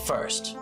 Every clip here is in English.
first.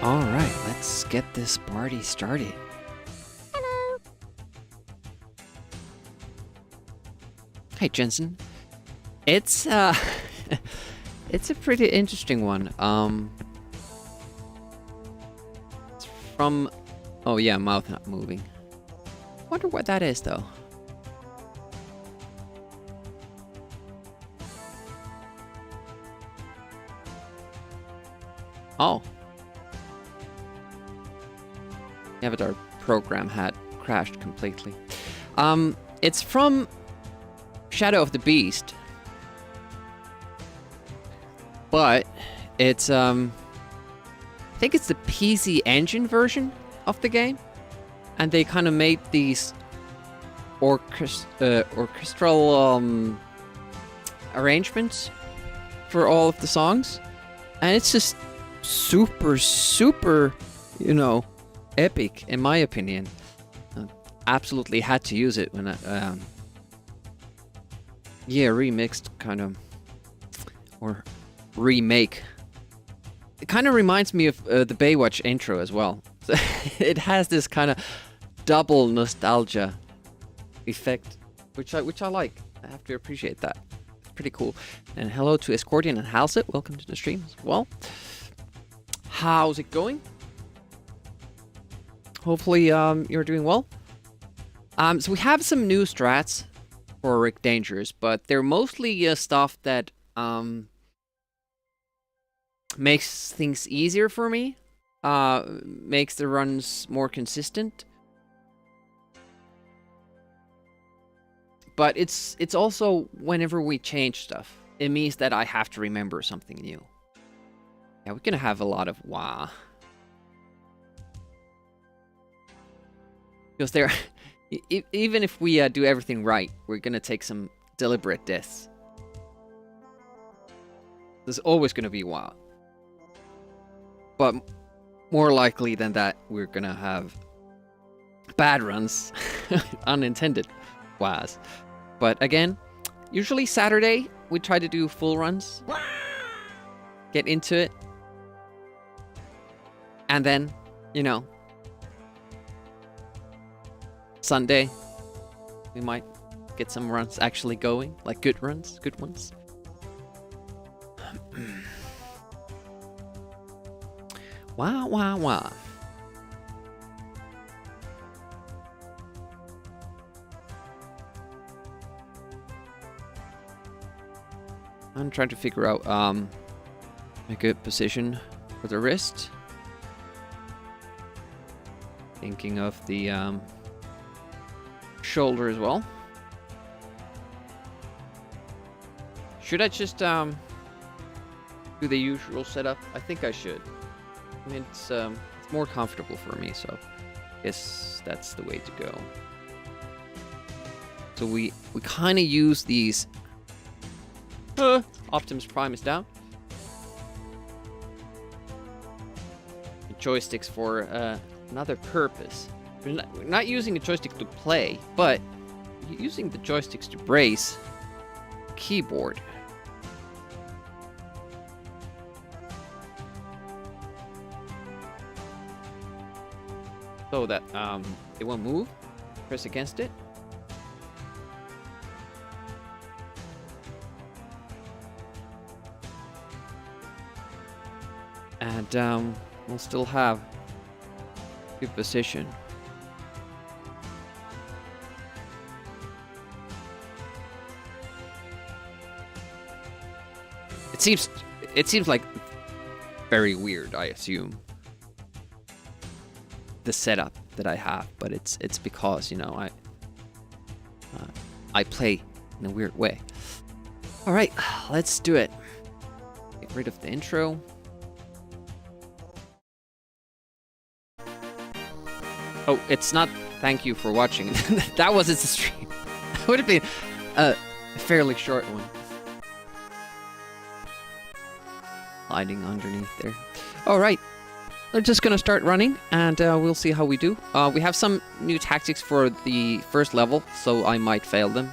Alright, let's get this party started. Hello. Hey Jensen. It's it's a pretty interesting one. It's from oh yeah, mouth not moving. Wonder what that is though. Oh. Avatar program had crashed completely. It's from Shadow of the Beast. But it's I think it's the PC Engine version of the game. And they kind of made these orchestral arrangements for all of the songs. And it's just super, you know, epic, in my opinion. Absolutely had to use it when I, remixed kind of, or remake. It kind of reminds me of the Baywatch intro as well. So it has this kind of double nostalgia effect, which I like. I have to appreciate that. It's pretty cool. And hello to Escordian and Halsit. Welcome to the stream as well. How's it going? Hopefully you're doing well. So we have some new strats for Rick Dangerous, but they're mostly stuff that makes things easier for me, makes the runs more consistent. But it's also whenever we change stuff, it means that I have to remember something new. Yeah, we're gonna have a lot of wah. Because there, even if we do everything right, we're gonna take some deliberate deaths. There's always gonna be wah. But more likely than that, we're gonna have bad runs, unintended wahs. But again, usually Saturday we try to do full runs, get into it, and then, you know, Sunday, we might get some runs actually going, like good runs, good ones. Wow. I'm trying to figure out a good position for the wrist. Thinking of the shoulder as well. Should I just do the usual setup? I think I should. I mean, it's more comfortable for me, so I guess that's the way to go. So we kind of use these. Optimus Prime is down. The joysticks for another purpose. We're not using the joystick to play, but using the joysticks to brace the keyboard. So that it won't move. Press against it. And we'll still have good position. It seems like very weird, I assume, the setup that I have, but it's because, you know, I play in a weird way. All right, let's do it. Get rid of the intro. Oh, it's not thank you for watching. That wasn't the stream. It would have been a fairly short one. Hiding underneath there. All right, we're just gonna start running, and we'll see how we do. We have some new tactics for the first level, so I might fail them.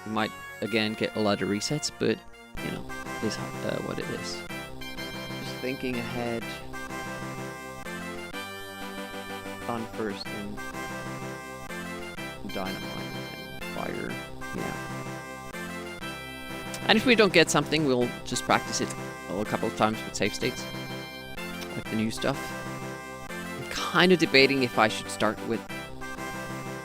We might again get a lot of resets, but you know, this is what it is. Just thinking ahead. On first and dynamite and fire. Yeah. And if we don't get something, we'll just practice it a couple of times with save states, like the new stuff. I'm kind of debating if I should start with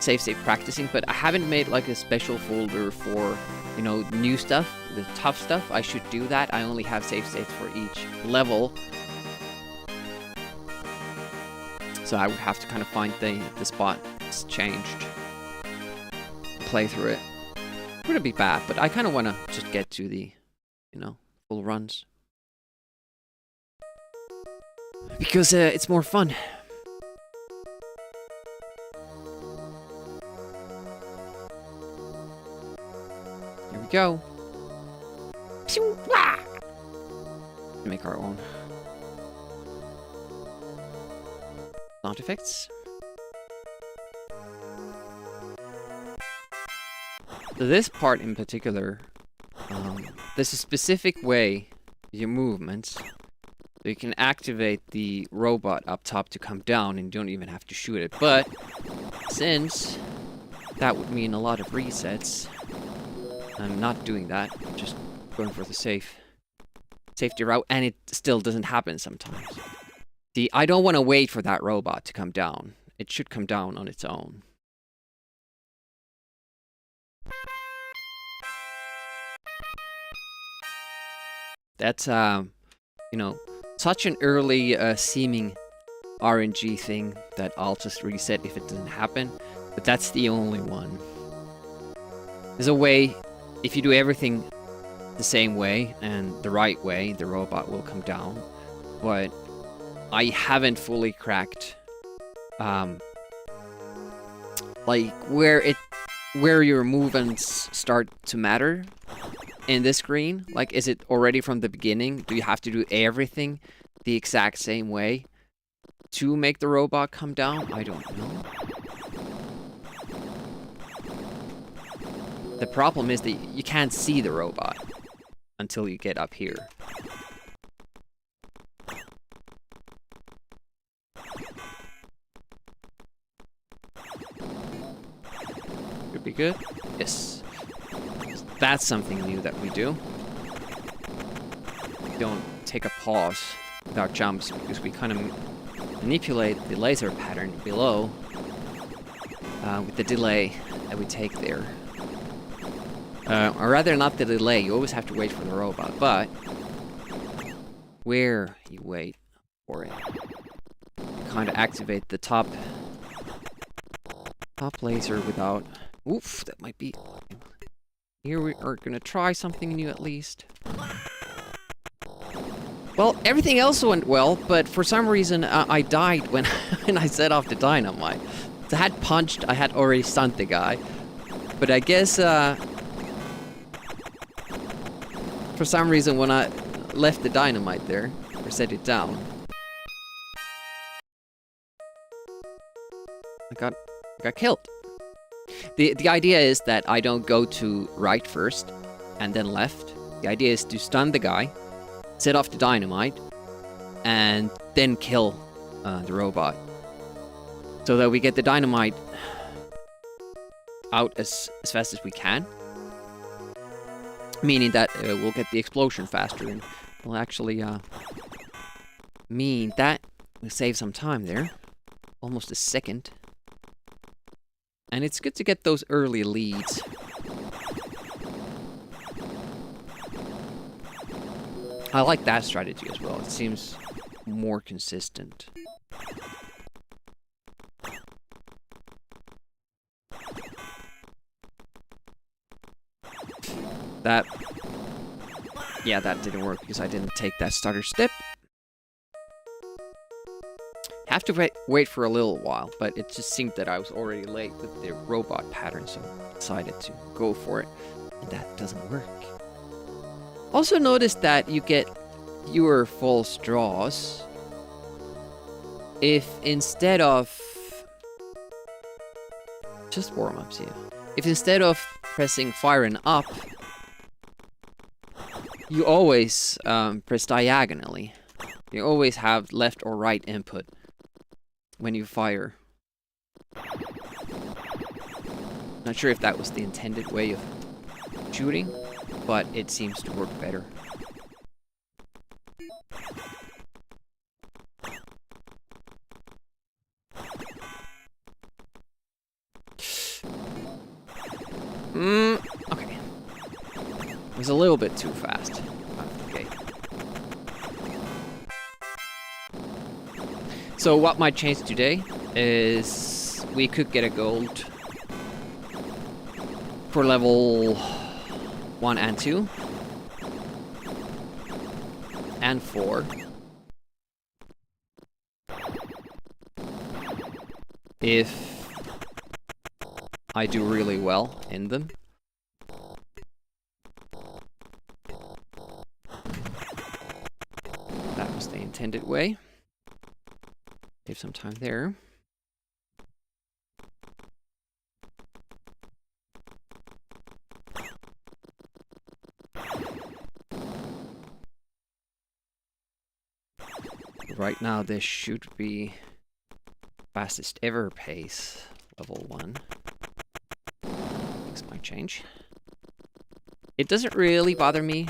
save state practicing, but I haven't made like a special folder for, you know, new stuff, the tough stuff. I should do that. I only have save states for each level. So I would have to kind of find the spot that's changed, play through it. It wouldn't be bad, but I kind of want to just get to the, you know, full runs. Because it's more fun. Here we go. Make our own sound effects. So this part in particular, there's a specific way your movements, so you can activate the robot up top to come down and you don't even have to shoot it. But since that would mean a lot of resets, I'm not doing that. I'm just going for the safety route, and it still doesn't happen sometimes. See, I don't want to wait for that robot to come down. It should come down on its own. That's, you know, such an early seeming RNG thing that I'll just reset if it doesn't happen. But that's the only one. There's a way, if you do everything the same way and the right way, the robot will come down. But I haven't fully cracked, like where your movements start to matter in this screen. Like, is it already from the beginning? Do you have to do everything the exact same way to make the robot come down? I don't know. The problem is that you can't see the robot until you get up here. Could be good. Yes. That's something new that we do. We don't take a pause with our jumps because we kind of manipulate the laser pattern below with the delay that we take there. Or rather, not the delay. You always have to wait for the robot, but where you wait for it, you kind of activate the top laser without. Oof, that might be. Here we are gonna try something new at least. Well, everything else went well, but for some reason I died when when I set off the dynamite. So I had punched, I had already stunned the guy, but I guess for some reason when I left the dynamite there or set it down, I got killed. The idea is that I don't go to right first and then left. The idea is to stun the guy, set off the dynamite, and then kill the robot. So that we get the dynamite out as fast as we can. Meaning that we'll get the explosion faster and we'll actually mean that we save some time there. Almost a second. And it's good to get those early leads. I like that strategy as well. It seems more consistent. Yeah, that didn't work because I didn't take that starter step. Have to wait for a little while, but it just seemed that I was already late with the robot pattern, so I decided to go for it, and that doesn't work. Also notice that you get fewer false draws if instead of just warm-ups here. If instead of pressing fire and up, you always press diagonally. You always have left or right input when you fire. Not sure if that was the intended way of shooting, but it seems to work better. Okay. It was a little bit too fast out of the gate. So what might change today is we could get a gold for level 1 and 2 and 4 if I do really well in them. That was the intended way. Save some time there. Right now this should be fastest ever pace, level 1. Things might change. It doesn't really bother me.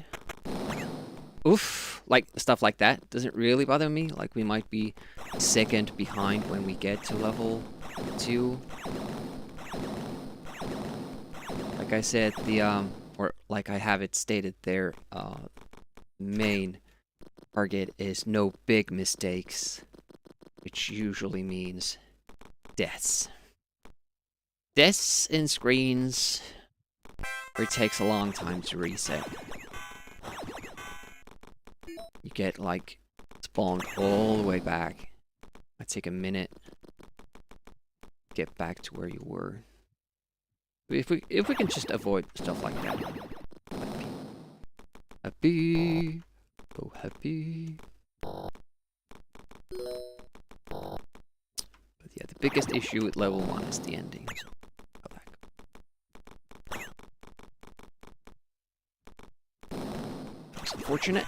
Oof, like stuff like that doesn't really bother me. Like we might be a second behind when we get to level 2. Like I said, or like I have it stated there, main target is no big mistakes, which usually means deaths. Deaths in screens where it takes a long time to reset. You get like spawned all the way back. Might take a minute to get back to where you were. If we can just avoid stuff like that. Happy. Oh, happy. But yeah, the biggest issue with level 1 is the ending. So go back. That's unfortunate.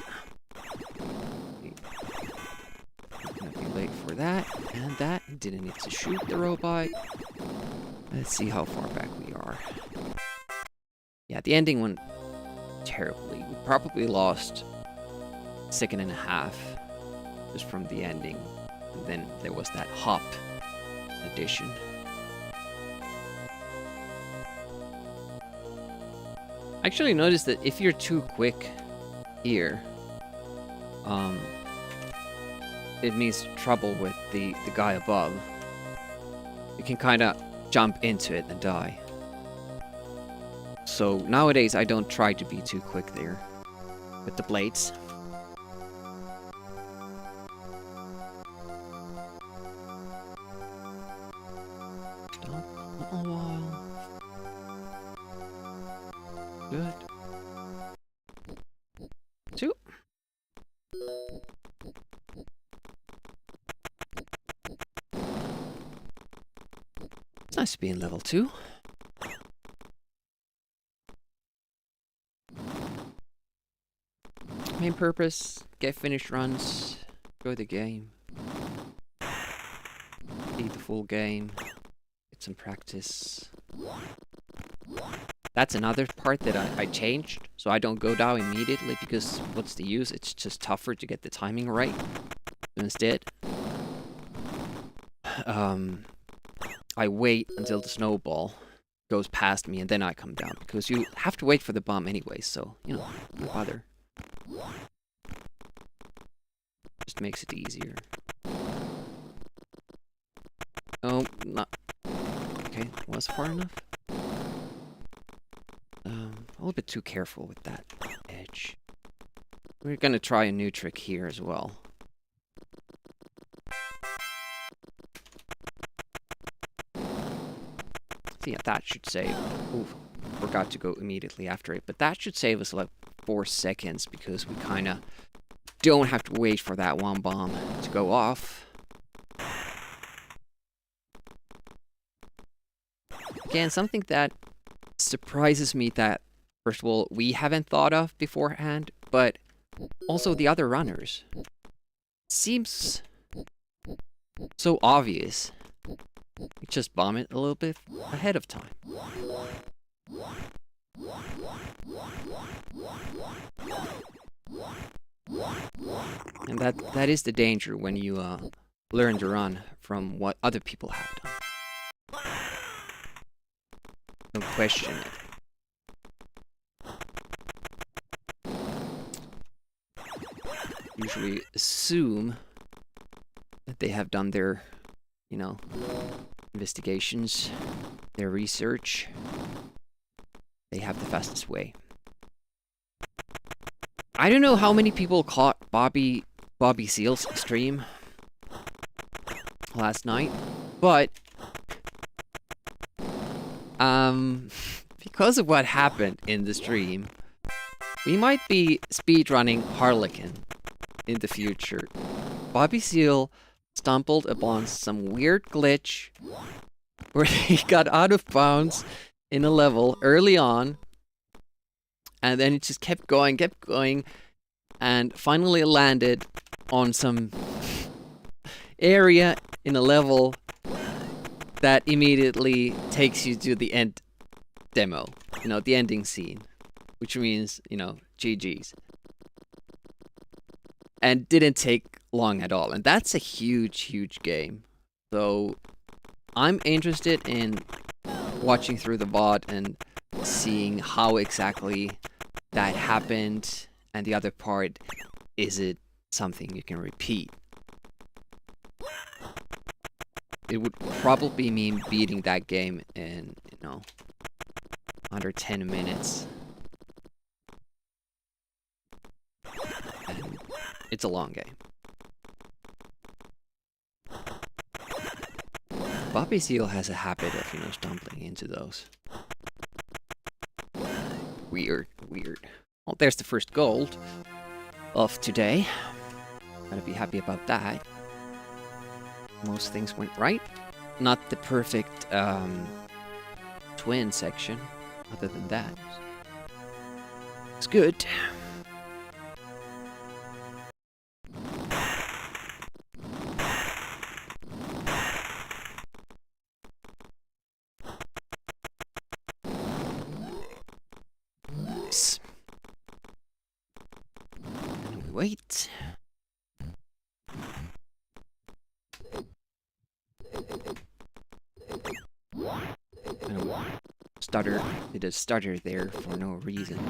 Gonna be late for that and that. Didn't need to shoot the robot. Let's see how far back we are. Yeah, the ending went terribly. We probably lost a second and a half just from the ending. And then there was that hop addition. I actually noticed that if you're too quick here, it means trouble with the guy above. You can kind of jump into it and die. So nowadays I don't try to be too quick there with the blades. Stop a while. Good. 2. It's nice to be in level 2. Main purpose, get finished runs, enjoy the game. Beat the full game, get some practice. That's another part that I changed, so I don't go down immediately, because what's the use? It's just tougher to get the timing right. Instead, I wait until the snowball goes past me and then I come down, because you have to wait for the bomb anyway, so, you know, no bother. Just makes it easier. Oh, not... Okay, was far enough? A little bit too careful with that edge. We're gonna try a new trick here as well. So yeah, that should save. Ooh, forgot to go immediately after it, but that should save us like 4 seconds, because we kind of don't have to wait for that one bomb to go off. Again, something that surprises me that, first of all, we haven't thought of beforehand, but also the other runners. Seems so obvious. You just bomb it a little bit ahead of time. And that is the danger when you learn to run from what other people have done. Don't question it. Usually assume that they have done their, you know, investigations, their research. They have the fastest way. I don't know how many people caught Bobby Seal's stream last night, but because of what happened in the stream, we might be speedrunning Harlequin in the future. Bobby Seal stumbled upon some weird glitch where he got out of bounds in a level early on, and then it just kept going, and finally landed on some area in a level that immediately takes you to the end demo, you know, the ending scene, which means, you know, GG's. And didn't take long at all, and that's a huge game. So I'm interested in watching through the VOD and seeing how exactly that happened, and the other part, is it something you can repeat? It would probably mean beating that game in, you know, under 10 minutes. And it's a long game. Bobby Seal has a habit of, you know, stumbling into those. Weird. Well, there's the first gold of today. Gotta be happy about that. Most things went right. Not the perfect twin section. Other than that, it's good. And we wait. Stutter. Did a stutter there for no reason.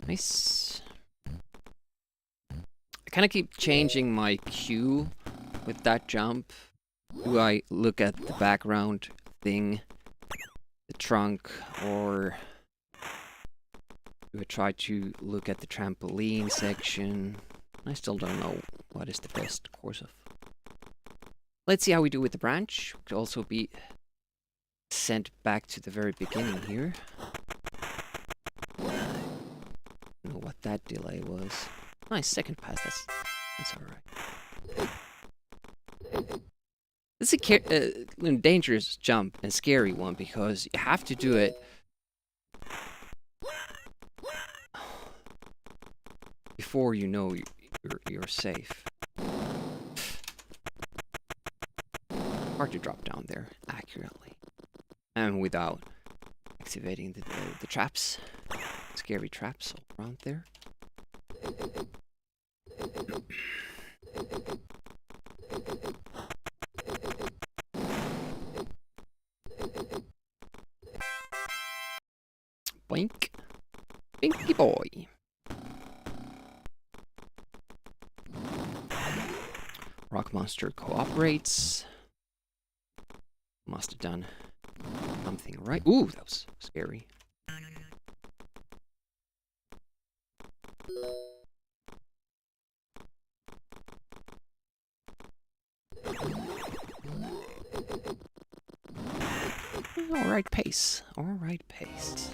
Nice. I kind of keep changing my cue with that jump. Do I look at the background thing, the trunk, or do I try to look at the trampoline section? I still don't know what is the best course of. Let's see how we do with the branch. Could also be sent back to the very beginning here. I don't know what that delay was. Nice second pass. That's all right. It's a dangerous jump and scary one, because you have to do it before you know you're safe. Hard to drop down there accurately. And without activating the traps. Scary traps all around there. Boink. Binky boy. Rock monster cooperates. Must have done something right. Ooh, that was scary. Alright pace. Alright pace.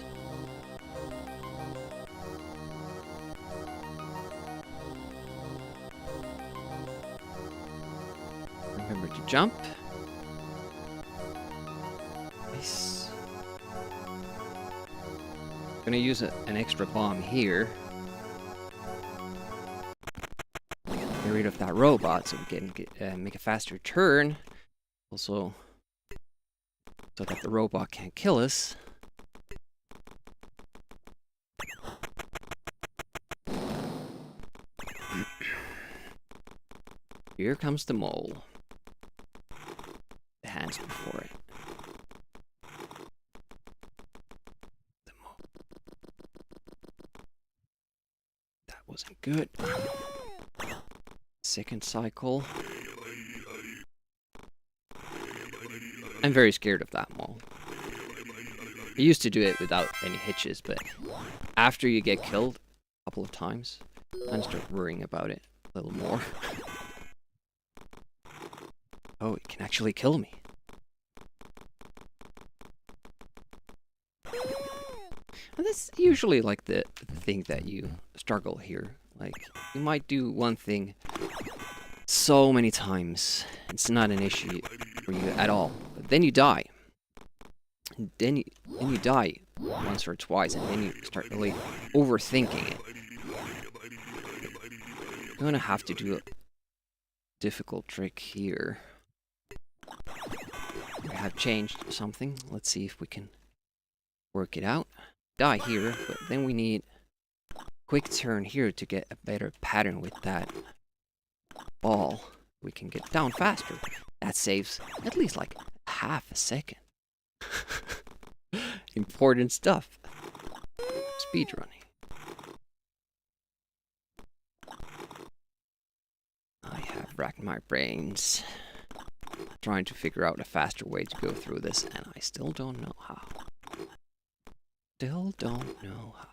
Remember to jump. Nice. Gonna use an extra bomb here. Get rid of that robot so we can make a faster turn. Also, so that the robot can't kill us. Here comes the mole. The hands before it. The mole. That wasn't good. Second cycle. I'm very scared of that mole. I used to do it without any hitches, but after you get killed a couple of times, I start worrying about it a little more. Oh, it can actually kill me. And that's usually like the thing that you struggle here. Like, you might do one thing so many times, it's not an issue for you at all. But then you die. And then you die once or twice, and then you start really overthinking it. I'm gonna have to do a difficult trick here. I have changed something. Let's see if we can work it out. Die here, but then we need quick turn here to get a better pattern with that ball. We can get down faster. That saves at least like half a second. Important stuff. Speedrunning. I have racked my brains trying to figure out a faster way to go through this, and I still don't know how. Still don't know how.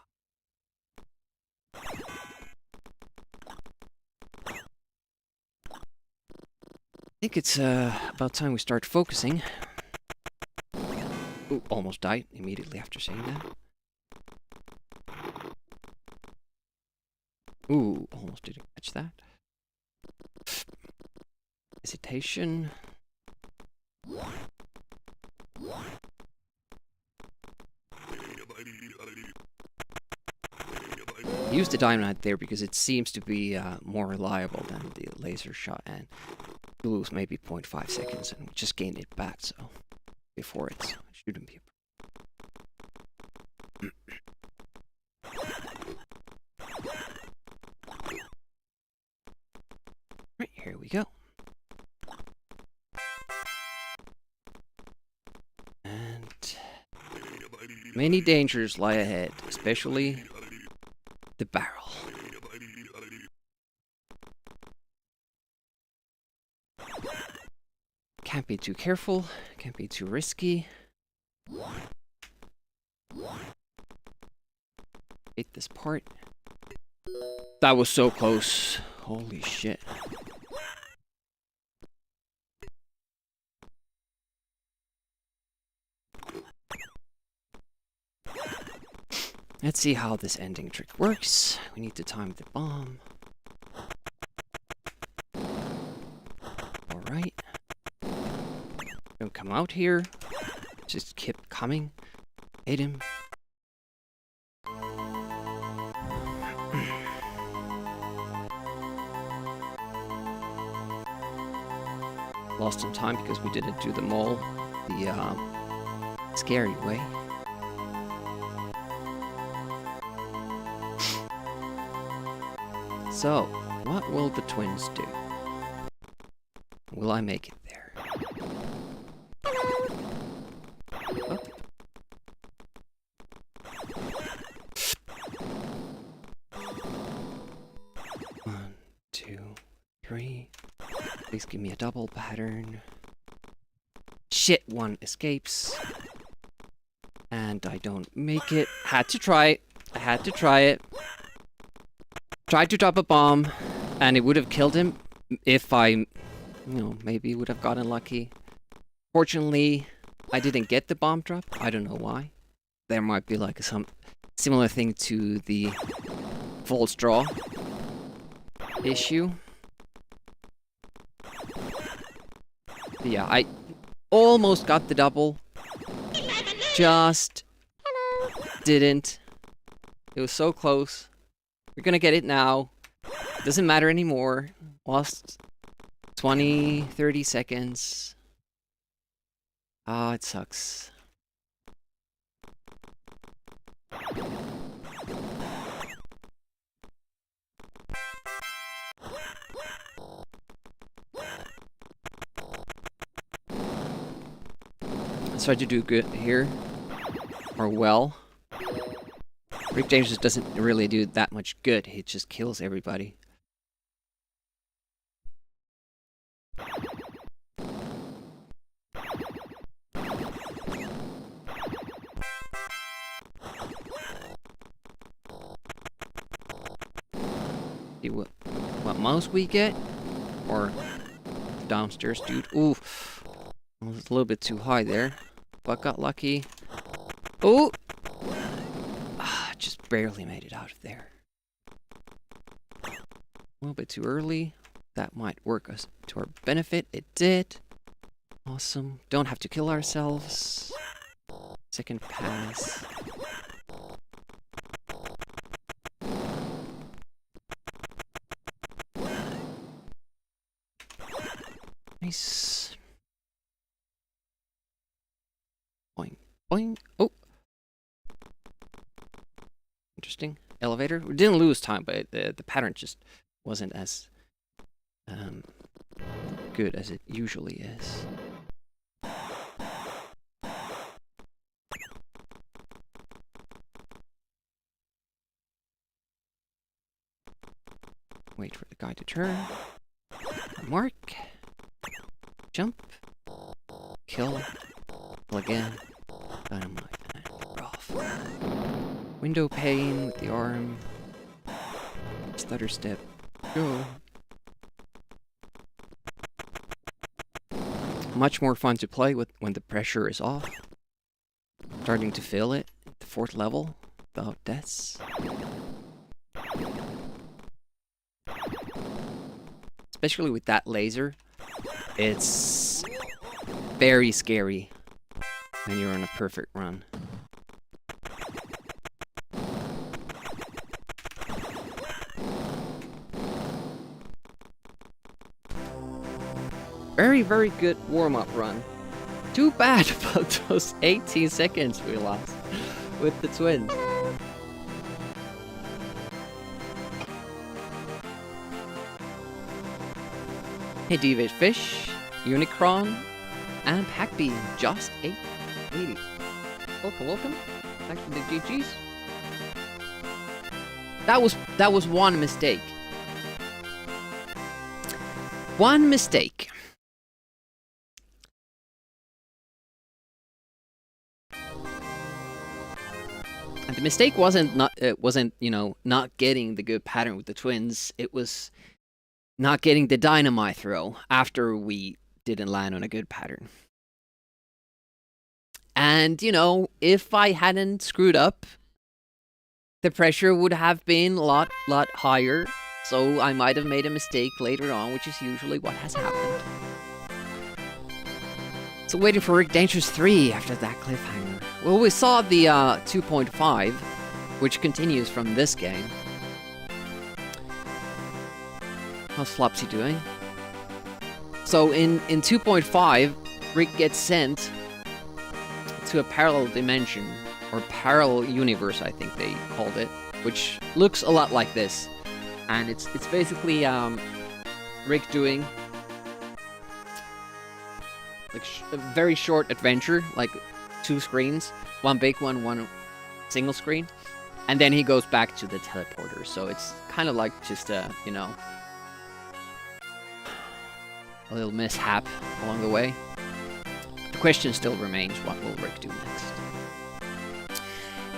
I think it's about time we start focusing. Ooh, almost died immediately after saying that. Ooh, almost didn't catch that. Hesitation. Use the dynamite there because it seems to be more reliable than the laser shot, and you lose maybe 0.5 seconds and we just gained it back, so before it shouldn't be a Right, here we go. And many dangers lie ahead, especially the barrel. Can't be too careful, can't be too risky. Hit this part. That was so close. Holy shit. Let's see how this ending trick works. We need to time the bomb. Alright. Don't come out here. Just keep coming. Hit him. Lost some time because we didn't do the mole. scary way. So, what will the twins do? Will I make it there? Oh. 1, 2, 3. Please give me a double pattern. Shit, one escapes. And I don't make it. Had to try it. I had to try it. Tried to drop a bomb, and it would have killed him if I, maybe would have gotten lucky. Fortunately, I didn't get the bomb drop. I don't know why. There might be like some similar thing to the false draw issue. But yeah, I almost got the double. Just didn't. It was so close. We're gonna get it now. Doesn't matter anymore. Lost 20, 30 seconds. Ah, it sucks. Let's try to do good here. Or well. Rick James just doesn't really do that much good. He just kills everybody. See what mouse we get? Or downstairs dude. Ooh. I was a little bit too high there. But got lucky. Ooh! Just barely made it out of there. A little bit too early. That might work us to our benefit. It did. Awesome. Don't have to kill ourselves. Second pass. Nice. Boing. Boing. Oh! Interesting. Elevator. We didn't lose time, but the pattern just wasn't as good as it usually is. Wait for the guy to turn. Mark. Jump. Kill. Kill again. Dynamite. And we're off. Window pane with the arm. Stutter step. Go. Much more fun to play with when the pressure is off. Starting to feel it at the 4th level without deaths. Especially with that laser. It's very scary when you're on a perfect run. Very, very good warm-up run. Too bad about those 18 seconds we lost with the twins. Hey, Deviate Fish, Unicron, and Hackbeam, just 880. Welcome, welcome. Thanks for the GGs. That was one mistake. One mistake. And the mistake wasn't not getting the good pattern with the twins. It was not getting the dynamite throw after we didn't land on a good pattern. And, if I hadn't screwed up, the pressure would have been a lot higher. So I might have made a mistake later on, which is usually what has happened. So waiting for Rick Dangerous 3 after that cliffhanger. Well, we saw the 2.5, which continues from this game. How's Flopsy doing? So in 2.5, Rick gets sent to a parallel dimension, or parallel universe, I think they called it, which looks a lot like this. And it's basically Rick doing like a very short adventure, like 2 screens, one big one single screen, and then he goes back to the teleporter. So it's kind of like just a, you know, a little mishap along the way. The question still remains, what will Rick do next?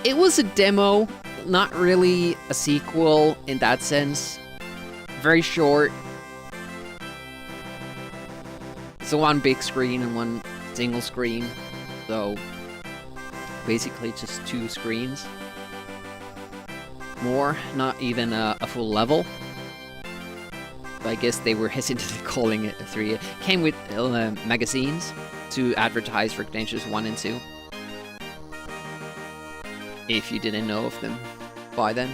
It was a demo, not really a sequel in that sense. Very short. So one big screen and one single screen. So basically just 2 screens. More, not even a full level. But I guess they were hesitant calling it a 3. It came with magazines to advertise Rick Dangerous 1 and 2. If you didn't know of them by then.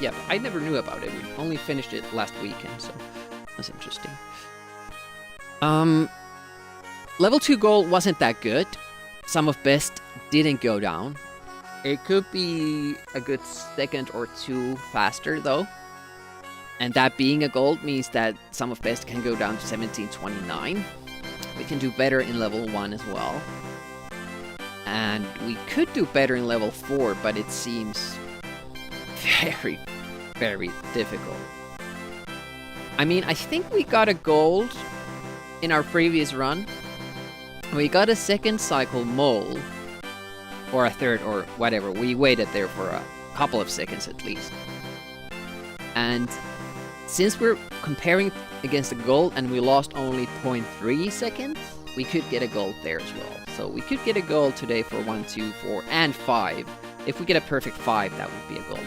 Yeah, but I never knew about it. We only finished it last weekend, so that's interesting. Level 2 gold wasn't that good. Some of best didn't go down. It could be a good second or 2 faster though. And that being a gold means that some of best can go down to 1729. We can do better in level 1 as well. And we could do better in level 4, but it seems very, very difficult. I mean, I think we got a gold in our previous run. We got a second cycle mole, or a third, or whatever. We waited there for a couple of seconds at least. And since we're comparing against a gold and we lost only 0.3 seconds, we could get a gold there as well. So we could get a gold today for 1, 2, 4, and 5. If we get a perfect 5, that would be a gold.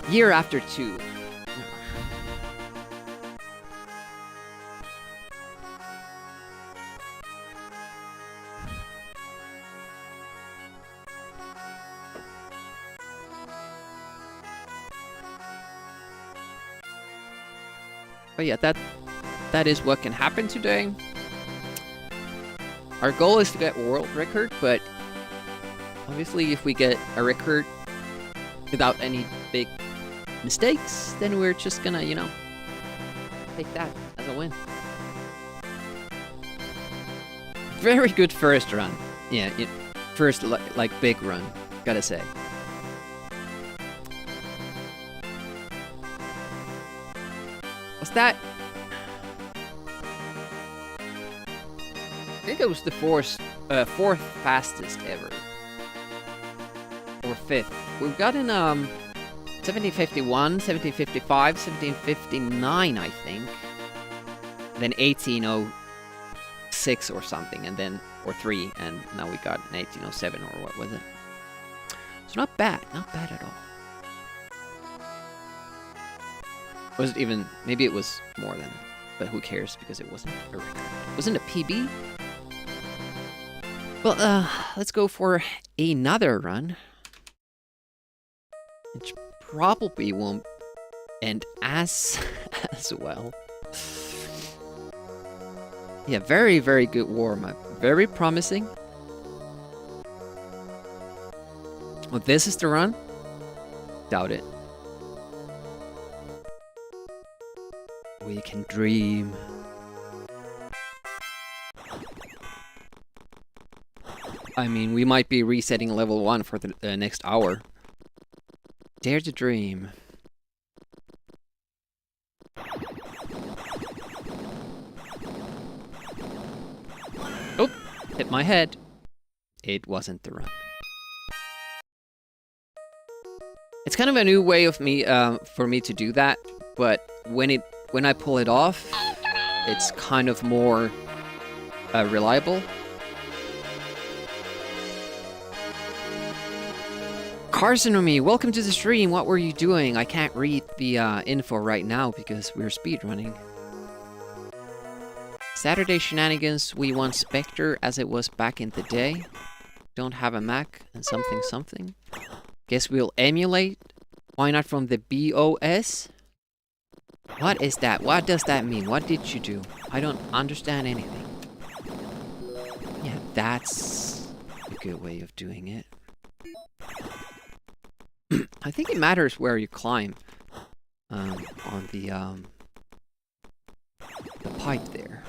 Year after 2. But yeah, that is what can happen today. Our goal is to get world record, but obviously if we get a record without any big mistakes, then we're just gonna, you know, take that as a win. Very good first run. Yeah, first like big run, gotta say. Was that? I think it was the fourth fastest ever. Or 5th. We've gotten 1751, 1755, 1759, I think. Then 1806 or something, and then or 3, and now we got an 1807 or what was it? So not bad at all. Was it even? Maybe it was more than, but who cares because it wasn't a record. Wasn't a PB? Well, let's go for another run. Which probably won't end as well. Yeah, very, very good warm-up. Very promising. Well, this is the run? Doubt it. We can dream. I mean, we might be resetting level 1 for the next hour. Dare to dream. Oh, hit my head. It wasn't the run. It's kind of a new way of me, for me to do that, but when I pull it off, it's kind of more reliable. Carson or me, welcome to the stream. What were you doing? I can't read the info right now because we're speedrunning. Saturday shenanigans, we want Spectre as it was back in the day. Don't have a Mac and something. Guess we'll emulate. Why not from the BOS? What is that? What does that mean? What did you do? I don't understand anything. Yeah, that's a good way of doing it. I think it matters where you climb on the pipe there.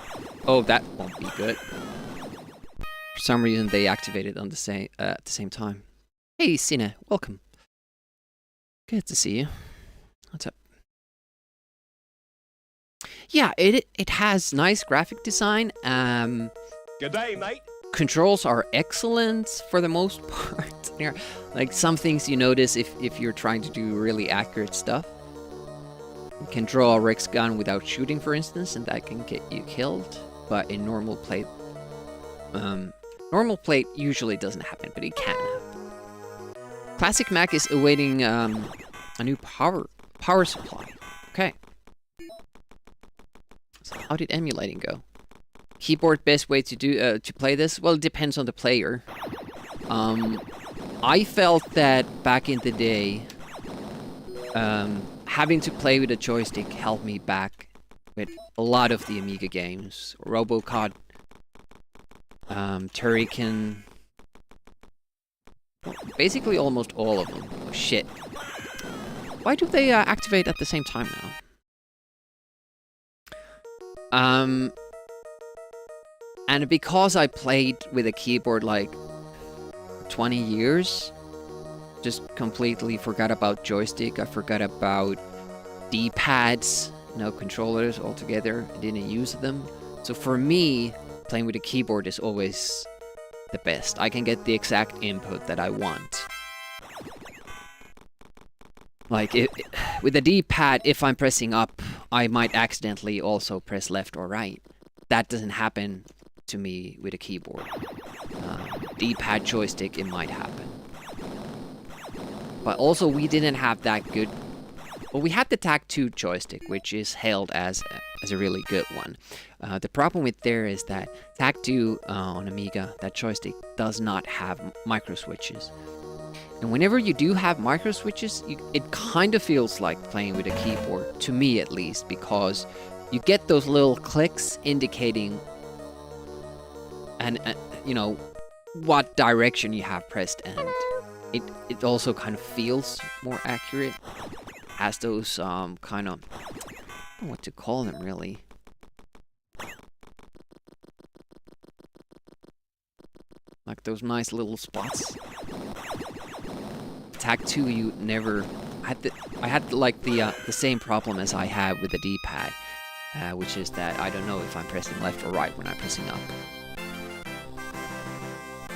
Oh, that won't be good. For some reason, they activated on the at the same time. Hey, Sine, welcome. Good to see you. What's up? Yeah, it has nice graphic design. Good day, mate. Controls are excellent for the most part. There, like some things you notice if you're trying to do really accurate stuff. You can draw a Rex gun without shooting, for instance, and that can get you killed. But in normal plate usually doesn't happen, but it can happen. Classic Mac is awaiting a new power supply. Okay. So how did emulating go? Keyboard best way to play this? Well, it depends on the player. I felt that back in the day, having to play with a joystick held me back with a lot of the Amiga games. Robocod, Turrican, well, basically almost all of them. Oh shit. Why do they activate at the same time now? And because I played with a keyboard like 20 years, just completely forgot about joystick. I forgot about D-pads, no controllers altogether. I didn't use them. So for me, playing with a keyboard is always the best. I can get the exact input that I want. Like, with the D-pad, if I'm pressing up, I might accidentally also press left or right. That doesn't happen to me with a keyboard. D-pad joystick, it might happen. But also, we didn't have that good... Well, we had the TAC2 joystick, which is hailed as a really good one. The problem with there is that TAC2 on Amiga, that joystick, does not have micro switches. And whenever you do have micro switches, it kind of feels like playing with a keyboard, to me at least, because you get those little clicks indicating and you know what direction you have pressed, and it also kind of feels more accurate. Has those kind of, I don't know what to call them really. Like those nice little spots. TAC2, you never I had like the same problem as I have with the D-pad, which is that I don't know if I'm pressing left or right when I'm pressing up.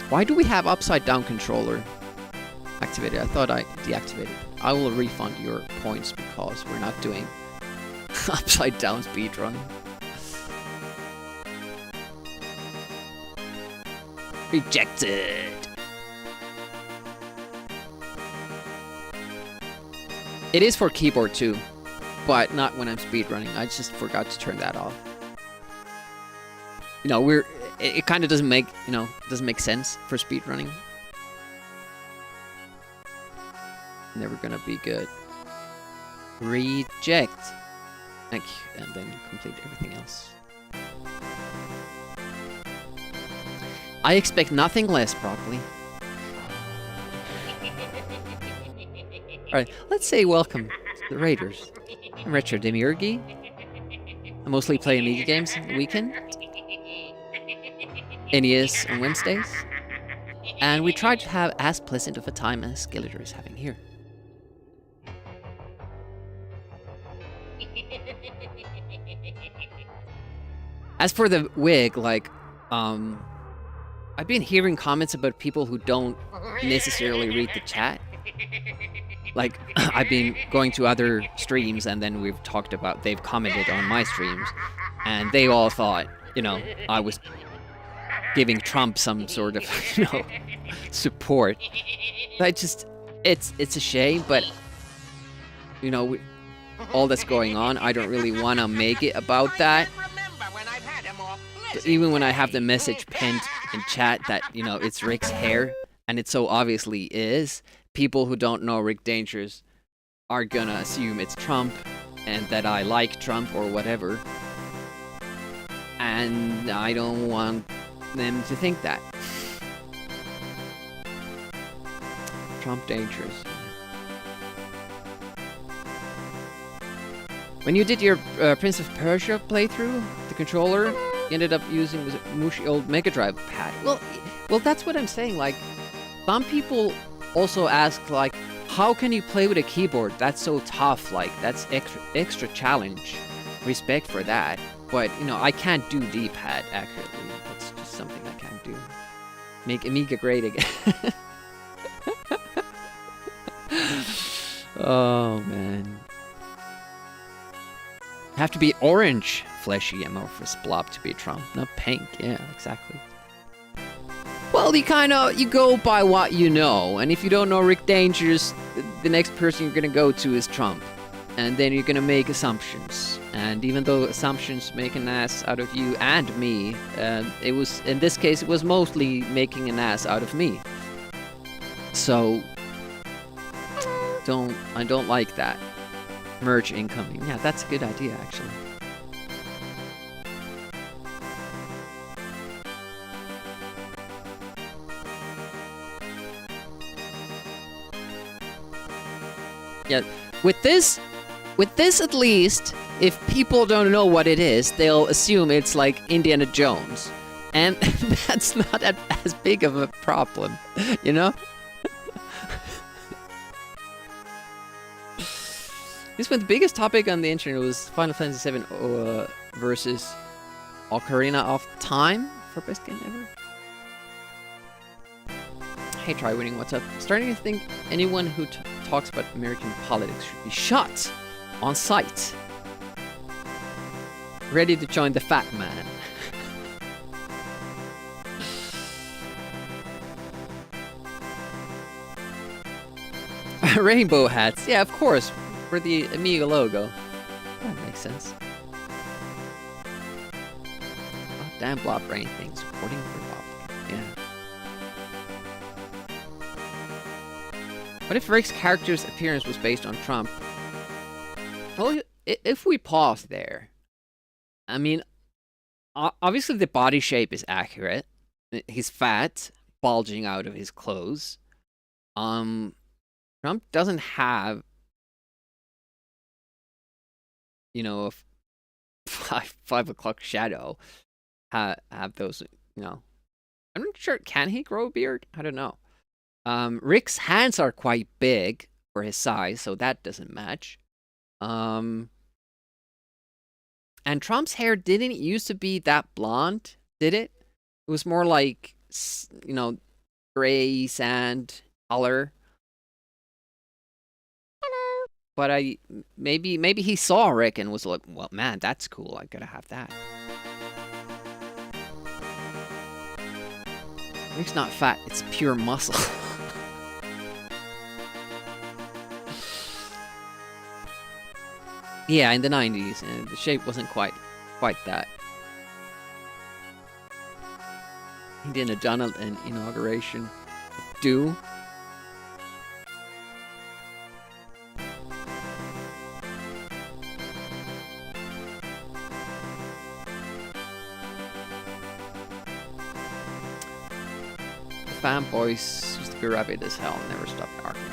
Why do we have upside down controller activated? I thought I deactivated. I will refund your points because we're not doing upside down speedrun. Rejected. It is for keyboard too, but not when I'm speedrunning. I just forgot to turn that off. You know, it kind of doesn't make, doesn't make sense for speedrunning. Never gonna be good. Reject. Thank you, and then complete everything else. I expect nothing less, Broccoli. Alright, let's say welcome to the Raiders. I'm Retro Demiurgi. I mostly play Amiga games on the weekend. NES on Wednesdays. And we try to have as pleasant of a time as Skeletor is having here. As for the wig, like, I've been hearing comments about people who don't necessarily read the chat. Like, I've been going to other streams and then we've talked about, they've commented on my streams, and they all thought, I was giving Trump some sort of, support. But it's a shame, but, all that's going on, I don't really want to make it about that. But even when I have the message pinned in chat that, it's Rick's hair, and it so obviously is, people who don't know Rick Dangerous are gonna assume it's Trump, and that I like Trump or whatever. And I don't want them to think that. Trump dangerous. When you did your Prince of Persia playthrough, the controller, you ended up using was it mushy old Mega Drive pad. Well, that's what I'm saying. Like, some people also ask, like, how can you play with a keyboard? That's so tough. Like, that's extra challenge. Respect for that. But you know, I can't do D-pad accurately. That's just something I can't do. Make Amiga great again. Oh man. Have to be orange fleshy amorphous blob to be Trump, not pink. Yeah, exactly. Well, you go by what you know, and if you don't know Rick Dangerous, the next person you're gonna go to is Trump, and then you're gonna make assumptions. And even though assumptions make an ass out of you and me, it was in this case it was mostly making an ass out of me. So I don't like that. Merge incoming. Yeah, that's a good idea, actually. Yeah, with this at least, if people don't know what it is, they'll assume it's like Indiana Jones. And that's not as big of a problem, you know? This was the biggest topic on the internet was Final Fantasy VII versus Ocarina of Time for best game ever. Hey, try winning. What's up? Starting to think anyone who talks about American politics should be shot on sight. Ready to join the fat man. Rainbow hats. Yeah, of course. For the Amiga logo. That makes sense. Oh, damn blob brain thing supporting Republican. Yeah. What if Rick's character's appearance was based on Trump? Well, if we pause there, I mean, obviously the body shape is accurate. He's fat, bulging out of his clothes. Trump doesn't have, you know, a 5 o'clock shadow. Have those, you know. I'm not sure. Can he grow a beard? I don't know. Rick's hands are quite big for his size, so that doesn't match. And Trump's hair didn't used to be that blonde, did it? It was more like, you know, gray sand color. Hello. But maybe he saw Rick and was like, well, man, that's cool. I gotta have that. Rick's not fat. It's pure muscle. Yeah, in the 90s, and the shape wasn't quite that. He did an inauguration. Do. The fanboys used to be rabid as hell and never stopped arguing.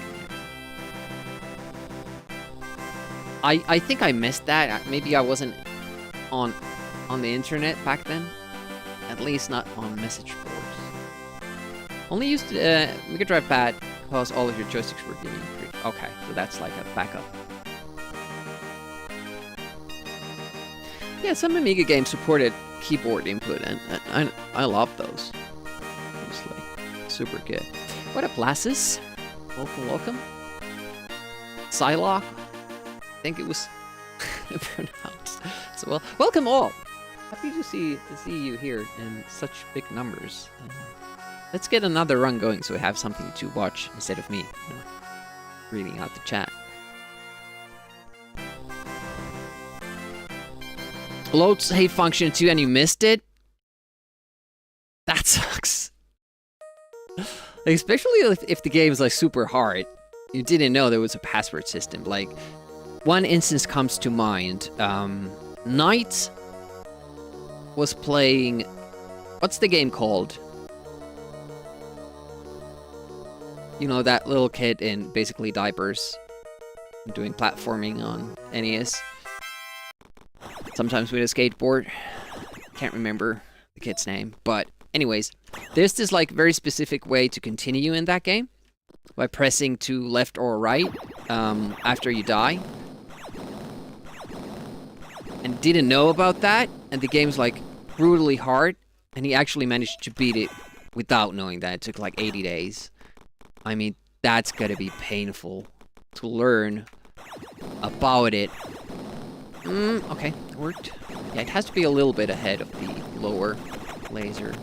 I think I missed that. Maybe I wasn't on the internet back then. At least not on message boards. Only used Mega Drive pad because all of your joysticks were giving free. Okay, so that's like a backup. Yeah, some Amiga games supported keyboard input, and I love those. Honestly, super good. What up, Lasses? Welcome. Psylocke. I think it was pronounced so well. Welcome all. Happy to see you here in such big numbers. Let's get another run going so we have something to watch instead of me, you know, reading out the chat. Load save function 2 and you missed it? That sucks. Especially if the game is like super hard. You didn't know there was a password system. Like, one instance comes to mind. Knight was playing... What's the game called? You know, that little kid in basically diapers doing platforming on NES. Sometimes with a skateboard. Can't remember the kid's name. But anyways, there's this like very specific way to continue in that game. By pressing to left or right after you die. And didn't know about that. And the game's like brutally hard. And he actually managed to beat it without knowing that. It took like 80 days. I mean, that's gotta be painful to learn about it. Okay, it worked. Yeah, it has to be a little bit ahead of the lower laser.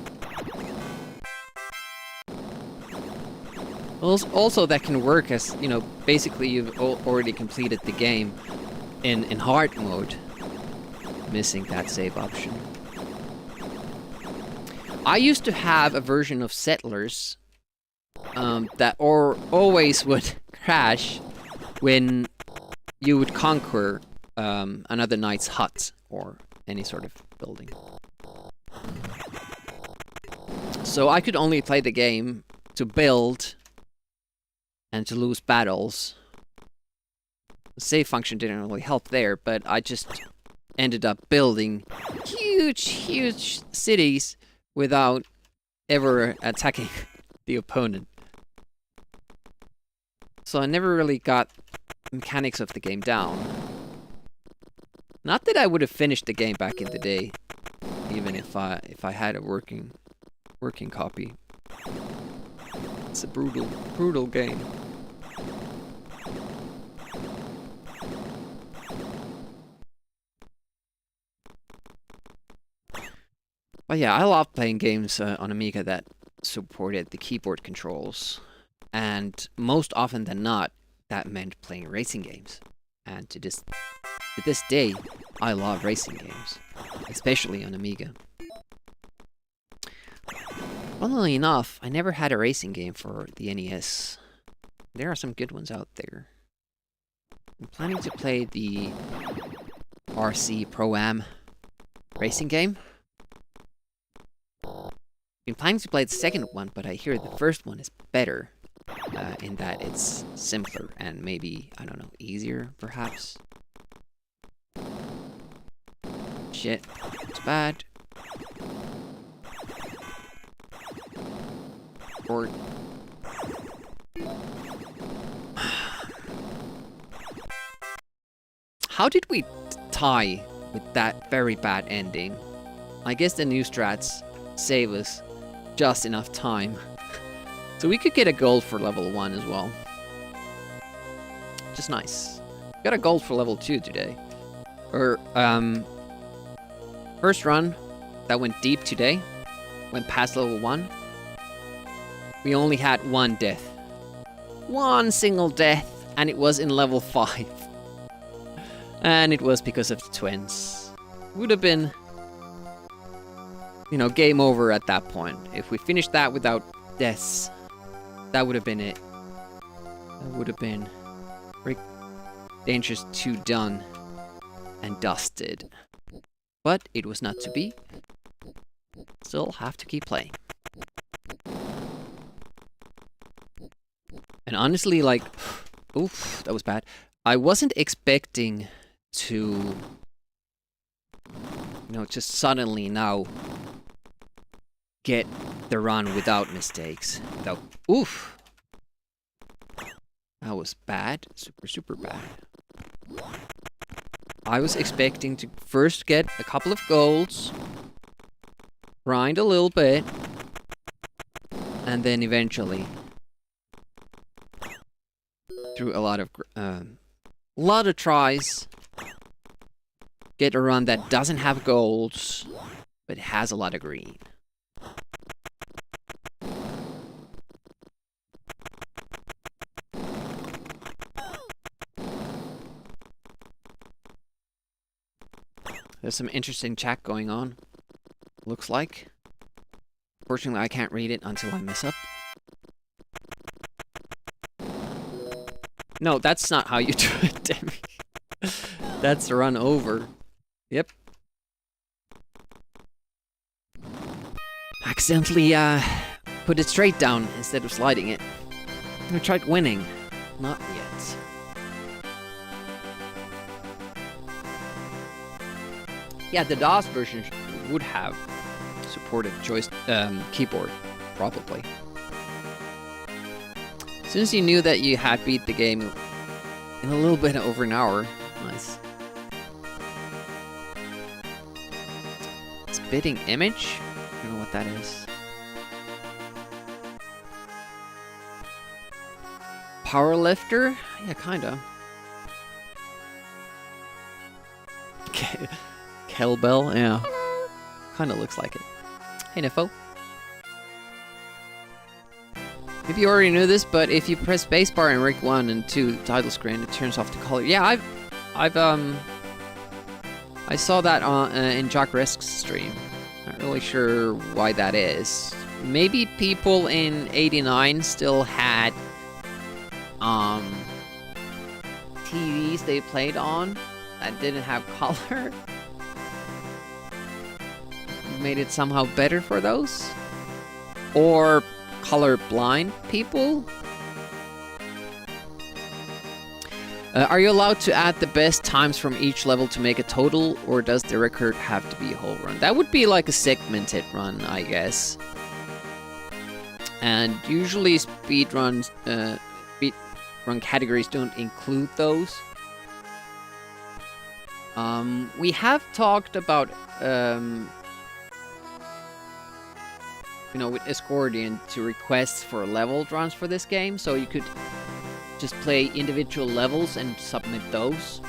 Also, that can work as, you know, basically you've already completed the game in hard mode, missing that save option. I used to have a version of Settlers that always would crash when you would conquer another knight's hut or any sort of building. So I could only play the game to build and to lose battles. The save function didn't really help there, but I just ended up building huge cities without ever attacking the opponent. So I never really got mechanics of the game down. Not that I would have finished the game back in the day, even if I had a working copy. It's a brutal game. But yeah, I love playing games on Amiga that supported the keyboard controls. And most often than not, that meant playing racing games. And to this day, I love racing games, especially on Amiga. Funnily enough, I never had a racing game for the NES. There are some good ones out there. I'm planning to play the RC Pro-Am racing game. Been planning to play the second one, but I hear the first one is better in that it's simpler and maybe, I don't know, easier, perhaps. Shit, it's bad. Or... How did we tie with that very bad ending? I guess the new strats save us just enough time. So we could get a gold for level 1 as well. Just nice. Got a gold for level 2 today. Or, first run that went deep today. Went past level 1. We only had one death. One single death. And it was in level 5. And it was because of the twins. Would have been, you know, game over at that point. If we finished that without deaths, that would have been it. That would have been Rick Dangerous 2 done and dusted. But it was not to be. Still have to keep playing. And honestly, like, oof, that was bad. I wasn't expecting to, you know, just suddenly now get the run without mistakes. Without, oof. That was bad. Super bad. I was expecting to first get a couple of golds, grind a little bit, and then eventually, through a lot of tries, get a run that doesn't have golds, but has a lot of green. There's some interesting chat going on, looks like. Fortunately, I can't read it until I mess up. No, that's not how you do it, Demi. That's the run over. Yep. Accidentally put it straight down instead of sliding it. I tried winning. Not yet. Yeah, the DOS version would have supported keyboard, probably. As soon as you knew that you had beat the game in a little bit over an hour. Nice. Spitting image? I don't know what that is. Powerlifter? Yeah, kinda. Kettlebell? Yeah. Hello. Kinda looks like it. Hey, Nifo. Maybe you already knew this, but if you press spacebar in Rig 1 and 2 title screen, it turns off the color. Yeah, I saw that on in Jock Risk's stream. Not really sure why that is. Maybe people in '89 still had TVs they played on that didn't have color. Made it somehow better for those, or color-blind people. Are you allowed to add the best times from each level to make a total, or does the record have to be a whole run? That would be like a segmented run, I guess. And usually speedrun categories don't include those. We have talked about with Escordian to request for level runs for this game, so you could just play individual levels and submit those.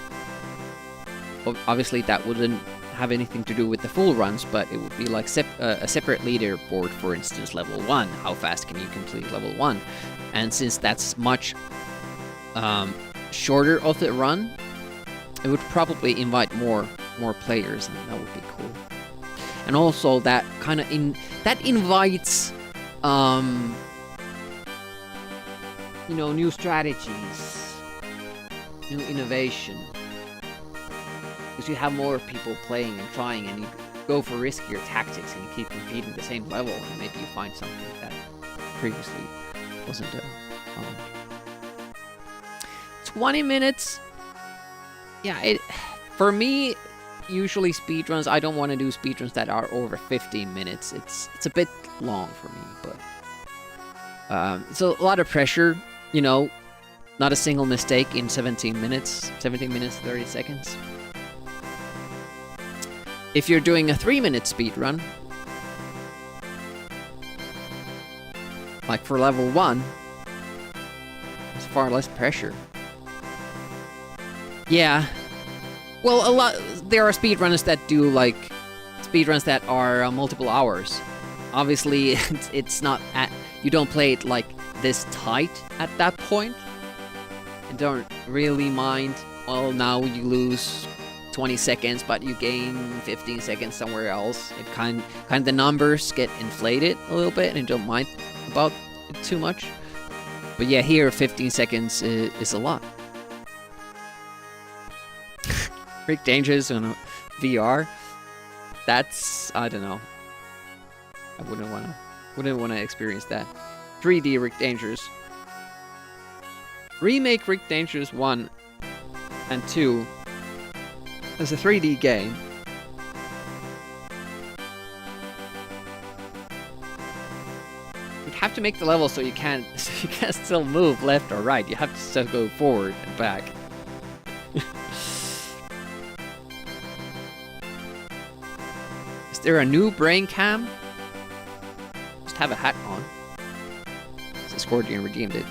Obviously that wouldn't have anything to do with the full runs, but it would be like a separate leaderboard, for instance, level 1. How fast can you complete level 1? And since that's much shorter of the run, it would probably invite more players, and that would be cool. And also that kind of invites new strategies, new innovation, because you have more people playing and trying, and you go for riskier tactics, and you keep repeating the same level, and maybe you find something that previously wasn't found. 20 minutes. Yeah, for me, usually speedruns, I don't want to do speedruns that are over 15 minutes. It's a bit long for me, but it's a lot of pressure, not a single mistake in 17 minutes, 30 seconds. If you're doing a 3-minute speedrun, like for level 1, it's far less pressure. Yeah. Well, there are speedrunners that do like speedruns that are multiple hours. Obviously, it's not you don't play it like this tight at that point, and don't really mind. Well, now you lose 20 seconds, but you gain 15 seconds somewhere else. It kind of the numbers get inflated a little bit, and you don't mind about it too much. But yeah, here 15 seconds is a lot. Rick Dangerous on VR. That's, I don't know. I wouldn't want to experience that. 3D Rick Dangerous. Remake Rick Dangerous 1 and 2 as a 3D game. You'd have to make the level so you can't still move left or right. You have to still go forward and back. Is there a new brain cam? Just have a hat on. Since Scorpion redeemed it.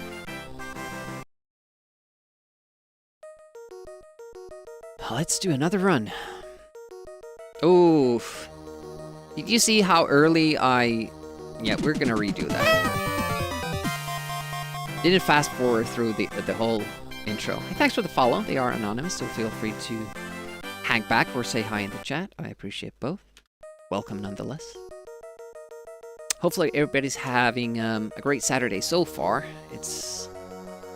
Let's do another run. Oof. Did you see how early Yeah, we're gonna redo that. Didn't fast forward through the whole intro. Hey, thanks for the follow. They are anonymous, so feel free to hang back or say hi in the chat. I appreciate both. Welcome nonetheless. Hopefully everybody's having a great Saturday so far. It's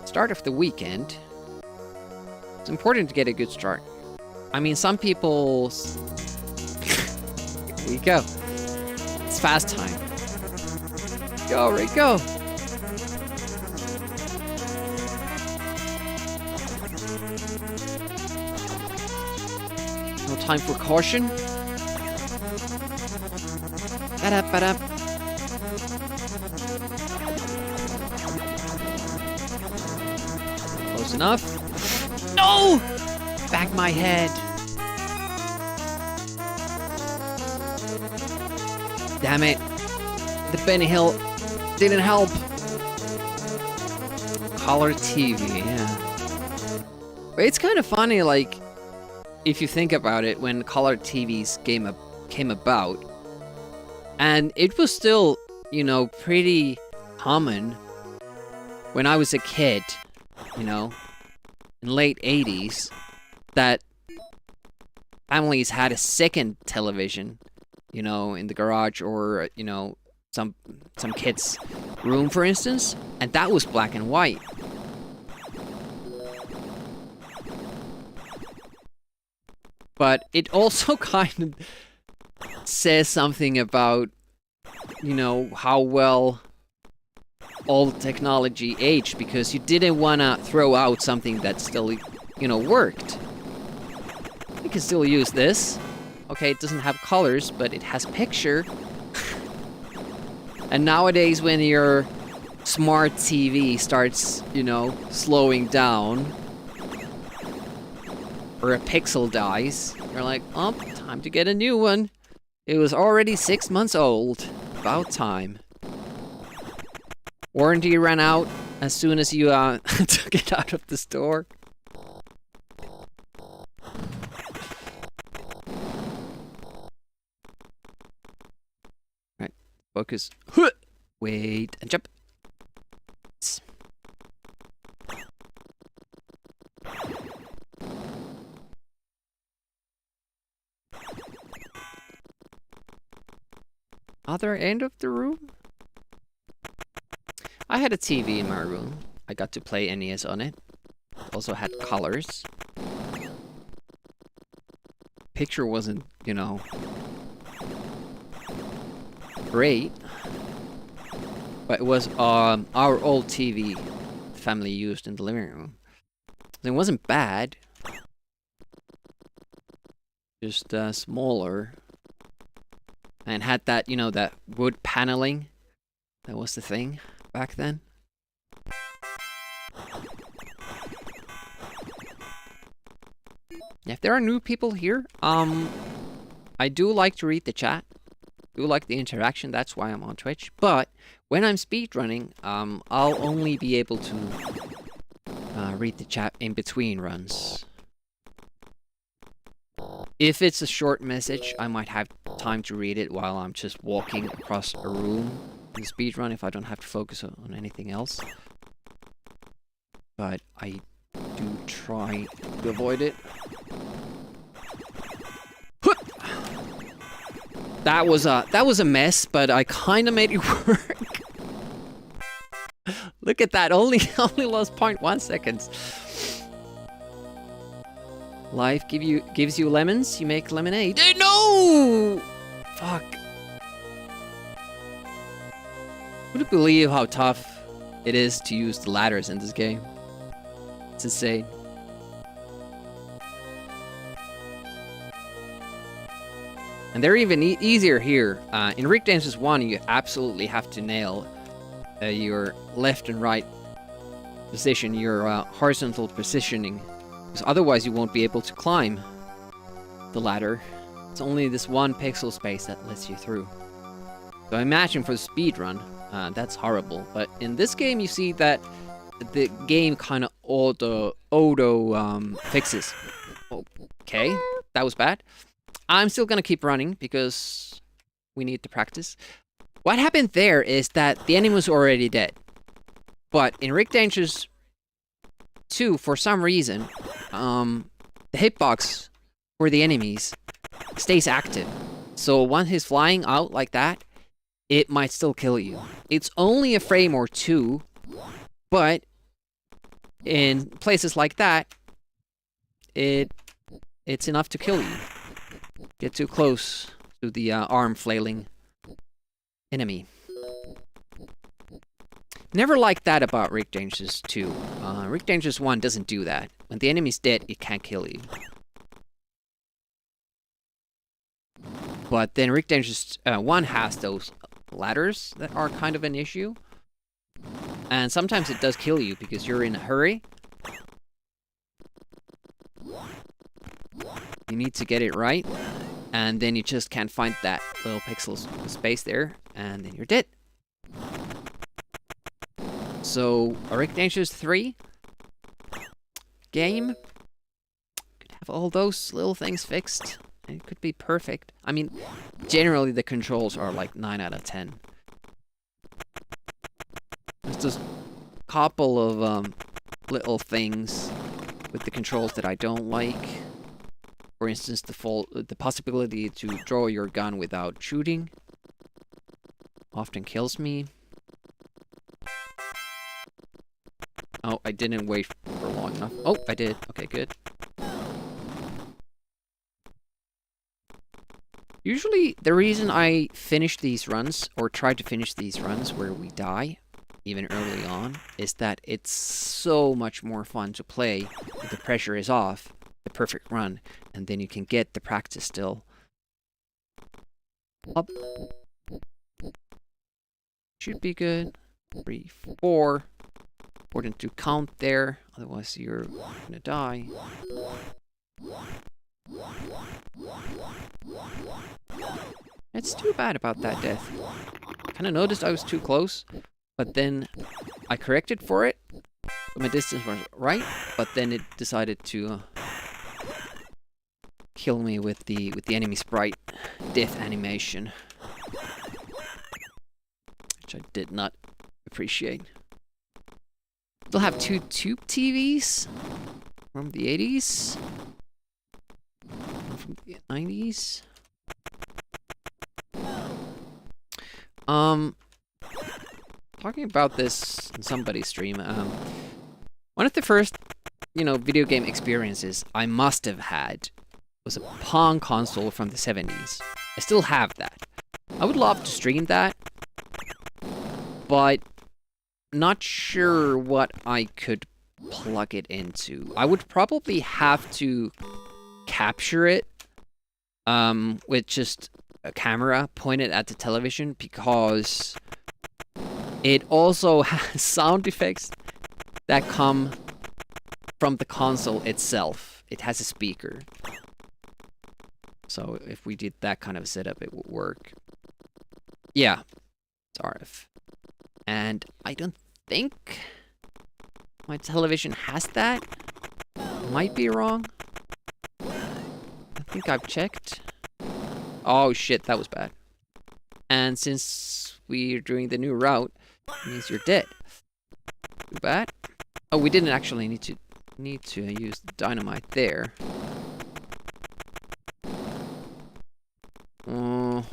start of the weekend. It's important to get a good start. I mean, some people... Here we go. It's fast time. Go, Rick, go. No time for caution. Ba-da-ba-da. Close enough. No! Back my head. Damn it. The Benny Hill didn't help. Color TV, yeah. But it's kind of funny, like, if you think about it, when color TVs came about, and it was still, you know, pretty common when I was a kid, you know, in late 80s, that families had a second television, you know, in the garage or, you know, some kid's room, for instance, and that was black and white. But it also kind of says something about, you know, how well all technology aged, because you didn't want to throw out something that still, you know, worked. You can still use this. Okay, it doesn't have colors, but it has picture. And nowadays, when your smart TV starts, you know, slowing down, or a pixel dies, you're like, oh, time to get a new one. It was already 6 months old. About time. Warranty ran out as soon as you took it out of the store. Right, focus. Wait, and jump. Other end of the room? I had a TV in my room. I got to play NES on it. Also had colors. Picture wasn't, you know, great. But it was our old TV the family used in the living room. It wasn't bad. Just smaller. And had that, you know, that wood paneling. That was the thing back then. Yeah, if there are new people here, I do like to read the chat. Do like the interaction, that's why I'm on Twitch. But when I'm speedrunning, I'll only be able to read the chat in between runs. If it's a short message, I might have time to read it while I'm just walking across a room in the speedrun if I don't have to focus on anything else. But I do try to avoid it. That was a mess, but I kind of made it work. Look at that, only lost 0.1 seconds. Life gives you lemons, you make lemonade. No! Fuck. Wouldn't believe how tough it is to use the ladders in this game. It's insane. And they're even easier here. In Rick Dances 1, you absolutely have to nail your left and right position, your horizontal positioning. Because otherwise you won't be able to climb the ladder. It's only this one pixel space that lets you through. So I imagine for the speedrun, that's horrible. But in this game you see that the game kind of auto fixes. Okay, that was bad. I'm still gonna keep running because we need to practice. What happened there is that the enemy was already dead. But in Rick Dangerous 2, for some reason, the hitbox for the enemies stays active. So once he's flying out like that, it might still kill you. It's only a frame or two, but in places like that, it it's enough to kill you. Get too close to the arm flailing enemy. Never liked that about Rick Dangerous 2. Rick Dangerous 1 doesn't do that. When the enemy's dead, it can't kill you. But then Rick Dangerous 1 has those ladders that are kind of an issue. And sometimes it does kill you because you're in a hurry. You need to get it right. And then you just can't find that little pixel space there. And then you're dead. So, a Rick Dangerous 3 game could have all those little things fixed. It could be perfect. I mean, generally the controls are like 9 out of 10. There's just a couple of little things with the controls that I don't like. For instance, the possibility to draw your gun without shooting often kills me. Oh, I didn't wait for long enough. Oh, I did. Okay, good. Usually, the reason I finish these runs, or try to finish these runs where we die, even early on, is that it's so much more fun to play if the pressure is off, the perfect run, and then you can get the practice still. Up. Should be good. 3, 4. Important to count there, otherwise you're gonna die. It's too bad about that death. Kinda noticed I was too close, but then I corrected for it. My distance was right, but then it decided to kill me with the enemy sprite death animation, which I did not appreciate. They'll have 2 tube TVs from the 80s, from the 90s. Talking about this in somebody's stream, one of the first, video game experiences I must have had was a Pong console from the 70s. I still have that. I would love to stream that, but not sure what I could plug it into. I would probably have to capture it with just a camera pointed at the television, because it also has sound effects that come from the console itself. It has a speaker. So if we did that kind of setup, it would work. Yeah, it's RF. And I don't think my television has that. Might be wrong. I think I've checked. Oh shit, that was bad. And since we're doing the new route, it means you're dead. Too bad. Oh, we didn't actually need to use the dynamite there. I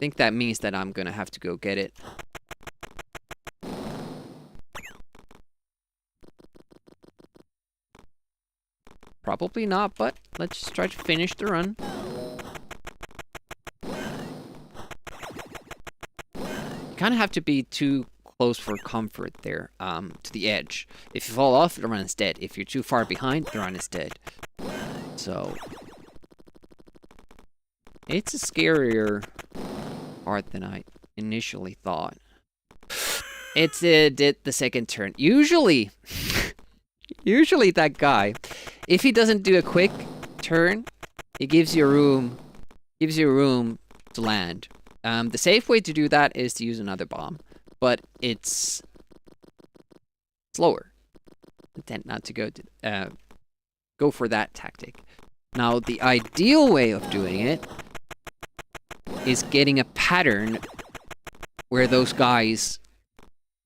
think that means that I'm gonna have to go get it. Probably not, but let's just try to finish the run. You kind of have to be too close for comfort there, to the edge. If you fall off, the run is dead. If you're too far behind, the run is dead. So it's a scarier part than I initially thought. It did the second turn. Usually that guy, if he doesn't do a quick turn, it gives you room to land. The safe way to do that is to use another bomb, but it's slower. I tend not to go for that tactic. Now, the ideal way of doing it is getting a pattern where those guys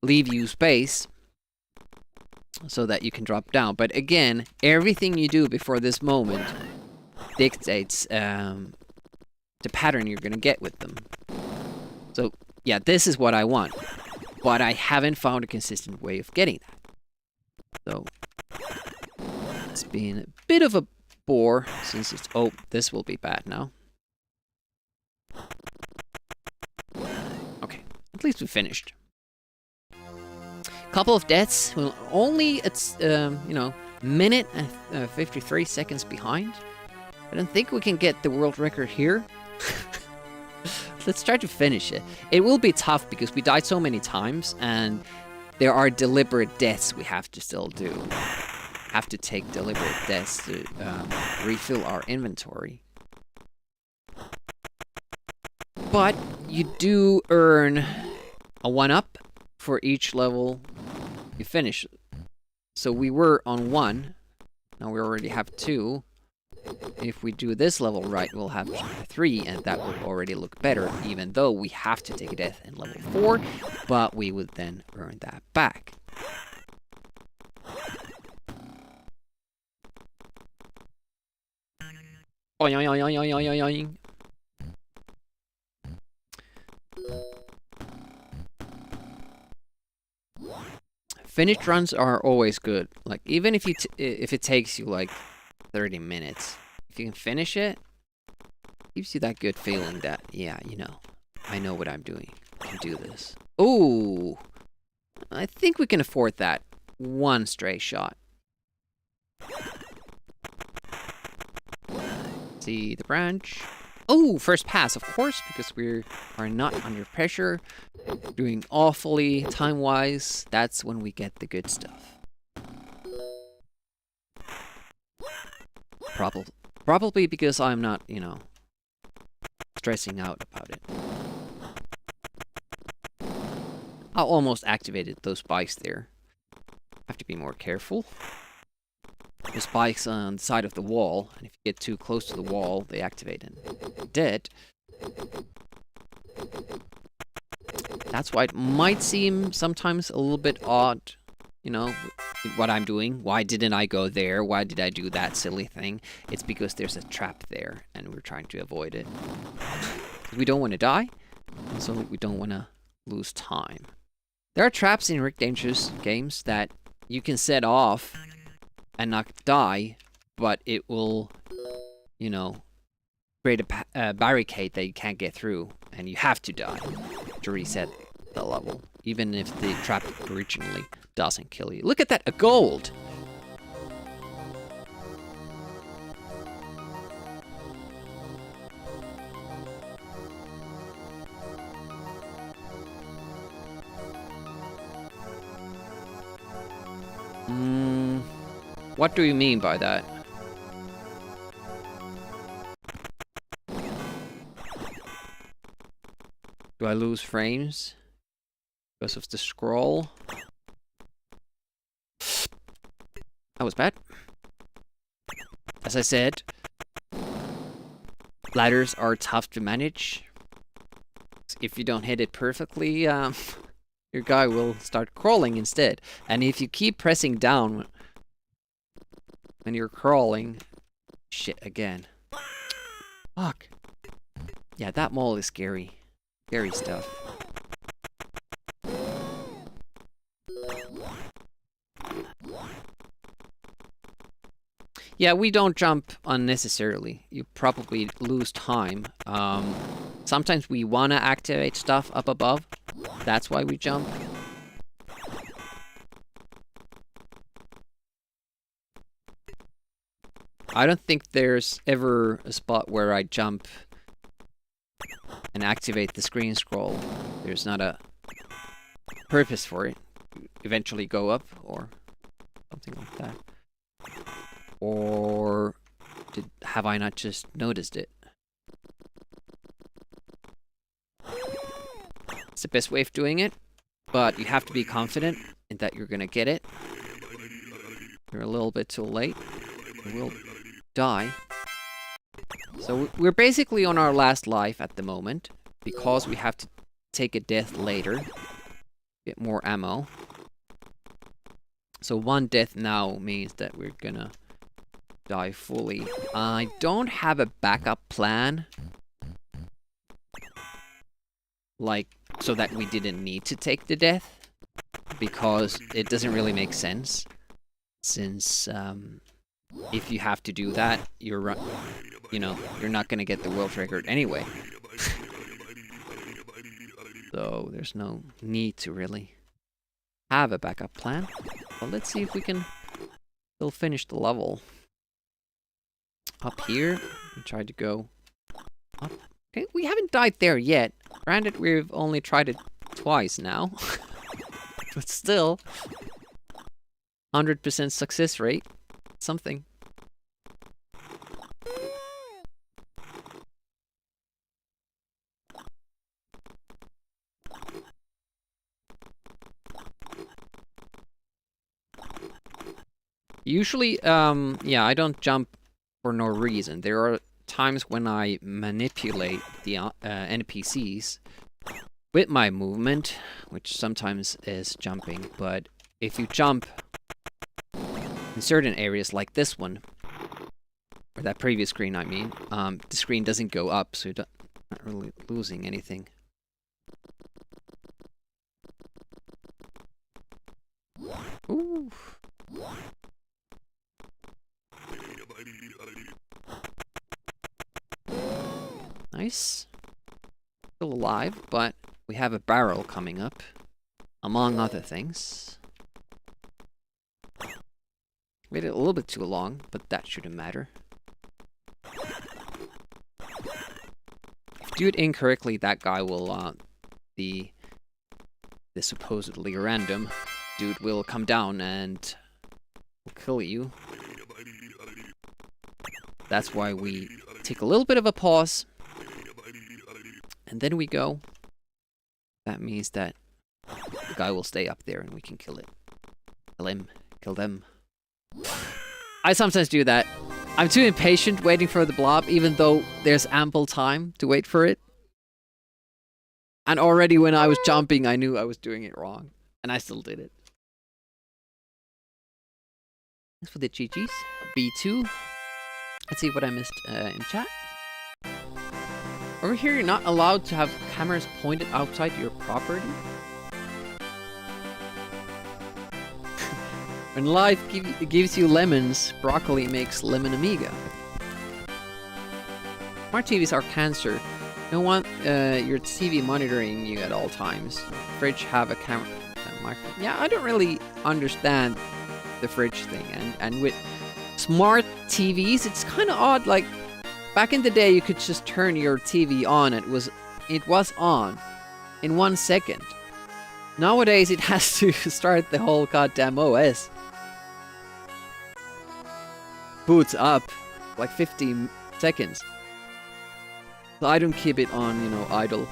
leave you space so that you can drop down. But again, everything you do before this moment dictates the pattern you're gonna get with them. So yeah, this is what I want, but I haven't found a consistent way of getting that. So It's been a bit of a bore since it's... Oh, this will be bad now. Okay, at least we finished. Couple of deaths. Well, only it's, you know, minute and 53 seconds behind. I don't think we can get the world record here. Let's try to finish it. It will be tough because we died so many times and there are deliberate deaths we have to still do. Have to take deliberate deaths to refill our inventory. But you do earn a 1-up for each level you finish. So we were on 1. Now we already have 2. If we do this level right, we'll have 3, and that will already look better, even though we have to take a death in level 4, but we would then earn that back. Oing, oing, oing, oing, oing, oing. Finished runs are always good. Like, even if if it takes you like 30 minutes, if you can finish it, gives you that good feeling that, yeah, you know, I know what I'm doing. I can do this. Ooh, I think we can afford that. 1 stray shot. See the branch. Oh, first pass, of course, because we are not under pressure. Doing awfully time-wise. That's when we get the good stuff. Probably because I'm not, you know, stressing out about it. I almost activated those spikes there. Have to be more careful. The spikes on the side of the wall, and if you get too close to the wall, they activate and dead. That's why it might seem sometimes a little bit odd, you know, what I'm doing. Why didn't I go there? Why did I do that silly thing? It's because there's a trap there, and we're trying to avoid it. We don't want to die, so we don't want to lose time. There are traps in Rick Dangerous games that you can set off and not die, but it will, you know, create a barricade that you can't get through, and you have to die to reset the level, even if the trap originally doesn't kill you. Look at that, a gold! What do you mean by that? Do I lose frames because of the scroll? That was bad. As I said, ladders are tough to manage. If you don't hit it perfectly, your guy will start crawling instead. And if you keep pressing down when you're crawling, shit again. Fuck. Yeah, that mole is scary. Scary stuff. Yeah, we don't jump unnecessarily. You probably lose time. Sometimes we want to activate stuff up above. That's why we jump. I don't think there's ever a spot where I jump and activate the screen scroll. There's not a purpose for it. Eventually go up or something like that. Or have I not just noticed it? It's the best way of doing it, but you have to be confident in that you're gonna get it. You're a little bit too late. You will die. So we're basically on our last life at the moment, because we have to take a death later. Get more ammo. So 1 death now means that we're gonna die fully. I don't have a backup plan. Like, so that we didn't need to take the death. Because it doesn't really make sense. Since if you have to do that, you're not gonna get the world record anyway. So there's no need to really have a backup plan. But let's see if we can still finish the level. Up here, we tried to go up. Okay, we haven't died there yet. Granted, we've only tried it twice now. But still, 100% success rate. Something. Usually, yeah, I don't jump for no reason. There are times when I manipulate the NPCs with my movement, which sometimes is jumping, but if you jump in certain areas like this one, or that previous screen I mean, the screen doesn't go up, so you're not really losing anything. Ooh. Nice. Still alive, but we have a barrel coming up, among other things. Made it a little bit too long, but that shouldn't matter. If you do it incorrectly, that guy will, the supposedly random dude will come down and will kill you. That's why we take a little bit of a pause. And then we go. That means that the guy will stay up there and we can kill it. Kill him. Kill them. I sometimes do that. I'm too impatient waiting for the blob, even though there's ample time to wait for it. And already when I was jumping, I knew I was doing it wrong. And I still did it. Thanks for the GGs. B2. Let's see what I missed in chat. Over here, you're not allowed to have cameras pointed outside your property. When life gives you lemons, broccoli makes lemon Amiga. Smart TVs are cancer. You don't want your TV monitoring you at all times. Fridge have a camera. Yeah, I don't really understand the fridge thing. And with smart TVs, it's kind of odd. Like, back in the day, you could just turn your TV on. It was on in 1 second. Nowadays, it has to start the whole goddamn OS. Boots up like 15 seconds. So I don't keep it on, idle.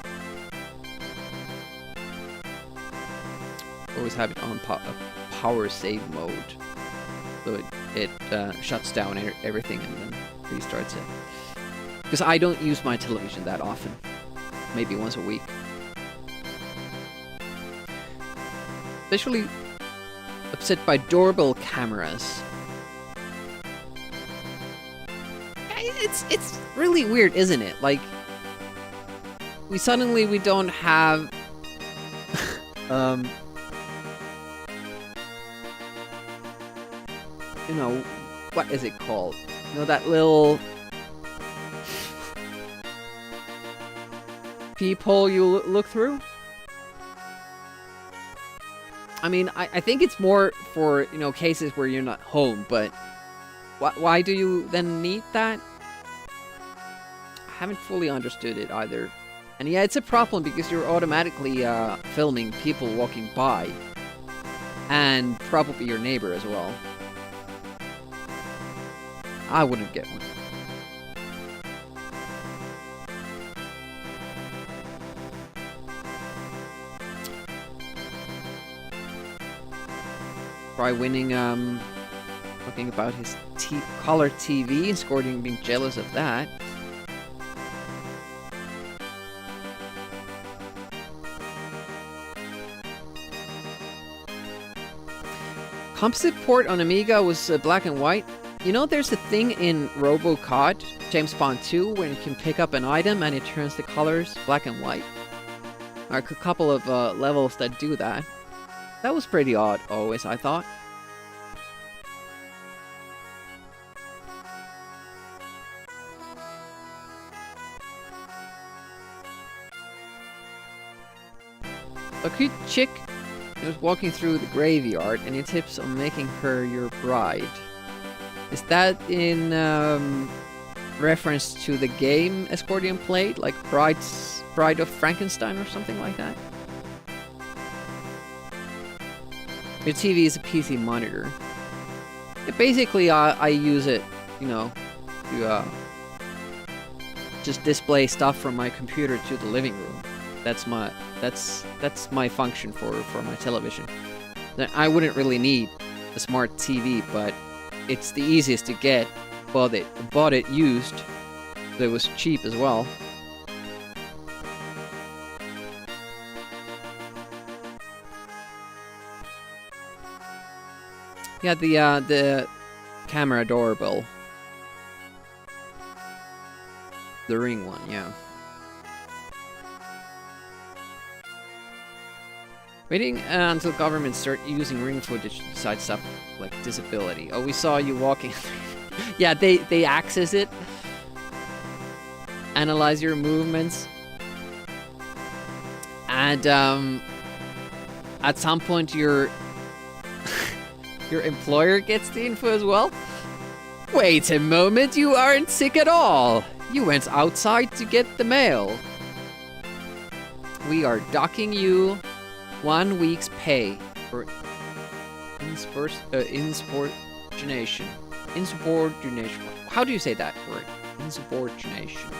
Always have it on power save mode. So it shuts down everything and then restarts it. Because I don't use my television that often. Maybe once a week. Especially upset by doorbell cameras. It's really weird, isn't it? Like, we don't have what is it called? That little peephole you look through? I mean, I think it's more for, cases where you're not home, but why do you then need that? I haven't fully understood it either. And yeah, it's a problem because you're automatically filming people walking by. And probably your neighbor as well. I wouldn't get one. Try winning, talking about his color TV and Scordian being jealous of that. Composite port on Amiga was black and white. There's a thing in RoboCod, James Bond 2, where you can pick up an item and it turns the colors black and white. There are a couple of levels that do that. That was pretty odd, always, I thought. A cute chick is walking through the graveyard and it tips on making her your bride. Is that in reference to the game Escordian played? Like Bride of Frankenstein or something like that? Your TV is a PC monitor. Yeah, basically, I use it, you know, to just display stuff from my computer to the living room. That's my function for my television. I wouldn't really need a smart TV, but it's the easiest to get. Bought it used. It was cheap as well. Yeah, the camera doorbell. The Ring one, yeah. Waiting until governments start using Ring footage to decide stuff like disability. Oh, we saw you walking. Yeah, they access it. Analyze your movements. And at some point your employer gets the info as well. Wait a moment, you aren't sick at all. You went outside to get the mail. We are docking you 1 week's pay for insubordination. Insubordination. How do you say that word? Insubordination.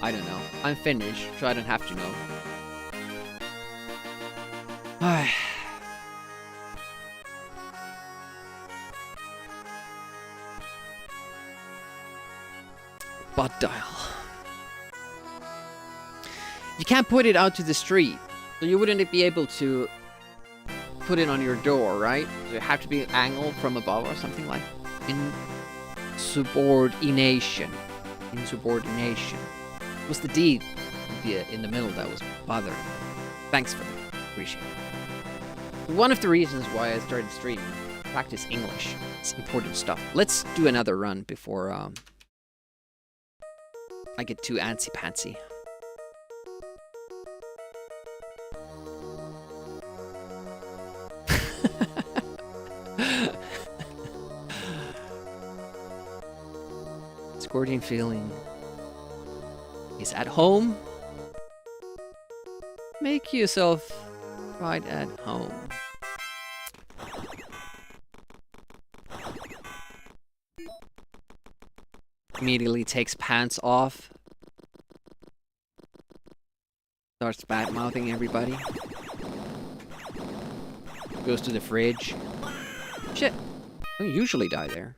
I don't know. I'm Finnish, so I don't have to know. Butt dial. You can't put it out to the street, so you wouldn't be able to put it on your door, right? So it have to be angled from above or something like insubordination. Insubordination. It was the D in the middle that was bothering. Thanks for that. Appreciate it. One of the reasons why I started streaming. Practice English. It's important stuff. Let's do another run before I get too antsy-pantsy. Squirting feeling is at home. Make yourself right at home. Immediately takes pants off. Starts bad-mouthing everybody. Goes to the fridge. Shit. I don't usually die there.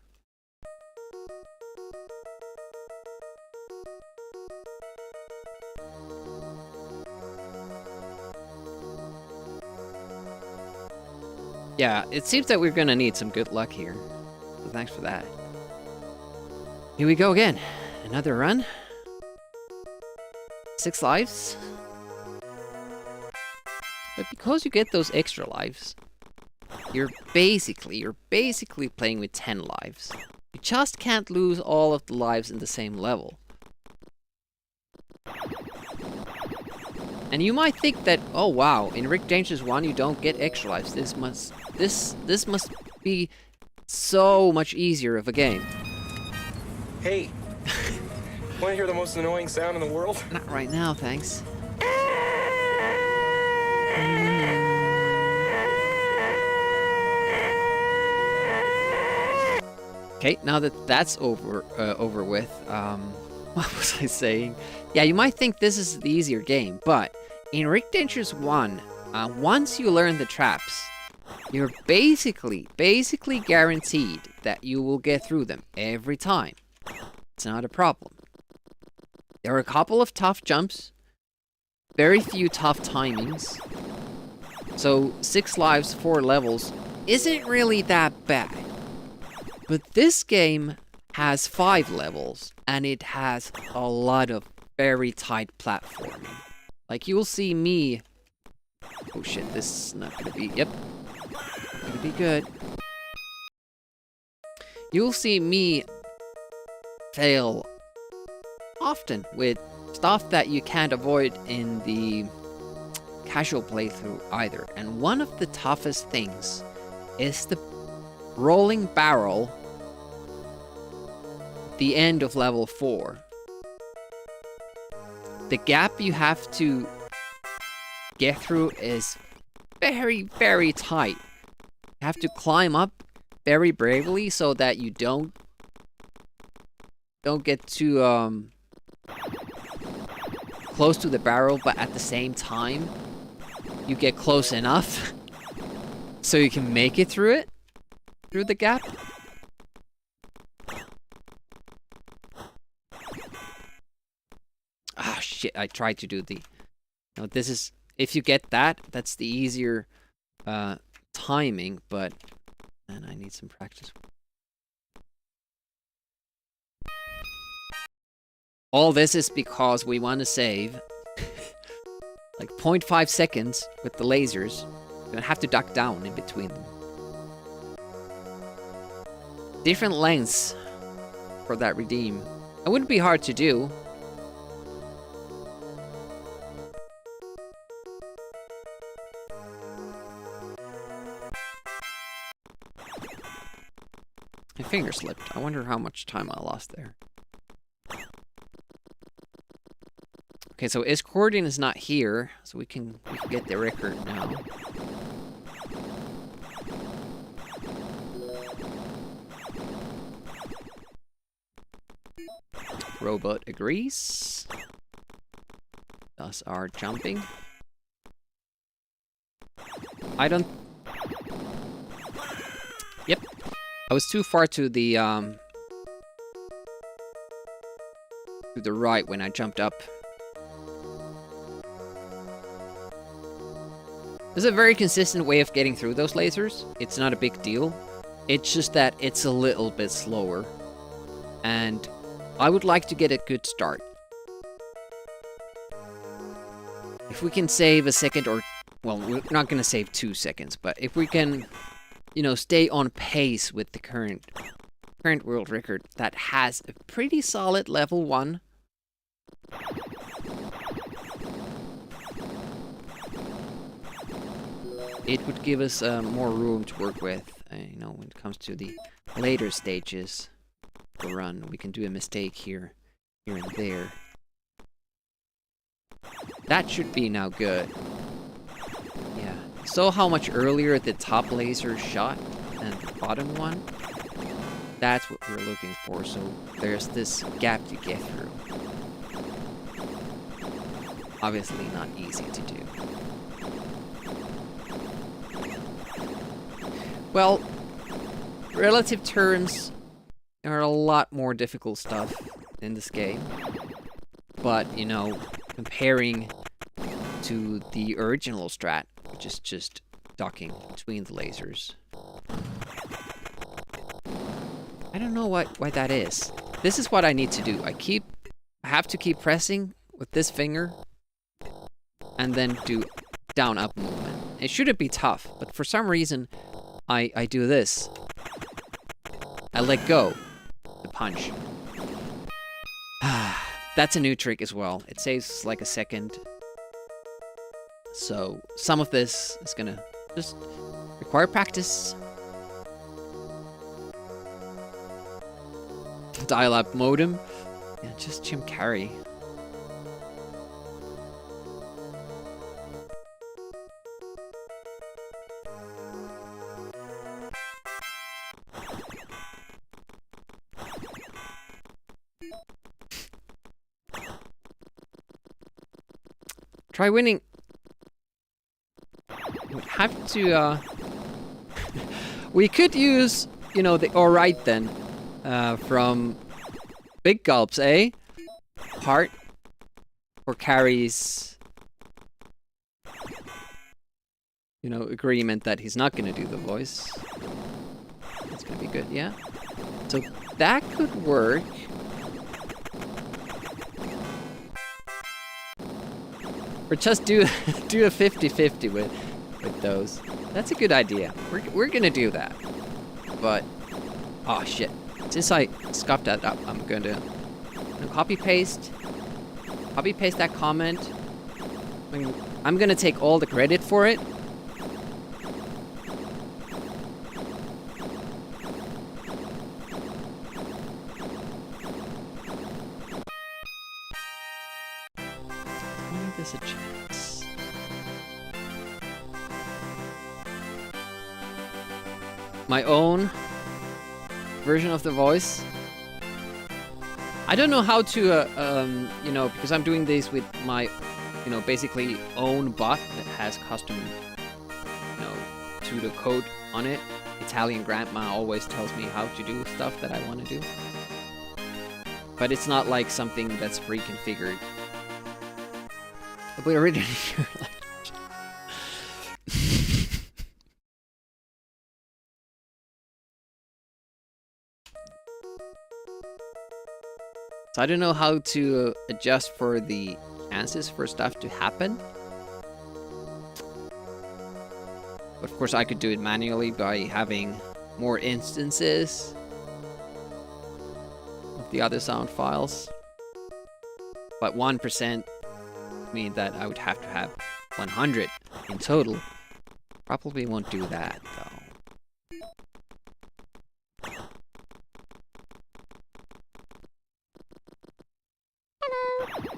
Yeah, it seems that we're gonna need some good luck here. So thanks for that. Here we go again. Another run. 6 lives. But because you get those extra lives, you're basically playing with 10 lives. You just can't lose all of the lives in the same level. And you might think that, oh wow, in Rick Dangerous 1 you don't get extra lives. This must be so much easier of a game. Hey, want to hear the most annoying sound in the world? Not right now, thanks. Okay, now that that's over with, what was I saying? Yeah, you might think this is the easier game, but in Rick Dangerous 1, once you learn the traps, you're basically guaranteed that you will get through them every time. It's not a problem. There are a couple of tough jumps, very few tough timings, so 6 lives, 4 levels isn't really that bad. But this game has 5 levels, and it has a lot of very tight platforming. Like, you'll see me... Oh shit, this is not gonna be... Yep. Gonna be good. You'll see me fail often with stuff that you can't avoid in the casual playthrough either. And one of the toughest things is the rolling barrel the end of level 4. The gap you have to get through is very, very tight. You have to climb up very bravely so that you don't get too close to the barrel, but at the same time you get close enough so you can make it through the gap. Ah, shit, I tried to do the... No, this is... If you get that, that's the easier timing, but... And I need some practice. All this is because we want to save like 0.5 seconds with the lasers. You're gonna have to duck down in between them. Different lengths for that redeem. It wouldn't be hard to do. My finger slipped. I wonder how much time I lost there. Okay, so Iscordian is not here, so we can get the record now. Robot agrees. Thus our jumping. I don't... Yep. I was too far to the right when I jumped up. There's a very consistent way of getting through those lasers. It's not a big deal. It's just that it's a little bit slower. And I would like to get a good start. If we can save a second or... Well, we're not going to save 2 seconds, but if we can, you know, stay on pace with the current world record that has a pretty solid level 1. It would give us more room to work with, you know, when it comes to the later stages of the run. We can do a mistake here and there. That should be now good. Yeah. So how much earlier the top laser shot and the bottom one? That's what we're looking for. So there's this gap to get through. Obviously not easy to do. Well, relative turns are a lot more difficult stuff in this game. But, you know, comparing to the original strat, which is just ducking between the lasers. I don't know why that is. This is what I need to do. I have to keep pressing with this finger and then do down up movement. It shouldn't be tough, but for some reason I do this. I let go the punch. That's a new trick as well. It saves like a second. So some of this is gonna just require practice. Dial-up modem. Yeah, just Jim Carrey. Try winning. We have to, we could use, you know, the alright then, from Big Gulps, eh? Heart for Carrie's, you know, agreement that he's not gonna do the voice. That's gonna be good, yeah? So that could work. Or just do a 50-50 with those. That's a good idea. We're gonna do that. But oh shit. Since I scuffed that up, I'm gonna copy paste that comment. I'm gonna I'm gonna take all the credit for it. Only there's a chance. My own version of the voice. I don't know how to, you know, because I'm doing this with my, you know, basically own bot that has custom, you know, pseudocode on it. Italian grandma always tells me how to do stuff that I want to do. But it's not like something that's pre-configured. But originally, so I don't know how to adjust for the answers for stuff to happen. But of course I could do it manually by having more instances of the other sound files. But 1% mean that I would have to have 100 in total. Probably won't do that though.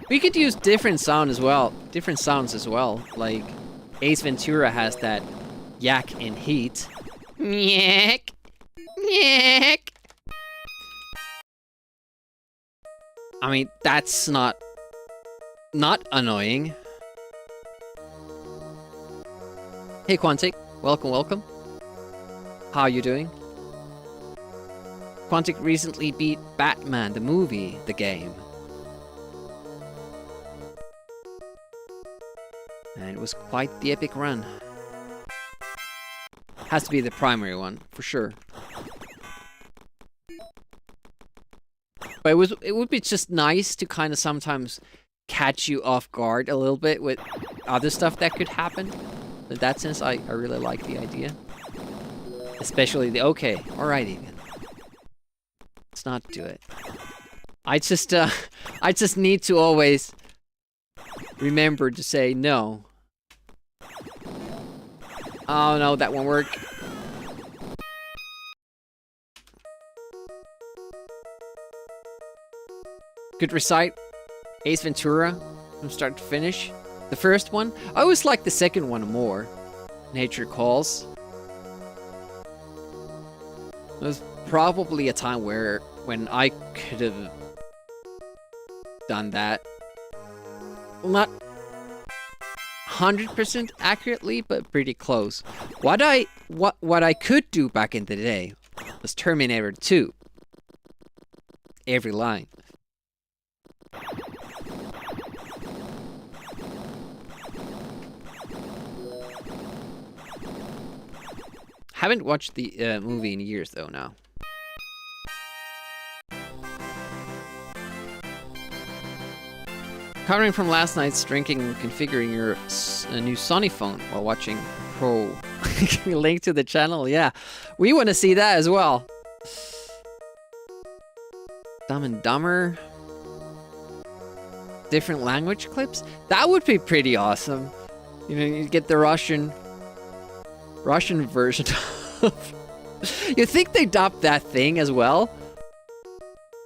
We could use different sounds as well. Like Ace Ventura has that yak in Heat. Yak, yak. I mean, that's not annoying. Hey Quantic, welcome. How are you doing? Quantic recently beat Batman the movie, the game. And it was quite the epic run. Has to be the primary one, for sure. But it would be just nice to kind of sometimes catch you off guard a little bit with other stuff that could happen. In that sense, I really like the idea. Especially the, okay, alrighty then. Let's not do it. I just need to always remember to say no. Oh no, that won't work. Could recite Ace Ventura from start to finish. The first one, I always like the second one more. Nature Calls. There's probably a time when I could have done that. Well, not 100% accurately, but pretty close. What I could do back in the day was Terminator 2. Every line. Haven't watched the movie in years though now. Recovering from last night's drinking and configuring your new Sony phone while watching Pro. Link to the channel, yeah. We want to see that as well. Dumb and Dumber. Different language clips? That would be pretty awesome. You know, you get the Russian version of... You think they dubbed that thing as well?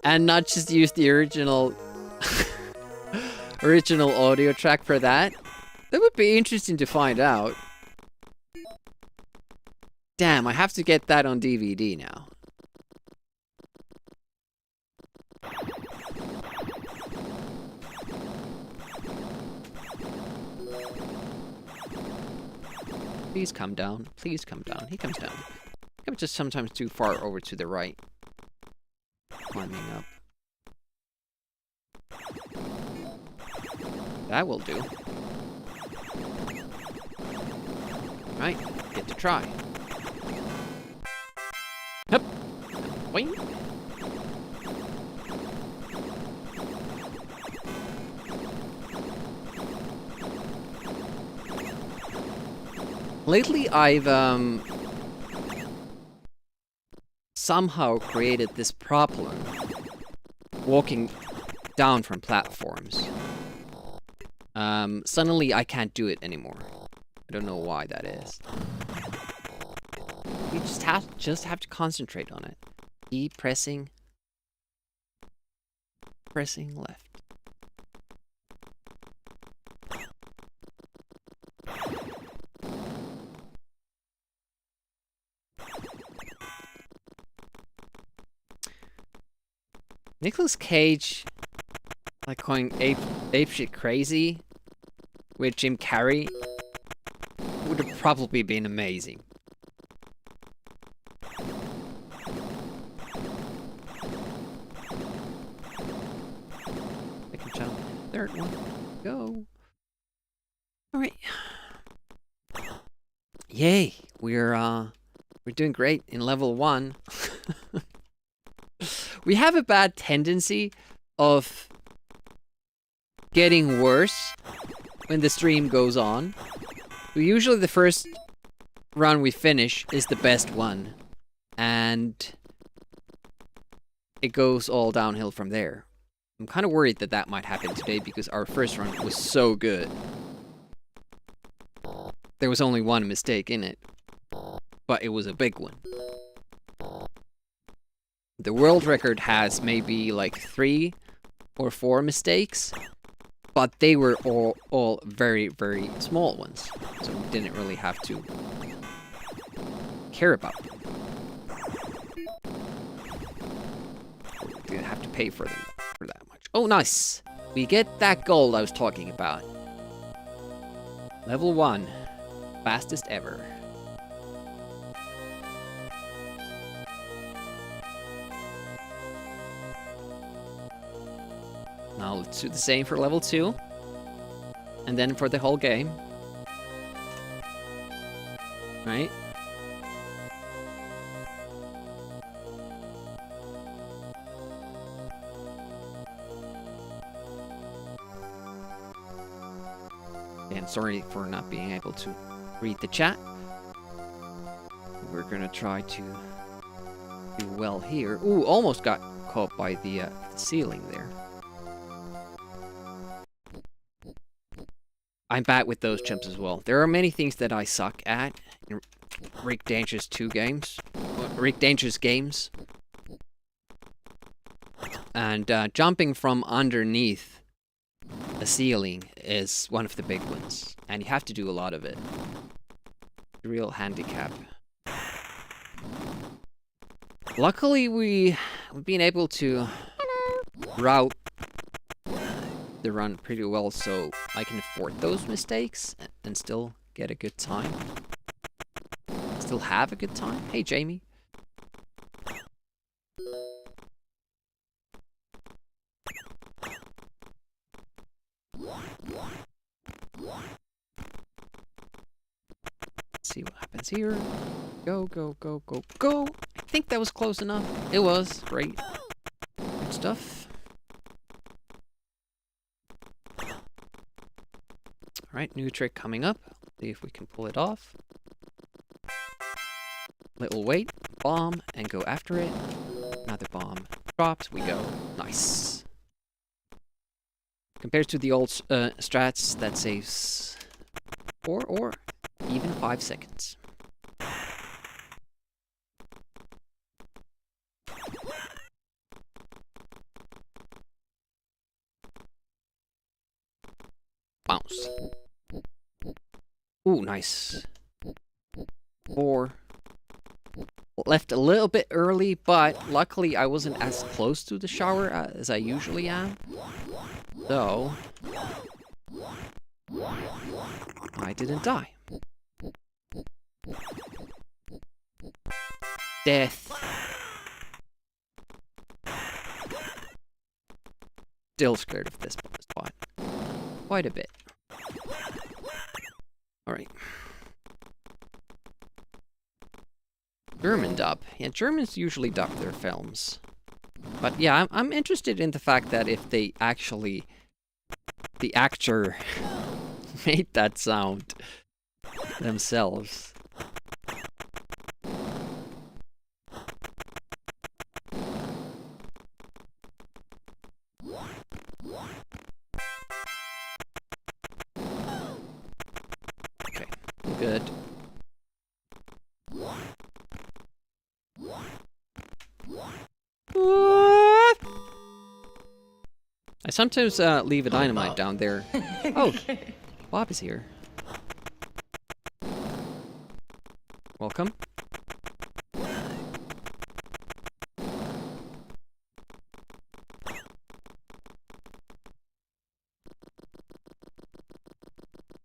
And not just use the original audio track for that? That would be interesting to find out. Damn, I have to get that on DVD now. Please come down. Please come down. He comes down. He comes just sometimes too far over to the right. Climbing up. That will do. Right, get to try. Hup. Wing. Lately, I've somehow created this problem walking down from platforms. Suddenly I can't do it anymore. I don't know why that is. You just have to concentrate on it. Keep pressing left. Nicolas Cage, like going apeshit crazy with Jim Carrey, would have probably been amazing. Second jump, third one, go. All right. Yay, we're doing great in level 1. We have a bad tendency of getting worse when the stream goes on. Usually the first run we finish is the best one, and it goes all downhill from there. I'm kind of worried that that might happen today because our first run was so good. There was only one mistake in it, but it was a big one. The world record has maybe like 3 or 4 mistakes, but they were all very, very small ones, so we didn't really have to care about them. We didn't have to pay for them for that much. Oh, nice! We get that gold I was talking about. Level 1. Fastest ever. Now let's do the same for level 2. And then for the whole game. Right? And sorry for not being able to read the chat. We're gonna try to do well here. Ooh, almost got caught by the ceiling there. I'm bad with those jumps as well. There are many things that I suck at in Rick Dangerous 2 games. Rick Dangerous games. And jumping from underneath a ceiling is one of the big ones. And you have to do a lot of it. Real handicap. Luckily we've been able to route the run pretty well, so I can afford those mistakes and still get a good time. Still have a good time. Hey, Jamie. Let's see what happens here. Go, go, go, go, go. I think that was close enough. It was. Great. Good stuff. Alright, new trick coming up. See if we can pull it off. Little wait, bomb, and go after it. Another bomb. Drops, we go. Nice. Compared to the old strats, that saves 4 or even 5 seconds. Bounce. Ooh, nice. 4. Left a little bit early, but luckily I wasn't as close to the shower as I usually am. So I didn't die. Death. Still scared of this spot. Quite a bit. Alright. German dub. Yeah, Germans usually dub their films. But yeah, I'm interested in the fact that if they actually... the actor made that sound themselves. What? I sometimes leave a dynamite down there. Oh, Bob is here. Welcome.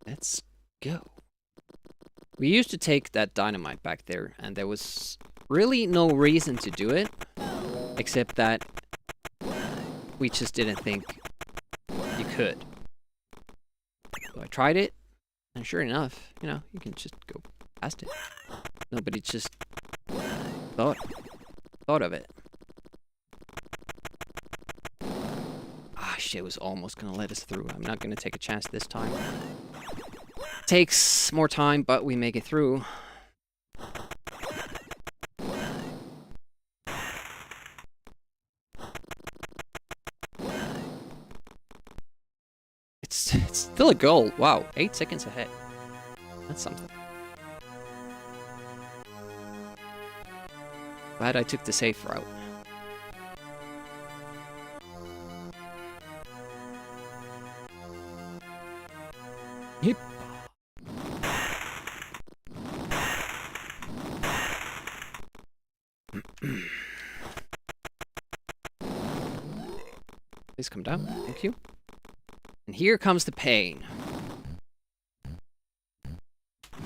Let's go. We used to take that dynamite back there, and there was really no reason to do it, except that we just didn't think you could. So I tried it, and sure enough, you know, you can just go past it. Nobody just thought of it. Ah, shit, was almost gonna let us through. I'm not gonna take a chance this time. Takes more time, but we make it through. It's still a goal. Wow, 8 seconds ahead. That's something. Glad I took the safe route. Yep. Please come down. Thank you. And here comes the pain.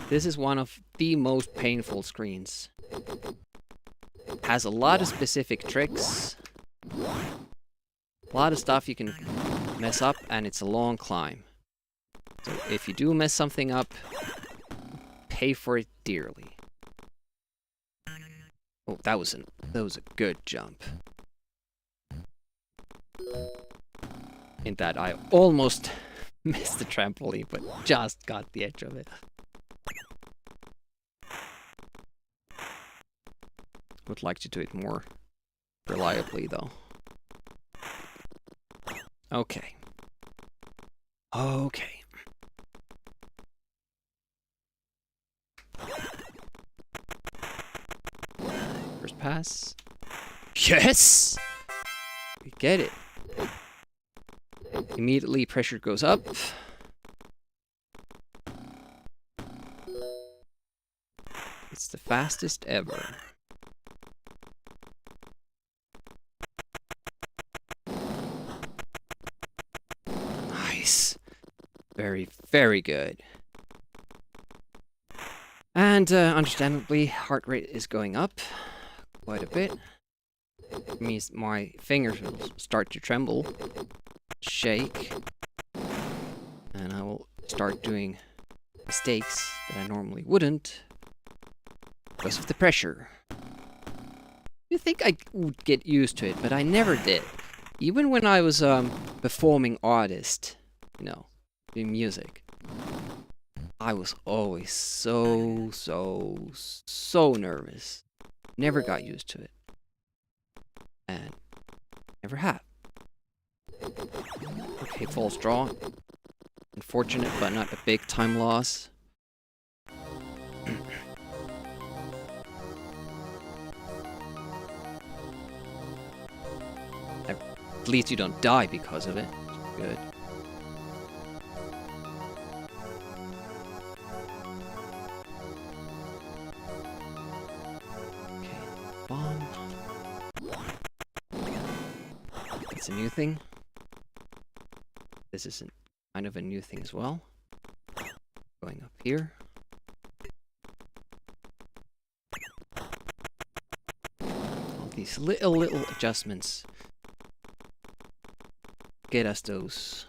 This is one of the most painful screens. Has a lot of specific tricks. A lot of stuff you can mess up, and it's a long climb. So if you do mess something up, pay for it dearly. Oh, that was a good jump. In that I almost missed the trampoline, but just got the edge of it. Would like to do it more reliably, though. Okay. Okay. First pass. Yes! We get it. Immediately pressure goes up. It's the fastest ever. Nice. Very, very good. And understandably, heart rate is going up quite a bit. It means my fingers will start to tremble, shake, and I will start doing mistakes that I normally wouldn't because of the pressure. You think I would get used to it, but I never did. Even when I was performing artist, you know, doing music, I was always so nervous. Never got used to it. And never have. Okay, false draw. Unfortunate, but not a big time loss. At least you don't die because of it. Good. Okay, bomb. It's a new thing. This is kind of a new thing as well. Going up here. All these little adjustments get us those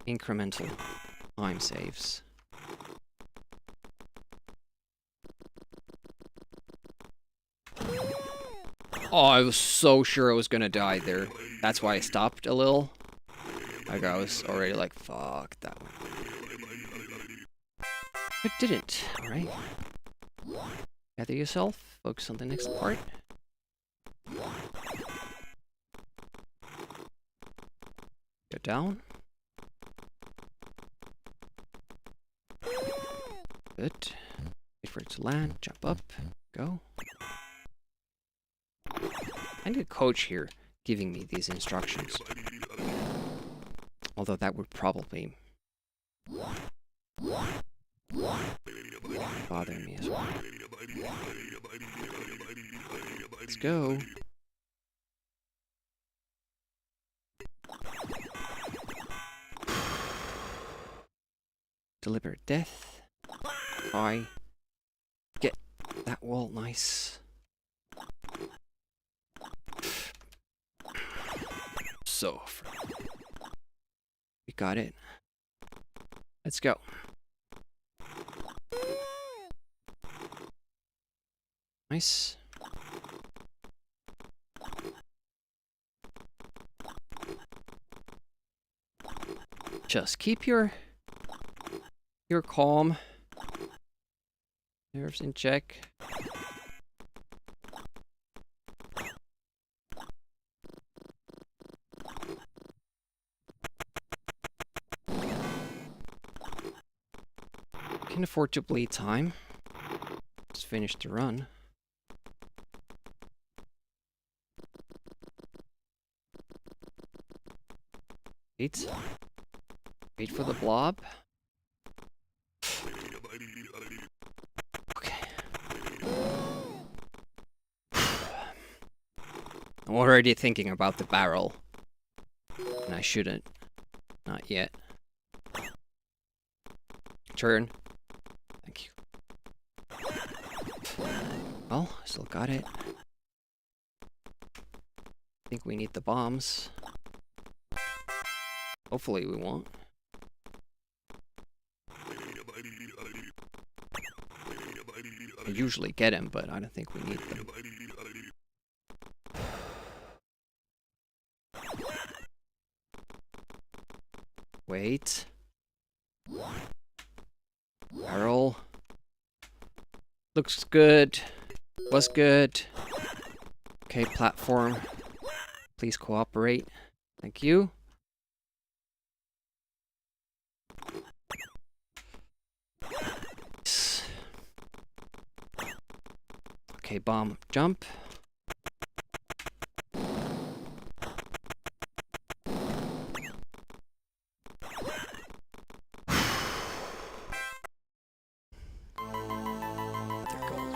incremental time saves. Oh, I was so sure I was gonna die there. That's why I stopped a little. Like, I was already like, fuck that one. But didn't, alright. Gather yourself, focus on the next part. Go down. Good. Wait for it to land, jump up, go. I need a coach here giving me these instructions. Although that would probably bother me as well. Let's go. Deliberate death. Try. Get that wall nice. So, we got it. Let's go. Nice. Just keep your calm. Nerves in check. Can afford to bleed time. Just finish the run. Wait. Wait for the blob. Okay. I'm already thinking about the barrel. And I shouldn't. Not yet. Turn. Thank you. Well, still got it. I think we need the bombs. Hopefully we won't. I usually get him, but I don't think we need them. Wait. Barrel. Looks good. Was good. Okay, platform. Please cooperate. Thank you. Okay, bomb, jump. Another gold.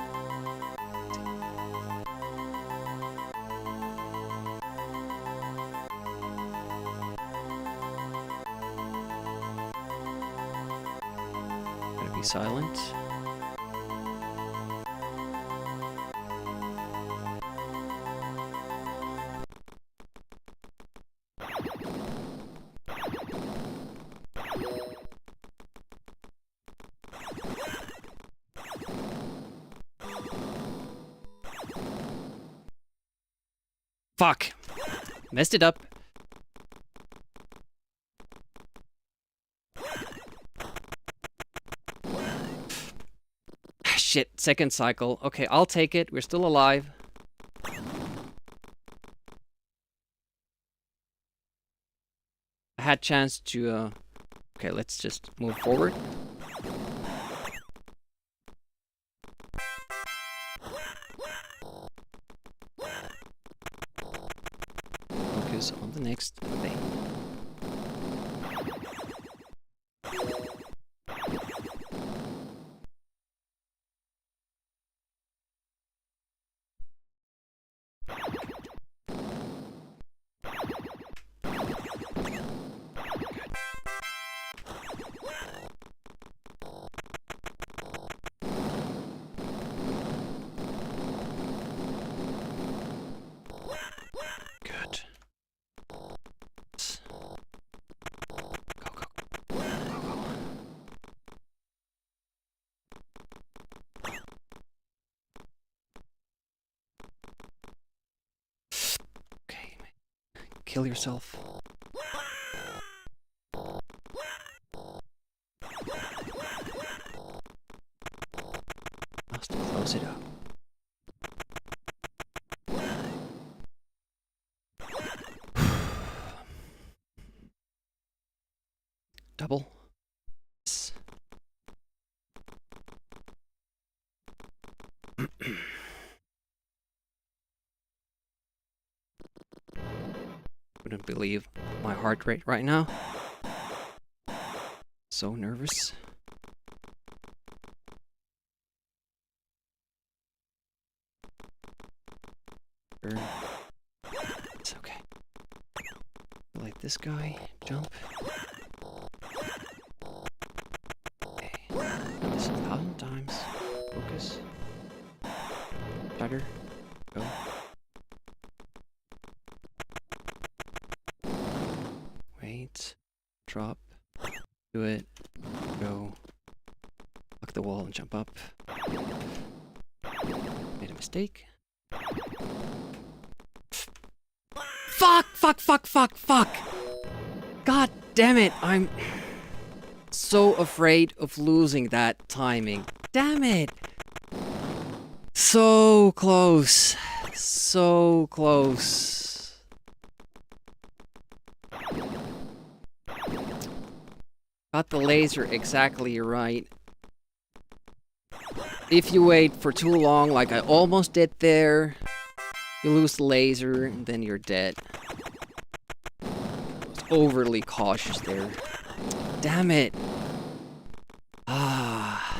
Gotta be silent. Fuck! Messed it up. Shit, second cycle. Okay, I'll take it. We're still alive. I had chance to, okay, let's just move forward. Focus on the next thing. Good. Go, go, go, go. Okay, kill yourself. Must close it up. Double. Yes. Wouldn't believe my heart rate right now. So nervous. It's okay. Like this guy, jump. Okay. This 1,000 times. Focus. Shutter. Go. Wait. Drop. Do it. Go. Lock the wall and jump up. Made a mistake. Fuck! Fuck! Fuck! Fuck! Fuck! God damn it! I'm so afraid of losing that timing. Damn it! So close. So close. Got the laser exactly right. If you wait for too long, like I almost did there, you lose the laser, and then you're dead. I was overly cautious there. Damn it! Ah.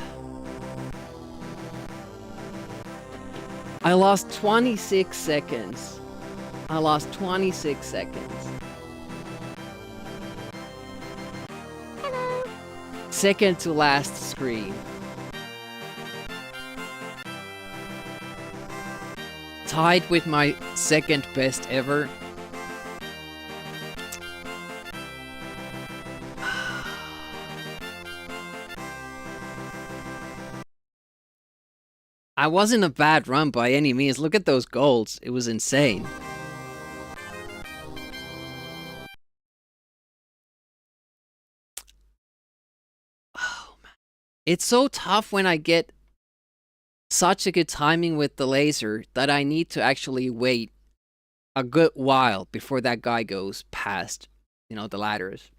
I lost 26 seconds. I lost 26 seconds. Hello. Second to last screen. Tied with my second best ever. I wasn't a bad run by any means. Look at those goals. It was insane. Oh, man. It's so tough when I get such a good timing with the laser that I need to actually wait a good while before that guy goes past, you know, the ladders.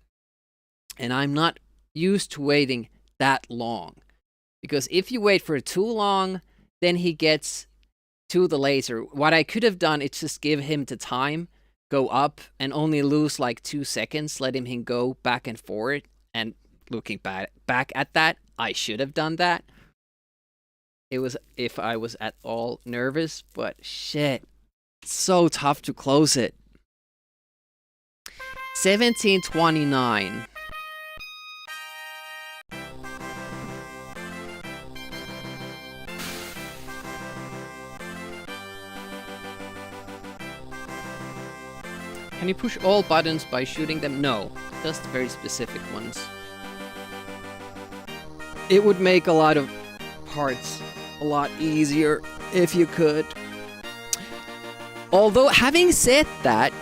And I'm not used to waiting that long. Because if you wait for too long, then he gets to the laser. What I could have done is just give him the time, go up, and only lose like 2 seconds, letting him go back and forth. And looking back at that, I should have done that. It was if I was at all nervous, but shit. It's so tough to close it. 17:29. Can you push all buttons by shooting them? No, just very specific ones. It would make a lot of parts a lot easier if you could. Although, having said that,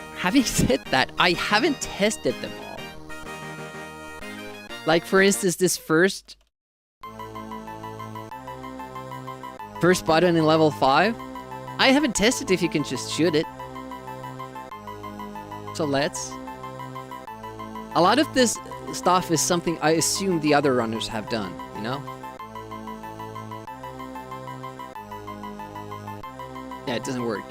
I haven't tested them all. Like, for instance, this first button in level 5, I haven't tested if you can just shoot it. So let's. A lot of this stuff is something I assume the other runners have done, you know? Yeah, it doesn't work.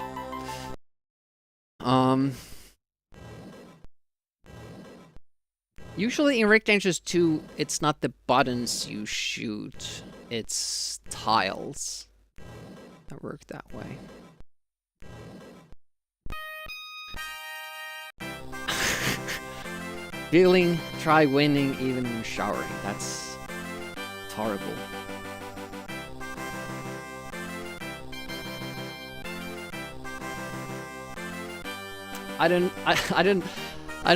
Usually in Rick Dangerous 2, it's not the buttons you shoot, it's tiles that work that way. Feeling, try winning even when showering. That's horrible. I don't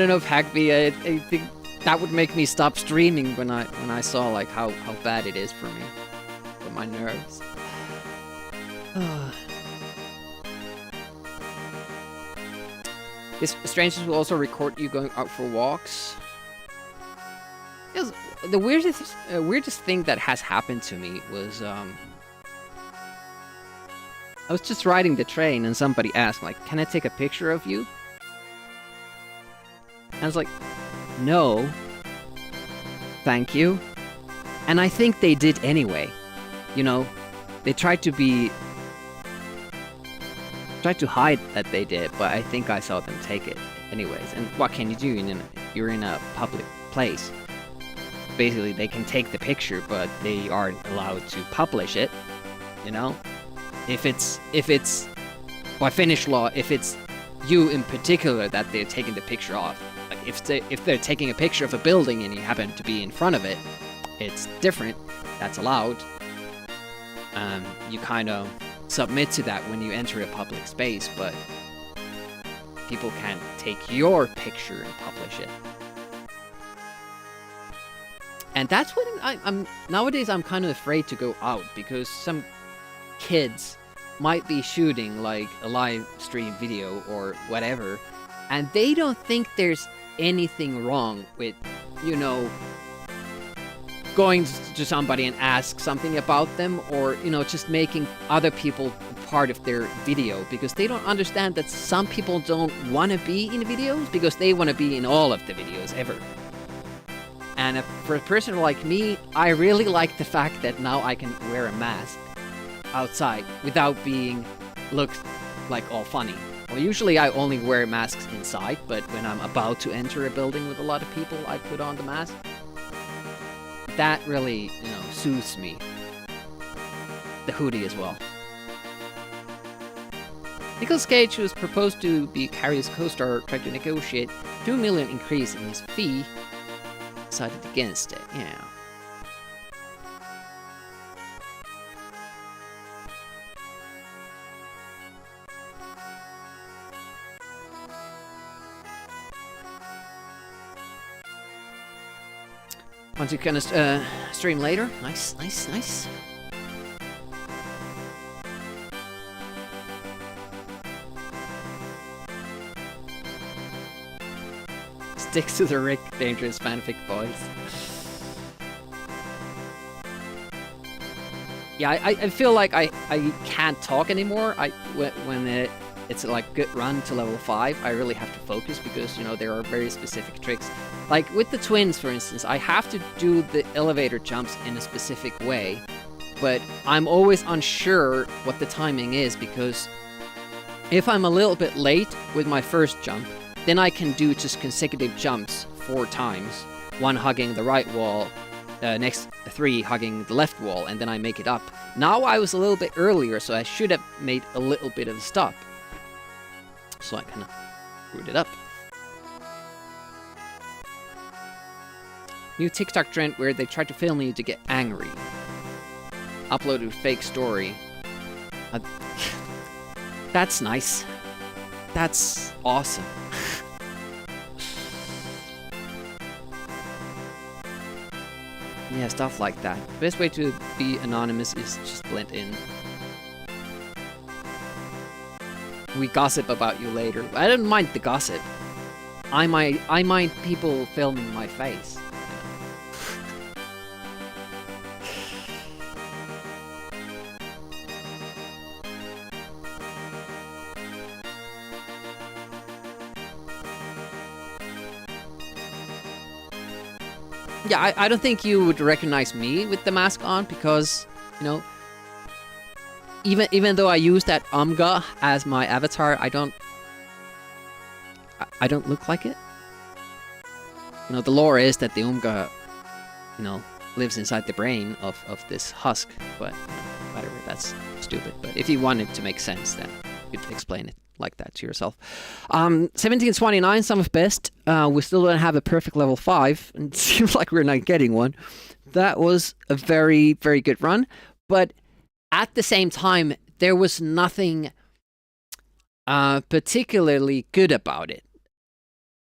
know if Hackby, I think that would make me stop streaming when I saw like how bad it is for me, for my nerves. Strangers will also record you going out for walks. Yes, the weirdest thing that has happened to me was I was just riding the train and somebody asked like, "Can I take a picture of you?" I was like, "No, thank you." And I think they did anyway. You know, they tried to be tried to hide that they did, but I think I saw them take it anyways. And what can you do? You're in a public place. Basically, they can take the picture, but they aren't allowed to publish it. You know, if it's by Finnish law, if it's you in particular that they're taking the picture of, like if they're taking a picture of a building and you happen to be in front of it, it's different. That's allowed. You kind of submit to that when you enter a public space, but people can't take your picture and publish it. And that's what I'm nowadays. I'm kind of afraid to go out because some kids might be shooting like a live stream video or whatever, and they don't think there's anything wrong with, going to somebody and ask something about them, or just making other people part of their video, because they don't understand that some people don't want to be in videos because they want to be in all of the videos ever. And for a person like me, I really like the fact that now I can wear a mask outside without being looked like all funny. Well, usually I only wear masks inside, but when I'm about to enter a building with a lot of people, I put on the mask. That really, soothes me. The hoodie as well. Nicolas Cage, who was proposed to be Carrie's co-star, tried to negotiate $2 million increase in his fee, decided against it. Yeah. Want to kind of stream later? Nice. Stick to the Rick Dangerous fanfic, boys. Yeah, I feel like I can't talk anymore. When it's like good run to level 5, I really have to focus because there are very specific tricks. Like with the twins, for instance, I have to do the elevator jumps in a specific way, but I'm always unsure what the timing is, because if I'm a little bit late with my first jump, then I can do just consecutive jumps 4 times, 1 hugging the right wall, next 3 hugging the left wall, and then I make it up. Now I was a little bit earlier, so I should have made a little bit of a stop. So I kind of screwed it up. New TikTok trend where they try to film you to get angry. Uploaded a fake story. That's nice. That's awesome. Yeah, stuff like that. The best way to be anonymous is just blend in. We gossip about you later. I don't mind the gossip. I mind people filming my face. Yeah, I don't think you would recognize me with the mask on because, even though I use that Amiga as my avatar, I don't look like it. The lore is that the Amiga, lives inside the brain of this husk, but whatever, that's stupid. But if you wanted to make sense, then you could explain it like that to yourself. 1729, some of best. We still don't have a perfect level 5, and it seems like we're not getting one. That was a very, very good run, but at the same time, there was nothing particularly good about it,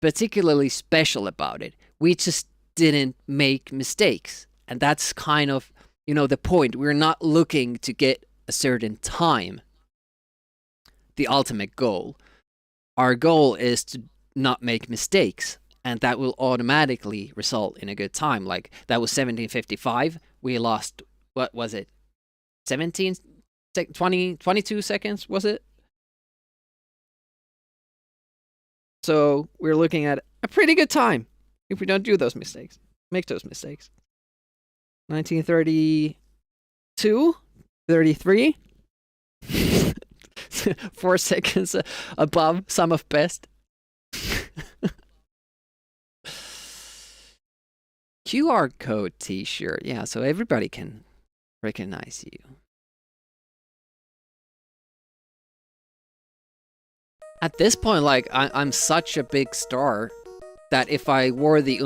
particularly special about it. We just didn't make mistakes, and that's kind of, the point. We're not looking to get a certain time. The ultimate goal. Our goal is to not make mistakes, and that will automatically result in a good time. Like, that was 1755. We lost, what was it? 22 seconds, was it? So we're looking at a pretty good time if we don't do those mistakes. Make those mistakes. 1932, 33. 4 seconds above sum of best. QR code t-shirt. Yeah, so everybody can recognize you. At this point, like, I'm such a big star that if I wore the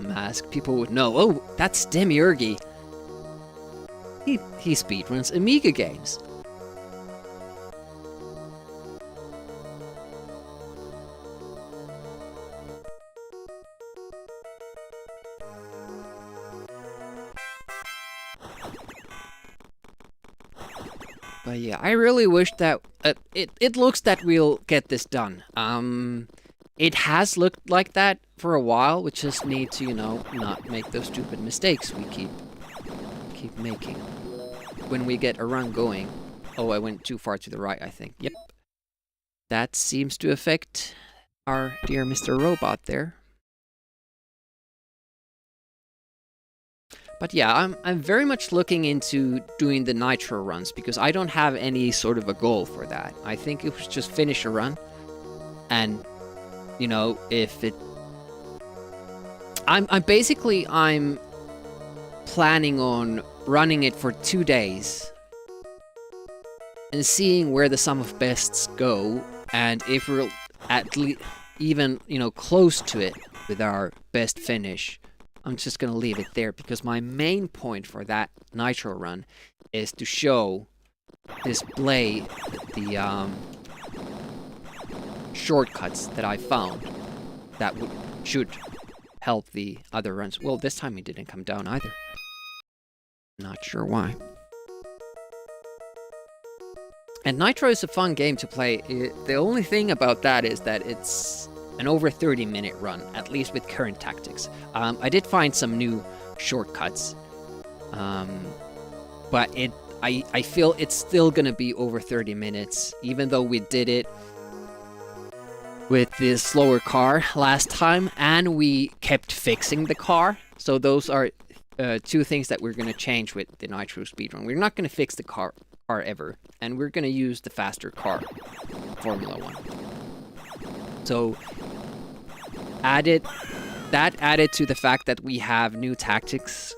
mask, people would know, oh, that's Demiurgy. He speedruns Amiga games. But yeah, I really wish that it looks that we'll get this done. It has looked like that for a while. We just need to, you know, not make those stupid mistakes we keep making. When we get a run going. Oh, I went too far to the right, I think. Yep. That seems to affect our dear Mr. Robot there. But yeah, I'm very much looking into doing the nitro runs because I don't have any sort of a goal for that. I think it was just finish a run, and you know, if it, I'm planning on running it for 2 days and seeing where the sum of bests go, and if we're at least even, you know, close to it with our best finish, I'm just gonna leave it there because my main point for that nitro run is to display the shortcuts that I found that should help the other runs. Well, this time it didn't come down either. Not sure why. And Nitro is a fun game to play. The only thing about that is that it's an over 30-minute run, at least with current tactics. I did find some new shortcuts, but I feel it's still gonna be over 30 minutes, even though we did it with this slower car last time, and we kept fixing the car. So those are two things that we're gonna change with the Nitro speedrun. We're not gonna fix the car ever, and we're gonna use the faster car, Formula 1. So added to the fact that we have new tactics,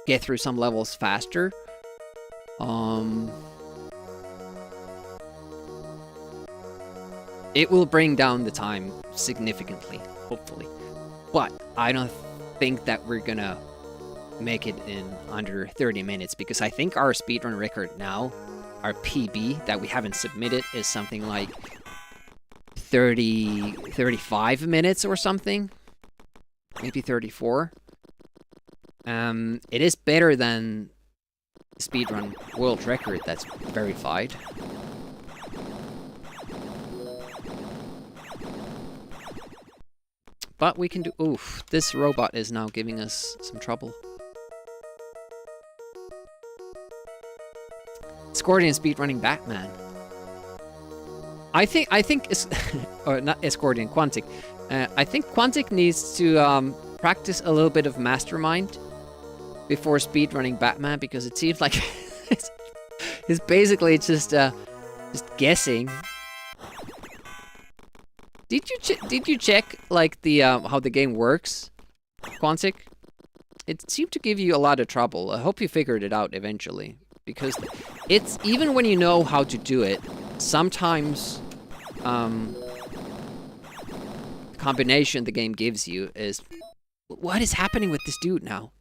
get through some levels faster. It will bring down the time significantly, hopefully. But I don't think that we're gonna make it in under 30 minutes because I think our speedrun record now, our PB that we haven't submitted, is something like 35 minutes or something. Maybe 34. It is better than the speedrun world record that's verified. But we can do... Oof, this robot is now giving us some trouble. Scordian speedrunning Batman. I think it's... or not Scordian, Quantic. I think Quantic needs to practice a little bit of Mastermind before speedrunning Batman, because it seems like it's basically just guessing. Did you check like the how the game works, Quantic? It seemed to give you a lot of trouble. I hope you figured it out eventually, because it's, even when you know how to do it, sometimes the combination the game gives you is, what is happening with this dude now?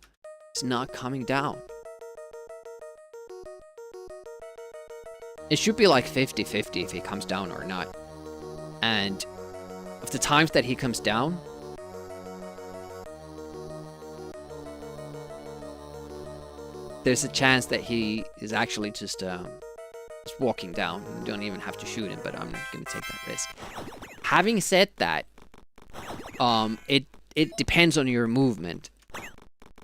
It's not coming down. It should be like 50-50 if he comes down or not. And of the times that he comes down, there's a chance that he is actually just walking down. You don't even have to shoot him, but I'm not going to take that risk. Having said that, it depends on your movement.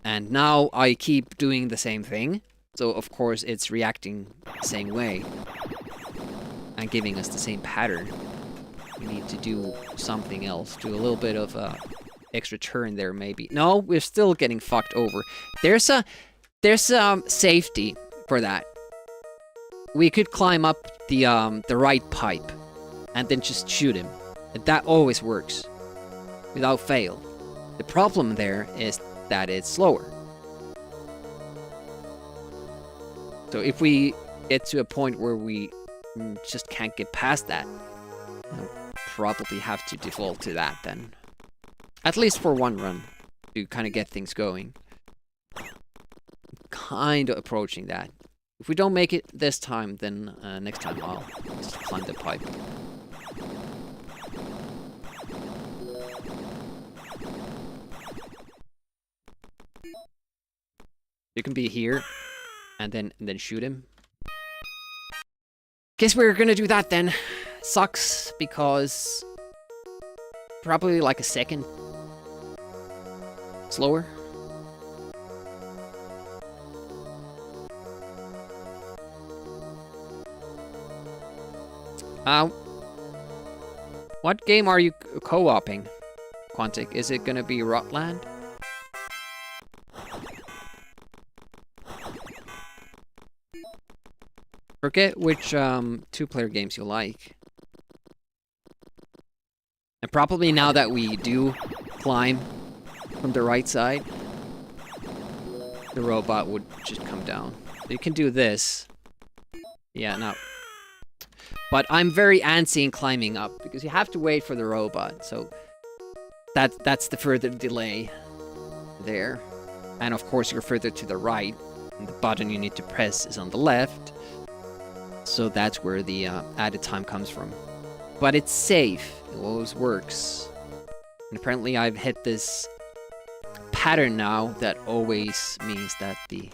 And now I keep doing the same thing, so of course it's reacting the same way and giving us the same pattern. We need to do something else, do a little bit of extra turn there maybe. No, we're still getting fucked over. There's a safety for that. we could climb up the right pipe and then just shoot him. And that always works without fail. The problem there is that it's slower. So if we get to a point where we just can't get past that, we'll probably have to default to that then. At least for one run, to kind of get things going. Kind of approaching that. If we don't make it this time, then next time I'll just climb the pipe. You can be here, and then shoot him. Guess we're gonna do that then. Sucks because probably like a second slower. What game are you co-oping, Quantic? Is it gonna be Rotland? Forget which two-player games you like. And probably now that we do climb from the right side, the robot would just come down. You can do this. Yeah, no. But I'm very antsy in climbing up because you have to wait for the robot. So that's the further delay there. And of course you're further to the right. And the button you need to press is on the left. So that's where the added time comes from. But it's safe. It always works. And apparently I've hit this pattern now that always means that the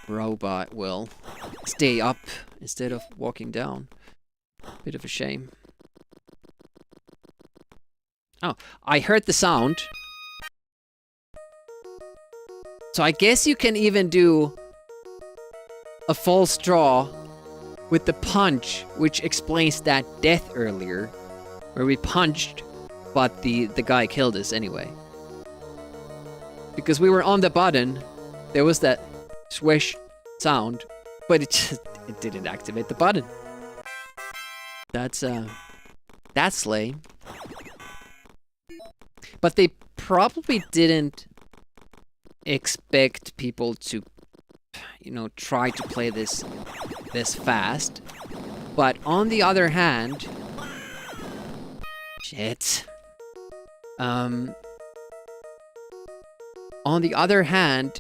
robot will stay up instead of walking down. Bit of a shame. Oh, I heard the sound. So I guess you can even do a false draw with the punch, which explains that death earlier, where we punched, but the guy killed us anyway. Because we were on the button, there was that swish sound, but it didn't activate the button. That's lame. But they probably didn't expect people to, you know, try to play this fast. But on the other hand, shit. On the other hand,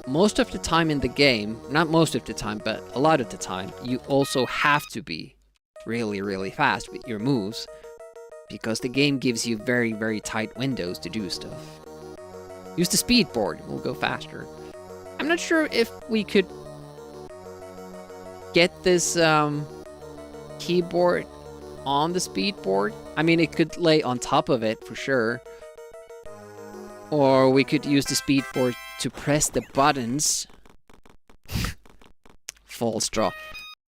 most of the time in the game, not most of the time, but a lot of the time, you also have to be really, really fast with your moves because the game gives you very, very tight windows to do stuff. Use the speed board, it will go faster. I'm not sure if we could get this keyboard on the speed board. I mean, it could lay on top of it for sure. Or we could use the speed board to press the buttons. False draw.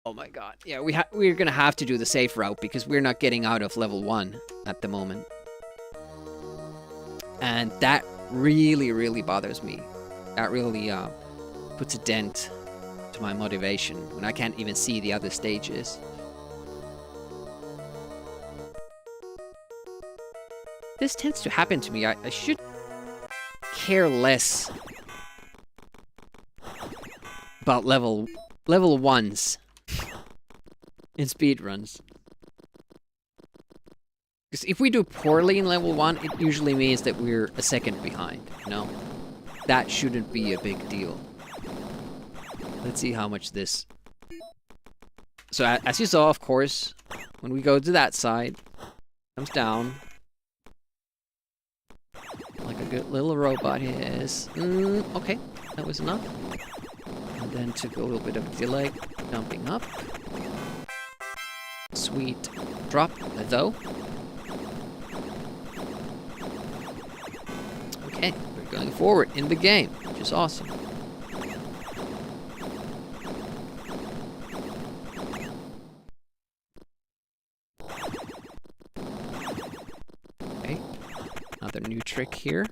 Oh my god. Yeah, we're gonna have to do the safe route because we're not getting out of level 1 at the moment. And that really, really bothers me. That really puts a dent to my motivation when I can't even see the other stages. This tends to happen to me. I should care less about level 1s in speedruns. Because if we do poorly in level 1, it usually means that we're a second behind, you know? That shouldn't be a big deal. Let's see how much this... So as you saw, of course, when we go to that side, comes down. Like a good little robot he is. Okay, that was enough. And then took a little bit of delay, jumping up. Sweet drop, though. Okay, we're going forward in the game, which is awesome. Okay, another new trick here.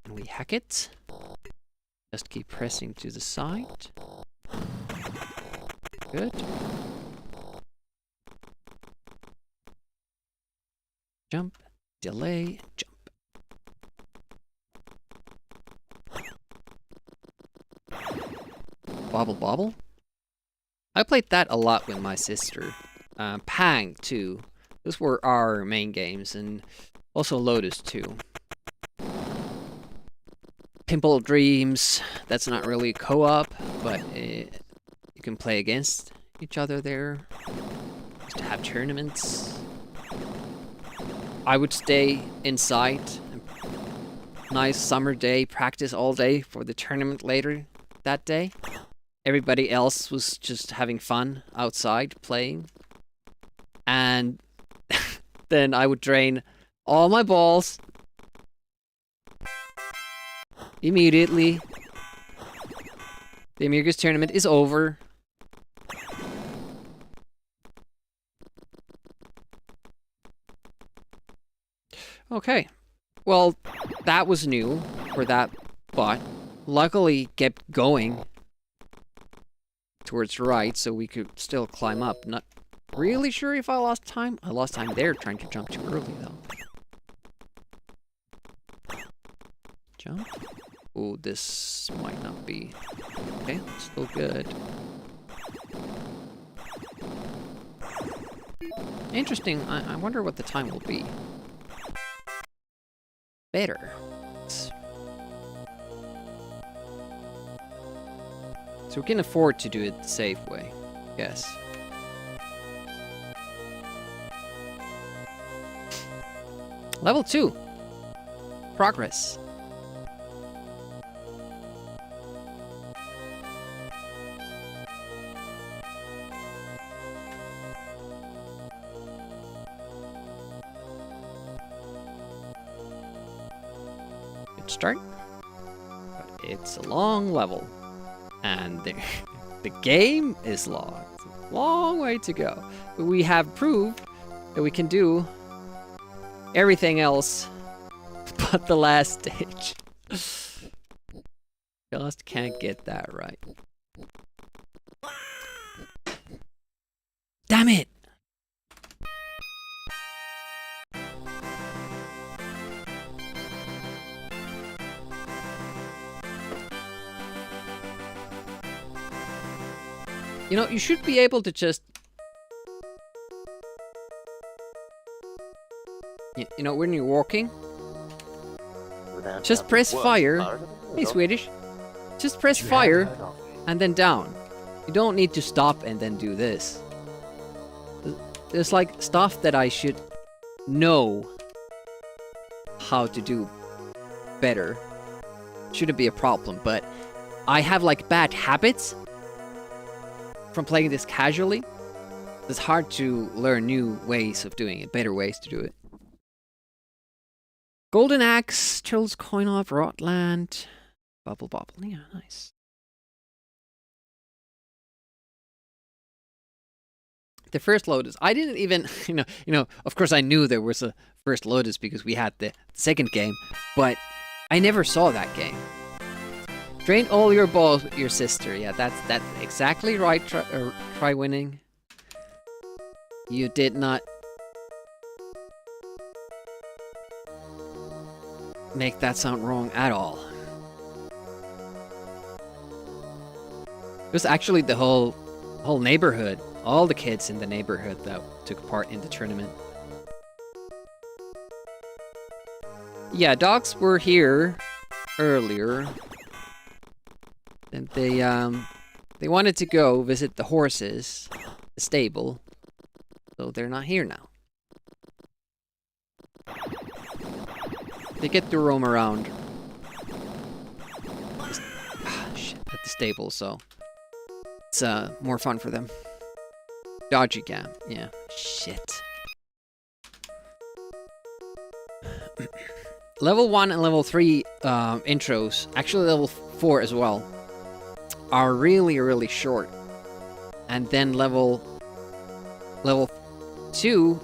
And we hack it. Just keep pressing to the side. Good. Jump, delay, jump. Bobble Bobble? I played that a lot with my sister. Pang, too. Those were our main games, and also Lotus, too. Pimple Dreams, that's not really co-op, but you can play against each other there. Just to have tournaments. I would stay inside. Nice summer day, practice all day for the tournament later that day. Everybody else was just having fun outside playing. And then I would drain all my balls immediately. The Amiga's tournament is over. Okay. Well, that was new for that bot. Luckily, kept going towards right, so we could still climb up. Not really sure if I lost time. I lost time there trying to jump too early, though. Jump. Oh, this might not be... Okay, still good. Interesting. I wonder what the time will be. Better. So we can afford to do it the safe way. Yes. Level 2. Progress. Good start. But it's a long level. And the game is long. It's a long way to go. But we have proved that we can do everything else but the last stage. Just can't get that right. Damn it! You know, you should be able to just... You know, when you're walking, just press fire. Hey, Swedish. Just press fire and then down. You don't need to stop and then do this. There's like stuff that I should know how to do better. Shouldn't be a problem, but I have like bad habits from playing this casually. It's hard to learn new ways of doing it, better ways to do it. Golden Axe, Turtle's Coin Off, Rotland, Bubble Bobble. Yeah, nice. The first Lotus. I didn't even, you know, of course I knew there was a first Lotus because we had the second game, but I never saw that game. Drain all your balls with your sister. Yeah, that's exactly right. Try winning. You did not make that sound wrong at all. It was actually the whole neighborhood, all the kids in the neighborhood that took part in the tournament. Yeah, dogs were here earlier. And they wanted to go visit the horses, the stable, so they're not here now. They get to roam around at the stable, so it's more fun for them. Dodgy gam, yeah. Shit. Level 1 and level 3 intros, actually level 4 as well, are really, really short. And then level 2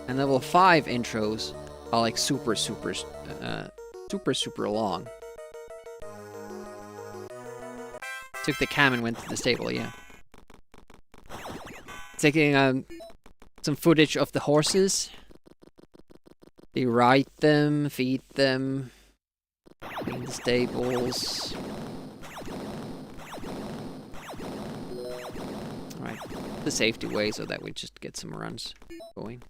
and level 5 intros are like super long. Took the cam and went to the stable, yeah. taking some footage of the horses. They ride them, feed them, clean the stables. Alright, the safety way so that we just get some runs going.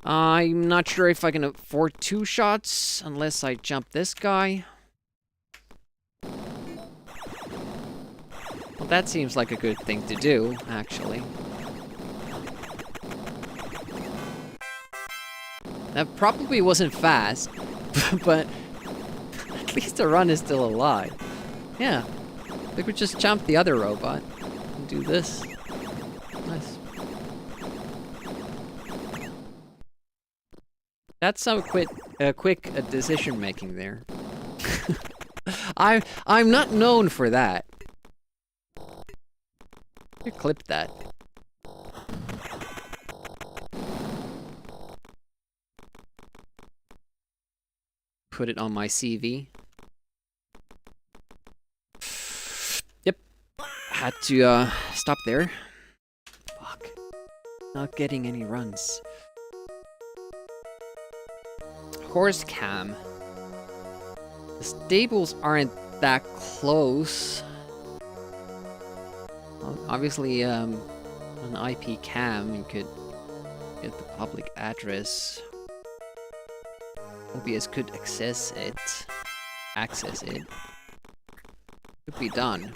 I'm not sure if I can afford 2 shots unless I jump this guy. Well, that seems like a good thing to do, actually. That probably wasn't fast, but at least the run is still alive. Yeah, we could just jump the other robot and do this. Nice. That's some quick decision making there. I'm not known for that. You clip that. Put it on my CV. Yep. Had to stop there. Fuck. Not getting any runs. Horse cam. The stables aren't that close. Well, obviously, an IP cam, you could get the public address. OBS could access it. Could be done.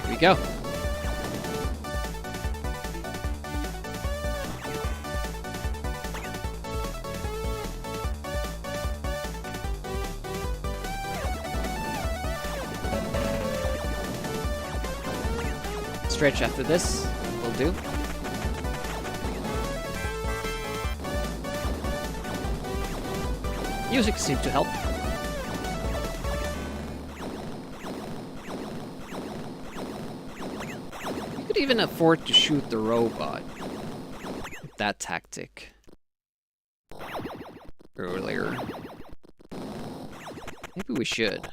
Here we go. Stretch after this will do. Music seemed to help. You could even afford to shoot the robot with that tactic earlier. Maybe we should.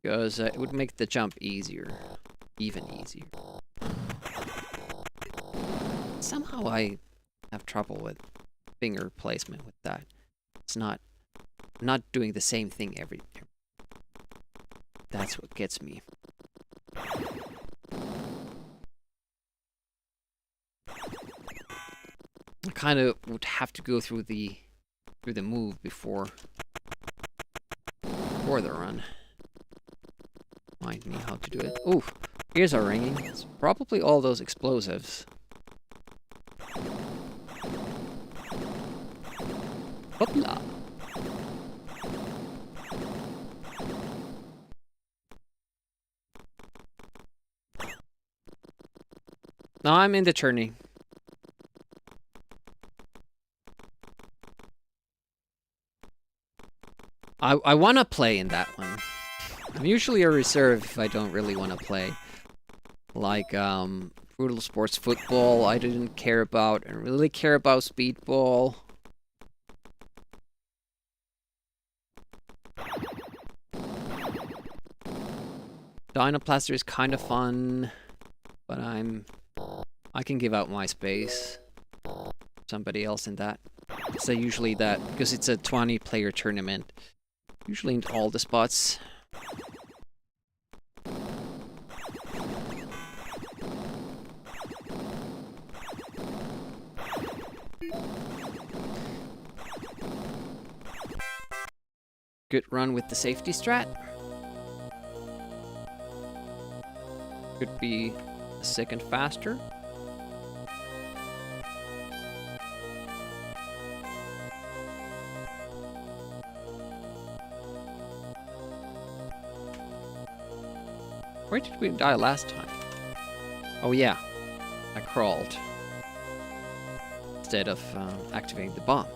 Because it would make the jump easier. Even easier. Somehow I have trouble with finger placement with that. It's not... I'm not doing the same thing every... That's what gets me. I kind of would have to go through the move before the run. Mind me how to do it. Ooh, ears are ringing. It's probably all those explosives. Hoopla. No, I'm in the turning. I want to play in that one. I'm usually a reserve if I don't really want to play. Like, Brutal Sports Football, I didn't care about. I really care about Speedball. Dinoplaster is kind of fun, but I can give out my space. Somebody else in that. So usually that, because it's a 20-player tournament. Usually in all the spots. Good run with the safety strat. Could be a second faster. Where did we die last time? Oh yeah, I crawled instead of activating the bomb.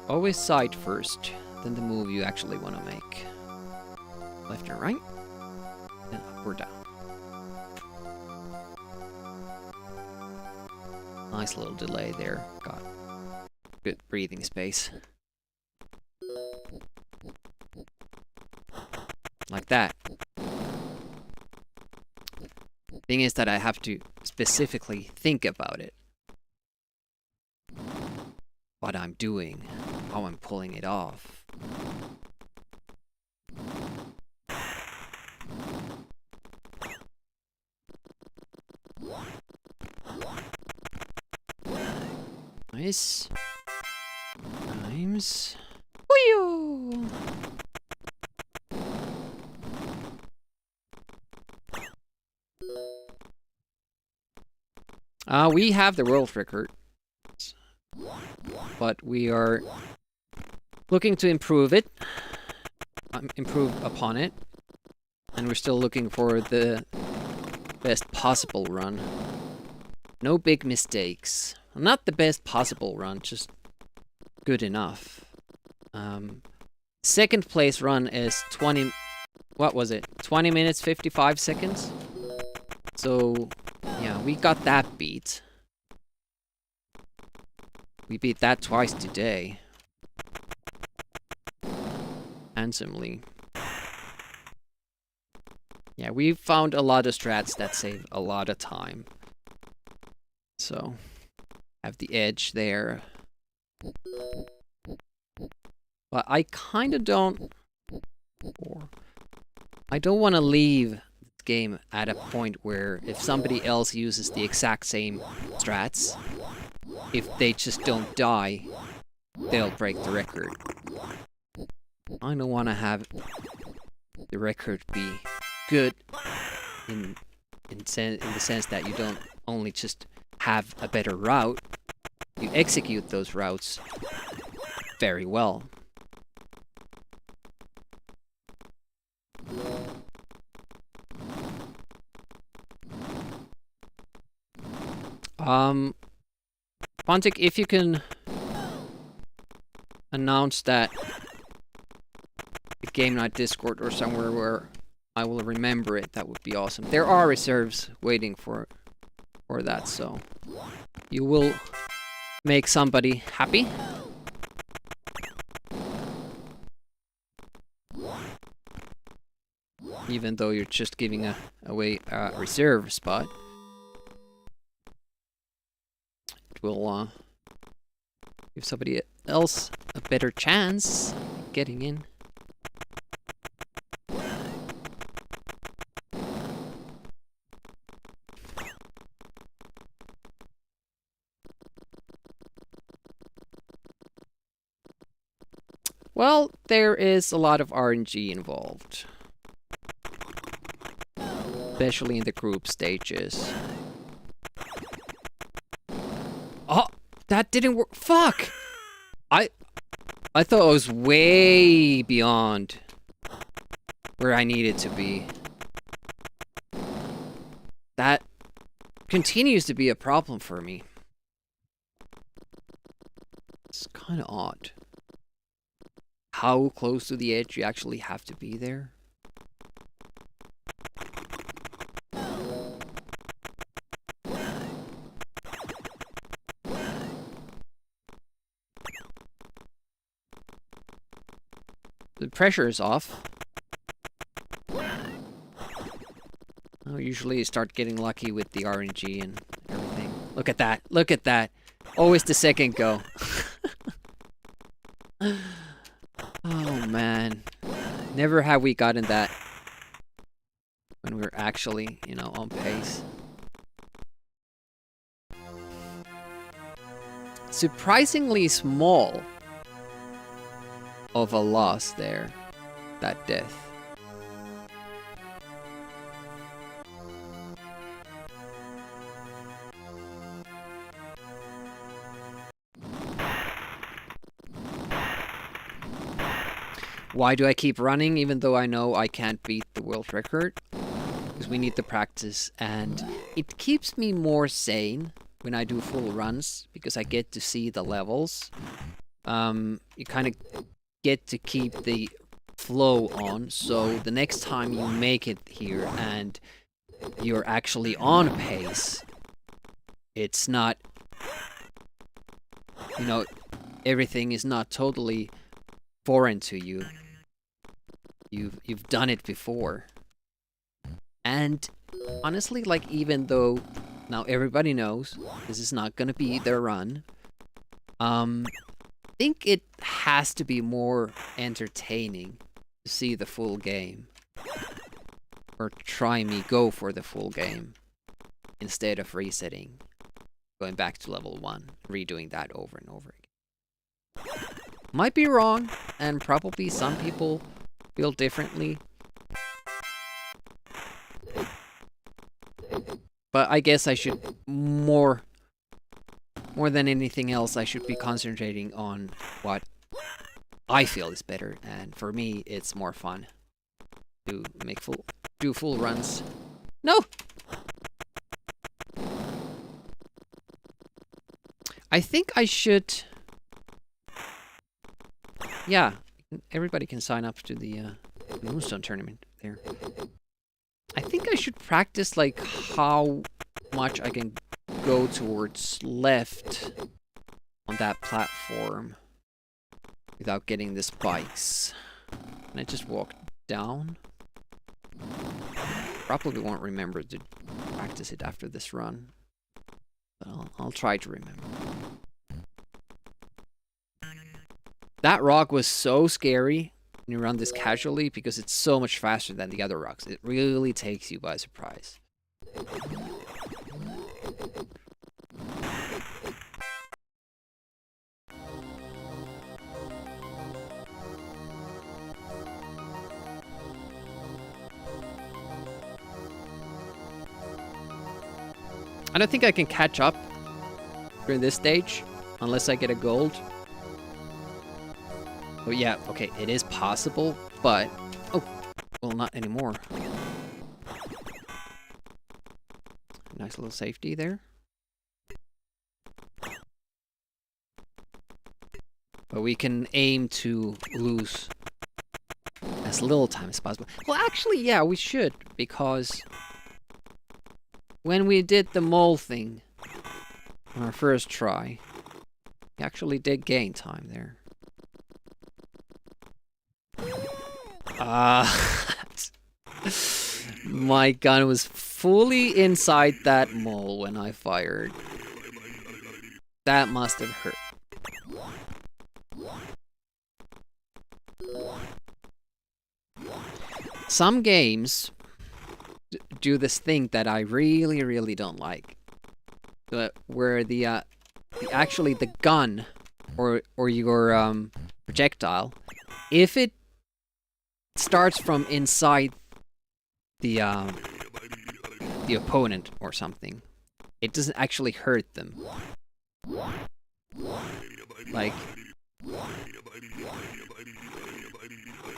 Always sight first, then the move you actually want to make. Left and right. And up or down. Nice little delay there. Got good breathing space. Like that. Thing is that I have to specifically think about it. What I'm doing, how I'm pulling it off. Nice. Times. Whee-oo! We have the world record, but we are looking to improve it, improve upon it, and we're still looking for the best possible run. No big mistakes. Not the best possible run, just good enough. Second place run is 20... What was it? 20 minutes, 55 seconds? So, yeah, we got that beat. We beat that twice today. Handsomely. Yeah, we found a lot of strats that save a lot of time. So, have the edge there. But I kind of don't... I don't want to leave the game at a point where if somebody else uses the exact same strats, if they just don't die, they'll break the record. I don't want to have the record be good in the sense that you don't only just have a better route, you execute those routes very well. Pontic, if you can announce that the Game Night Discord or somewhere where I will remember it, that would be awesome. There are reserves waiting for that, so you will make somebody happy. Even though you're just giving away a reserve spot. It will give somebody else a better chance at getting in. Well, there is a lot of RNG involved. Especially in the group stages. Oh, that didn't work. Fuck! I thought I was way beyond where I needed to be. That continues to be a problem for me. It's kind of odd. How close to the edge you actually have to be there. The pressure is off. Oh, usually you start getting lucky with the RNG and everything. Look at that. Look at that. Always the second go. Oh, man. Never have we gotten that when we're actually, you know, on pace. Surprisingly small of a loss there, that death. Why do I keep running even though I know I can't beat the world record? Because we need the practice, and it keeps me more sane when I do full runs because I get to see the levels. You kind of get to keep the flow on, so the next time you make it here and you're actually on pace, it's not, you know, everything is not totally foreign to you. You've done it before. And honestly, like, even though now everybody knows this is not gonna be their run, I think it has to be more entertaining to see the full game. Or try me go for the full game instead of resetting, going back to level 1, redoing that over and over again. Might be wrong, and probably some people feel differently. But I guess I should more than anything else, I should be concentrating on what I feel is better, and for me it's more fun to do full runs. No! I think I should... Yeah, everybody can sign up to the Moonstone tournament there. I think I should practice, like, how much I can go towards left on that platform without getting the spikes. Can I just walk down? Probably won't remember to practice it after this run, but I'll try to remember. That rock was so scary when you run this casually because it's so much faster than the other rocks. It really takes you by surprise. I don't think I can catch up during this stage unless I get a gold. Oh yeah, okay, it is possible, but... Oh, well, not anymore. Nice little safety there. But we can aim to lose as little time as possible. Well, actually, yeah, we should, because when we did the mole thing on our first try, we actually did gain time there. My gun was fully inside that mole when I fired. That must have hurt. Some games do this thing that I really, really don't like. Where the actually the gun or your projectile, if it starts from inside the opponent or something, it doesn't actually hurt them. Like,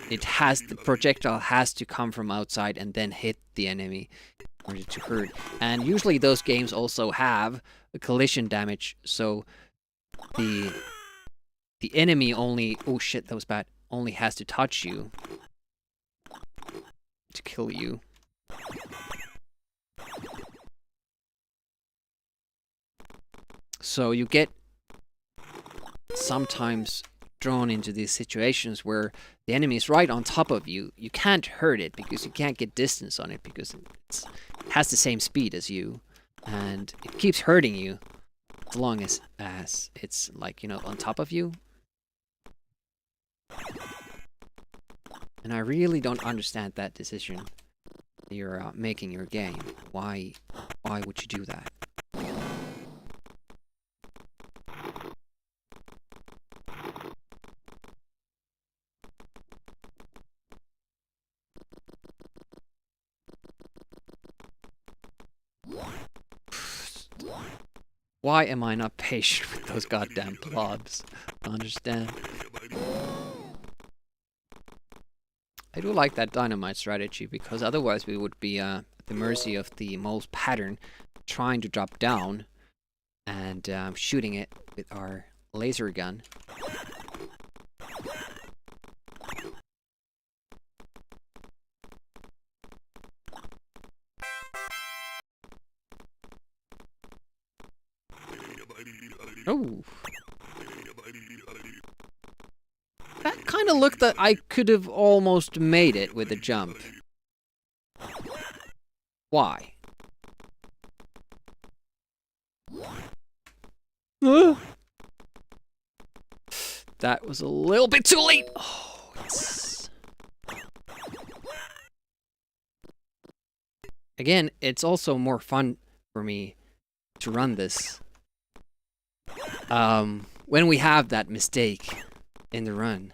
the projectile has to come from outside and then hit the enemy in order to hurt. And usually those games also have a collision damage, so the enemy only, oh shit, that was bad, only has to touch you to kill you. So you get sometimes drawn into these situations where the enemy is right on top of you. You can't hurt it because you can't get distance on it because it has the same speed as you, and it keeps hurting you as long as it's, like, you know, on top of you. And I really don't understand that decision you're making your game. Why would you do that? Why am I not patient with those goddamn blobs? I don't understand. I do like that dynamite strategy, because otherwise we would be at the mercy of the mole's pattern, trying to drop down and shooting it with our laser gun. Oh. That kind of looked that I could have almost made it with a jump. Why? That was a little bit too late. Oh, it's... Again, it's also more fun for me to run this when we have that mistake in the run.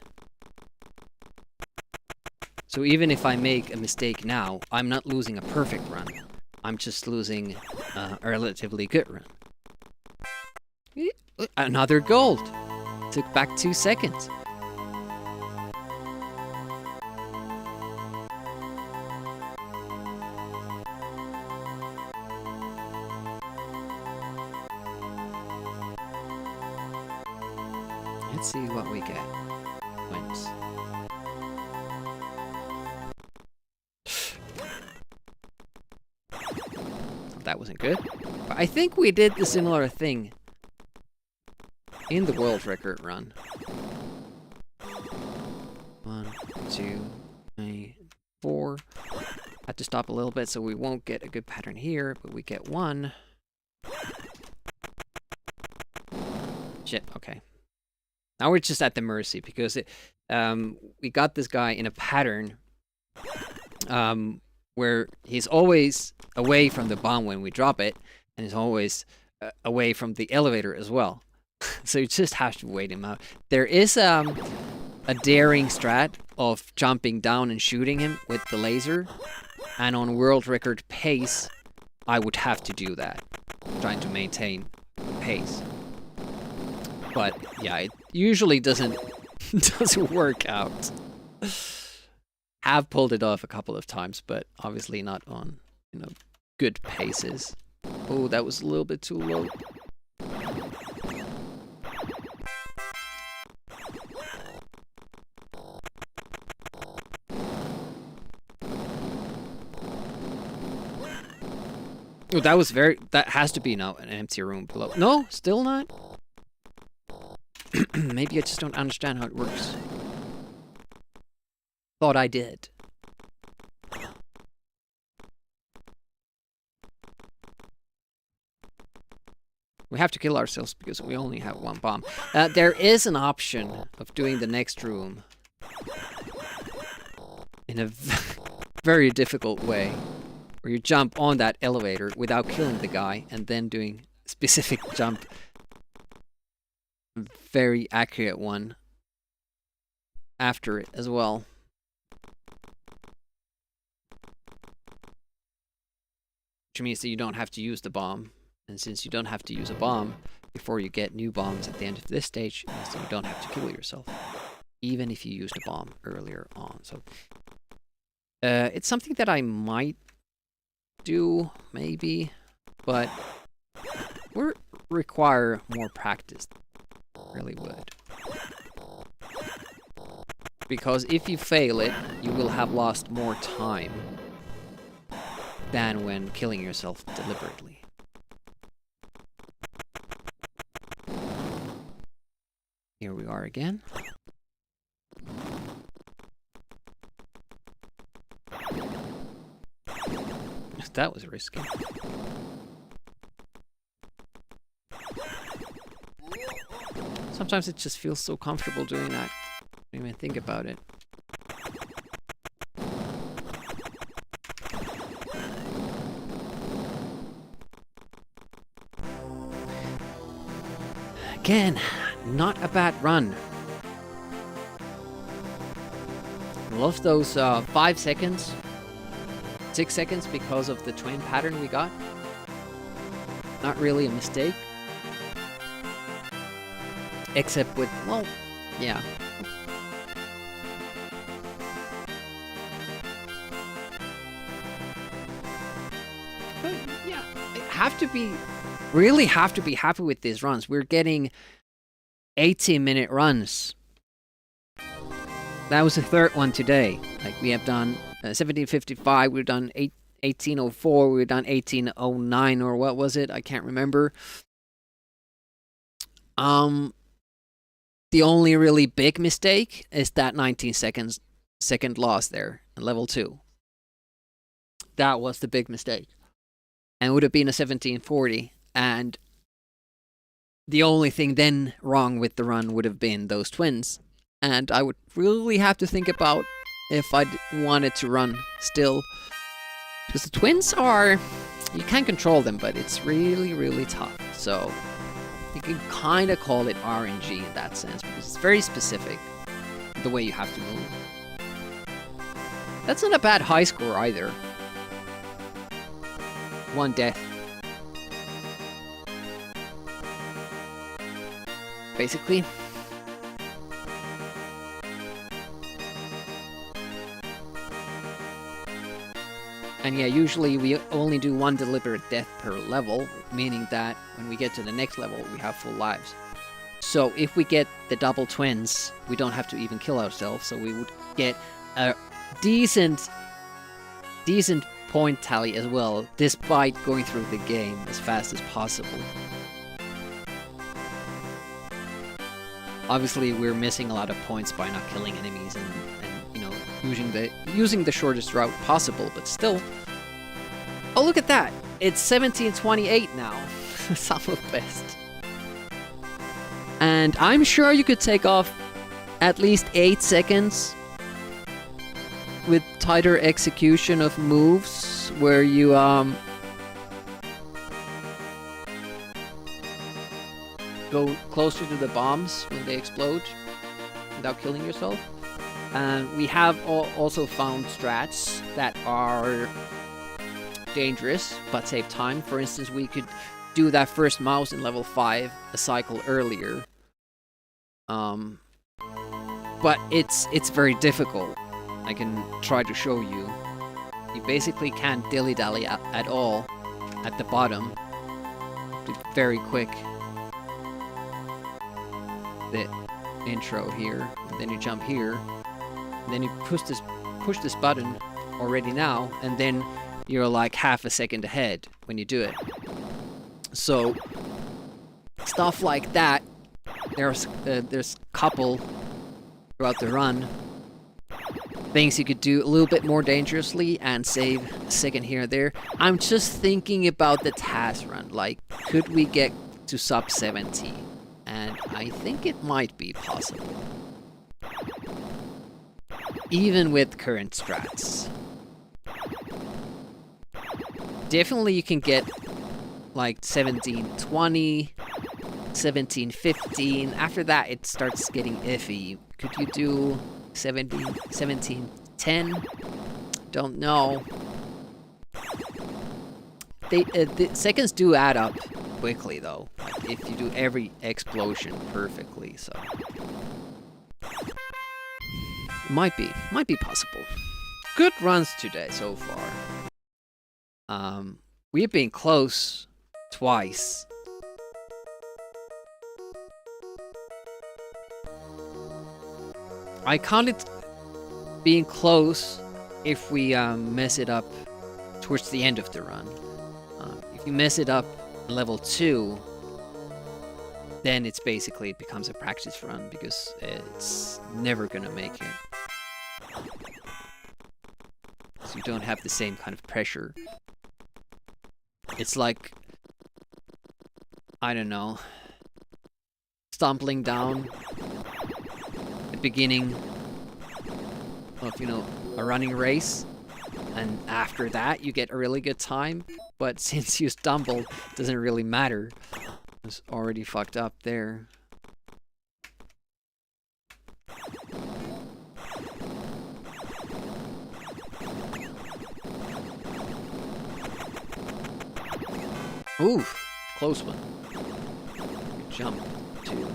So even if I make a mistake now, I'm not losing a perfect run. I'm just losing a relatively good run. Another gold. Took back 2 seconds. Let's see what we get. Wins. That wasn't good. But I think we did the similar thing in the world record run. 1, 2, 3, 4. Had to stop a little bit so we won't get a good pattern here, but we get 1. Shit, okay. Now we're just at the mercy because we got this guy in a pattern where he's always away from the bomb when we drop it, and he's always away from the elevator as well. So you just have to wait him out. There is a daring strat of jumping down and shooting him with the laser, and on world record pace, I would have to do that, trying to maintain pace. But yeah, it usually doesn't work out. Have pulled it off a couple of times, but obviously not on, you know, good paces. Oh, that was a little bit too low. Oh, that was that has to be now an empty room below. No, still not? Maybe I just don't understand how it works. Thought I did. We have to kill ourselves because we only have 1 bomb. There is an option of doing the next room in a very difficult way, where you jump on that elevator without killing the guy and then doing a specific jump. Very accurate one after it as well. Which means that you don't have to use the bomb. And since you don't have to use a bomb before you get new bombs at the end of this stage, it means that you don't have to kill yourself. Even if you used a bomb earlier on. So it's something that I might do, maybe, but would require more practice. Really would. Because if you fail it, you will have lost more time than when killing yourself deliberately. Here we are again. That was risky. Sometimes it just feels so comfortable doing that. I don't even think about it. Again, not a bad run. Lost those 5 seconds, 6 seconds because of the twin pattern we got. Not really a mistake. Except with, well, yeah. But yeah, really have to be happy with these runs. We're getting 18-minute runs. That was the 3rd one today. Like, we have done 1755, we've done 1804, we've done 1809, or what was it? I can't remember. The only really big mistake is that 19 second loss there in level 2. That was the big mistake. And it would have been a 1740. And the only thing then wrong with the run would have been those twins. And I would really have to think about if I wanted to run still. Because the twins are... You can control them, but it's really, really tough. So you can kind of call it RNG in that sense, because it's very specific, the way you have to move. That's not a bad high score either. 1 death. Basically. And yeah, usually we only do 1 deliberate death per level, meaning that when we get to the next level, we have full lives. So if we get the double twins, we don't have to even kill ourselves, so we would get a decent point tally as well, despite going through the game as fast as possible. Obviously, we're missing a lot of points by not killing enemies and you know, using the shortest route possible, but still. Oh, look at that! It's 1728 now. Some of best. And I'm sure you could take off at least 8 seconds with tighter execution of moves where you go closer to the bombs when they explode without killing yourself. And we have also found strats that are dangerous but save time. For instance, we could do that first mouse in level 5 a cycle earlier. But it's very difficult. I can try to show you. You basically can't dilly-dally at all at the bottom. Do very quick the intro here, and then you jump here, and then you push this button already now, and then you're like half a second ahead when you do it. So stuff like that. There's a couple throughout the run. Things you could do a little bit more dangerously and save a second here and there. I'm just thinking about the task run. Like, could we get to sub 70? And I think it might be possible. Even with current strats. Definitely you can get like 1720, 1715. After that it starts getting iffy. Could you do 1710? Don't know. The seconds do add up quickly though, like if you do every explosion perfectly, so it might be possible. Good runs today so far. We've been close twice. I count it being close if we mess it up towards the end of the run. If you mess it up level 2, then it becomes a practice run because it's never gonna make it. So you don't have the same kind of pressure. It's like, I don't know, stumbling down the beginning of, you know, a running race, and after that you get a really good time, but since you stumbled, it doesn't really matter. It's already fucked up there. Oof, close one. Good jump too.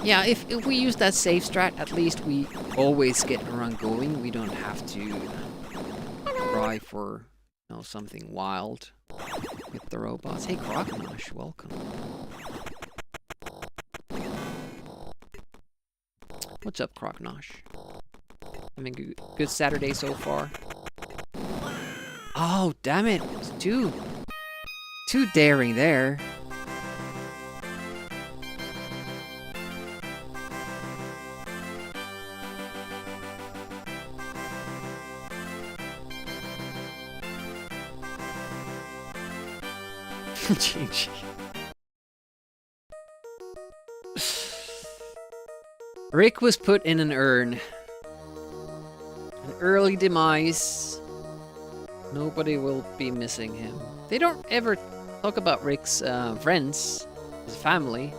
Yeah, if we use that safe strat, at least we always get a run going. We don't have to try for, you know, something wild with the robots. Hey, Croconosh, welcome. What's up, Croconosh? Having a good Saturday so far? Oh, damn it. It's two too daring there. GG. Rick was put in an urn. An early demise. Nobody will be missing him. They don't ever talk about Rick's friends, his family.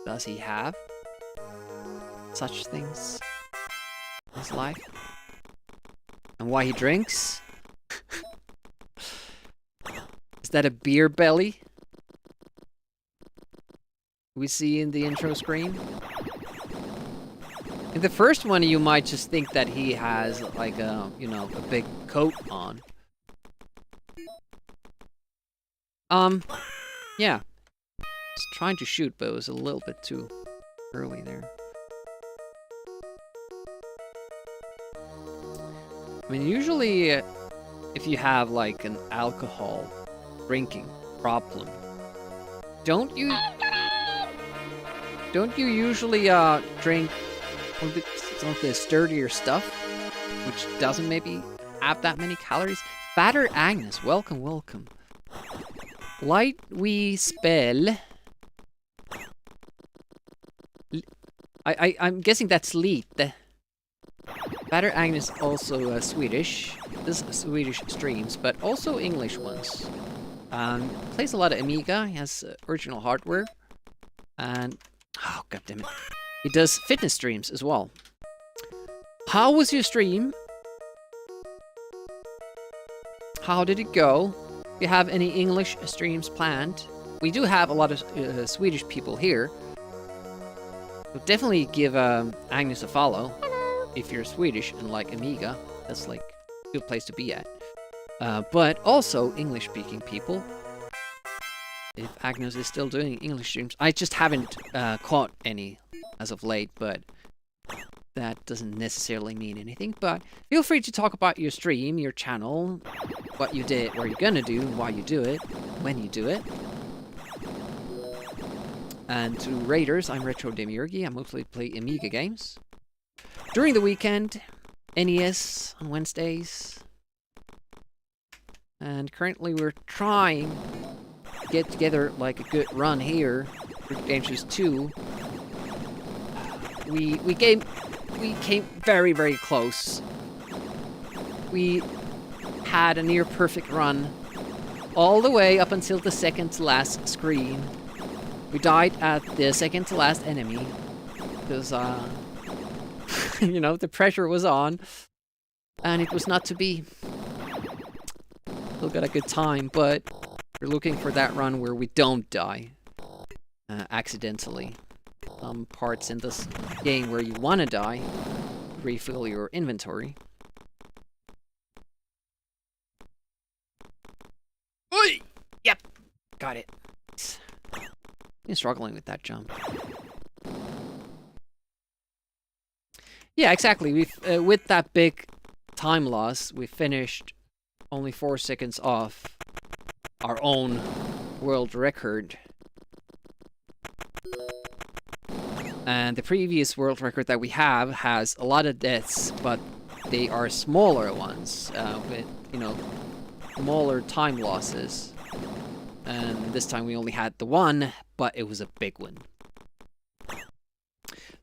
Does he have such things in his life? And why he drinks? Is that a beer belly we see in the intro screen? In the first one, you might just think that he has like a, you know, a big coat on. Yeah. Was trying to shoot, but it was a little bit too early there. I mean, usually, if you have like an alcohol drinking problem, don't you usually drink some of the sturdier stuff, which doesn't maybe have that many calories? Batter Agnes, welcome, welcome. Light we spell. I'm guessing that's lite. Batter Agnes also Swedish. This is Swedish streams, but also English ones. Plays a lot of Amiga. He has original hardware, and oh god damn it, he does fitness streams as well. How was your stream? How did it go? Do you have any English streams planned? We do have a lot of Swedish people here. So definitely give Agnes a follow. Hello. If you're Swedish and like Amiga. That's like a good place to be at. But also English-speaking people. If Agnes is still doing English streams. I just haven't caught any as of late, but that doesn't necessarily mean anything. But feel free to talk about your stream, your channel, what you did, what you're gonna do, why you do it, when you do it. And to Raiders, I'm Retro Demiurgi. I mostly play Amiga games. During the weekend, NES on Wednesdays. And currently we're trying to get together like a good run here for Dangerous 2. We came very, very close. We had a near perfect run all the way up until the second to last screen. We died at the second to last enemy because, you know, the pressure was on and it was not to be. Still got a good time, but we're looking for that run where we don't die accidentally. Some parts in this game where you want to die, refill your inventory. Oi! Yep, got it. Been struggling with that jump. Yeah, exactly. We've with that big time loss, we finished only 4 seconds off our own world record. And the previous world record that we have has a lot of deaths, but they are smaller ones, with, you know, smaller time losses. And this time we only had the one, but it was a big one.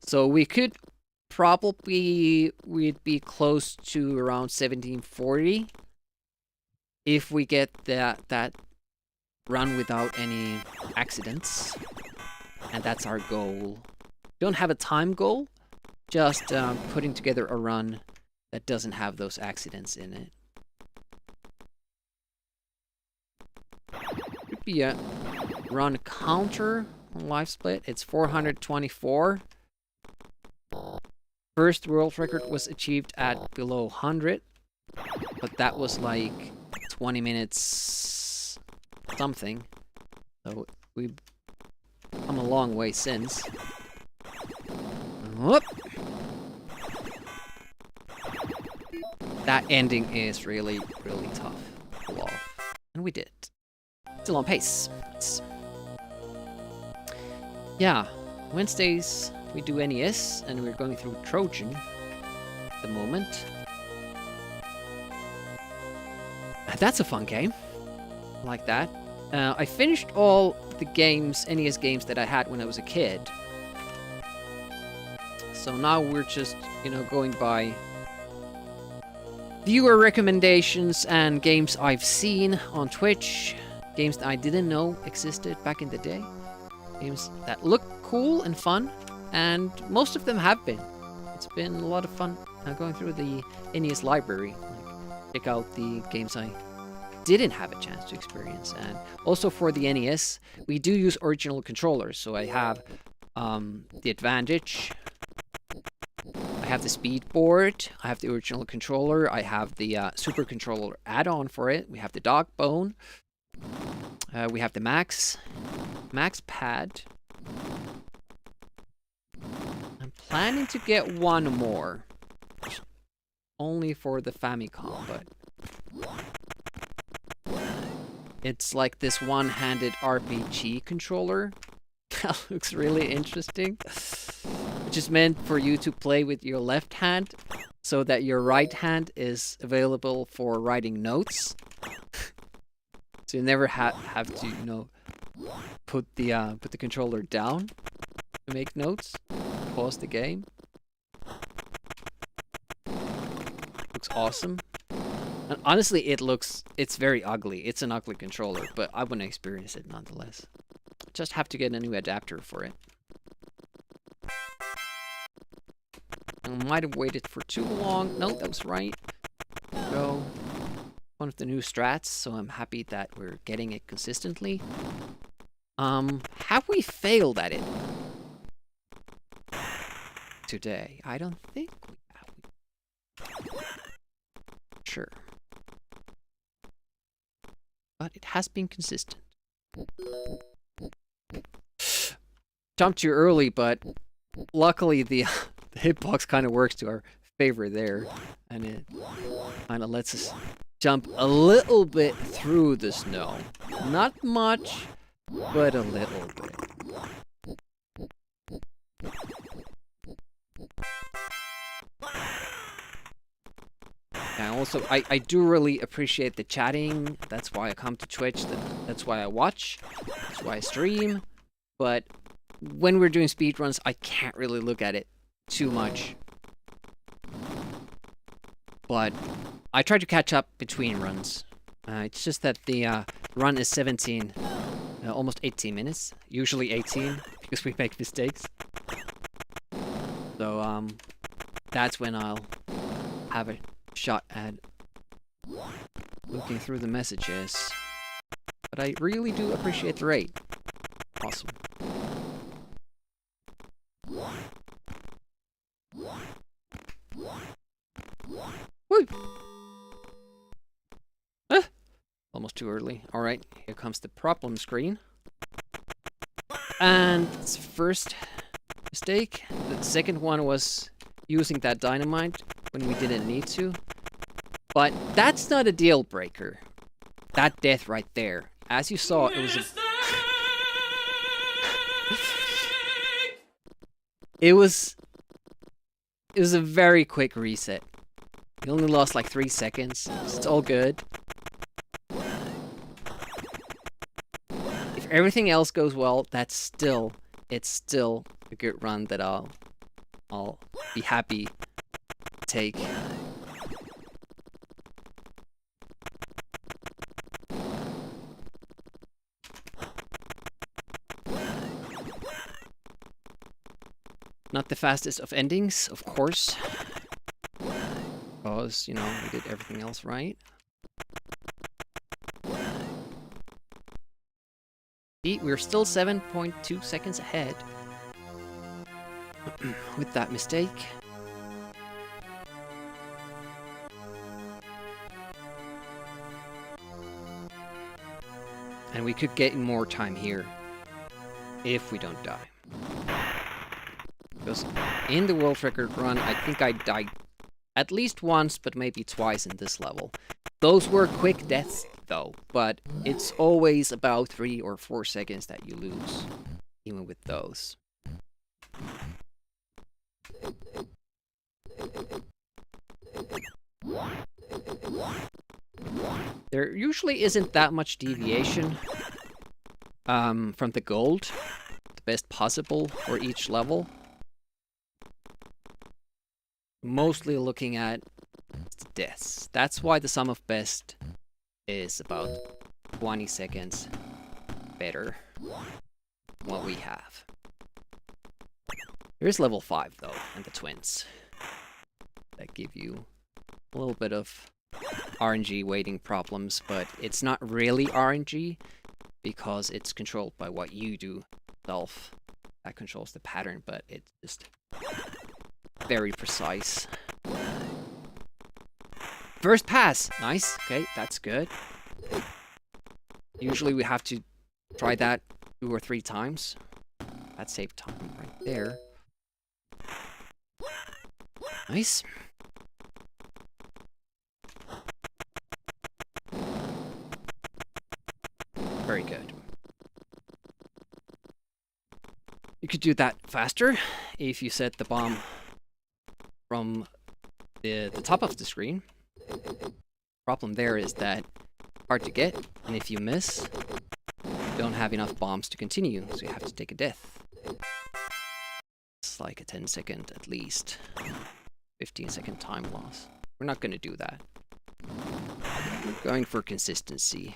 So we could probably, we'd be close to around 1740 if we get that run without any accidents. And that's our goal. Don't have a time goal, just putting together a run that doesn't have those accidents in it. Could be a run counter on Live Split. It's 424. First world record was achieved at below 100, but that was like 20 minutes something. So we've come a long way since. Whoop. that ending is really, really tough to pull off. And we did. Still on pace. Nice. Yeah, Wednesdays we do NES, and we're going through Trojan at the moment. That's a fun game. I like that. I finished all the games, NES games that I had when I was a kid. So now we're just, you know, going by viewer recommendations and games I've seen on Twitch. Games that I didn't know existed back in the day. Games that look cool and fun. And most of them have been. It's been a lot of fun going through the NES library. Like, check out the games I didn't have a chance to experience. And also for the NES, we do use original controllers. So I have the Advantage, I have the Speed board, I have the original controller, I have the Super Controller add-on for it, we have the Dog Bone, we have the Max Pad. I'm planning to get one more. Only for the Famicom, but it's like this one-handed RPG controller. That looks really interesting. Which is meant for you to play with your left hand, so that your right hand is available for writing notes. So you never have to, you know, put the controller down to make notes. Pause the game. Looks awesome. And honestly, it's very ugly. It's an ugly controller, but I want to experience it nonetheless. Just have to get a new adapter for it. I might have waited for too long. No, that was right. Go. One of the new strats, so I'm happy that we're getting it consistently. Have we failed at it today? I don't think we have. Sure. But it has been consistent. Jumped too early, but luckily the hitbox kind of works to our favor there, and it kind of lets us jump a little bit through the snow. Not much, but a little bit. And also, I do really appreciate the chatting. That's why I come to Twitch. That's why I watch. That's why I stream. But when we're doing speedruns, I can't really look at it too much. But I try to catch up between runs. It's just that the run is 17, almost 18 minutes. Usually 18, because we make mistakes. So, that's when I'll have a shot at looking through the messages. But I really do appreciate the raid. Awesome. Woo! Ah! Almost too early. Alright, here comes the problem screen. And it's first mistake. The second one was using that dynamite when we didn't need to. But that's not a deal breaker. That death right there. As you saw, it was a... It was a very quick reset. It only lost like 3 seconds. It's all good. If everything else goes well, it's still a good run that I'll be happy to take. Not the fastest of endings, of course. Because, you know, we did everything else right. See, we're still 7.2 seconds ahead. With that mistake. And we could get more time here. If we don't die. Because in the world record run, I think I died At least once, but maybe twice in this level. Those were quick deaths, though, but it's always about 3 or 4 seconds that you lose, even with those. There usually isn't that much deviation from the gold, the best possible for each level. Mostly looking at the deaths. That's why the sum of best is about 20 seconds better than what we have. Here's level 5 though, and the twins. That give you a little bit of RNG waiting problems, but it's not really RNG because it's controlled by what you do yourself. That controls the pattern, but it's just very precise. First pass! Nice. Okay, that's good. Usually we have to try that 2 or 3 times. That saved time right there. Nice. Very good. You could do that faster if you set the bomb from the top of the screen. Problem there is that hard to get, and if you miss, you don't have enough bombs to continue, so you have to take a death. It's like a 10-second at least, 15-second time loss. We're not going to do that. We're going for consistency.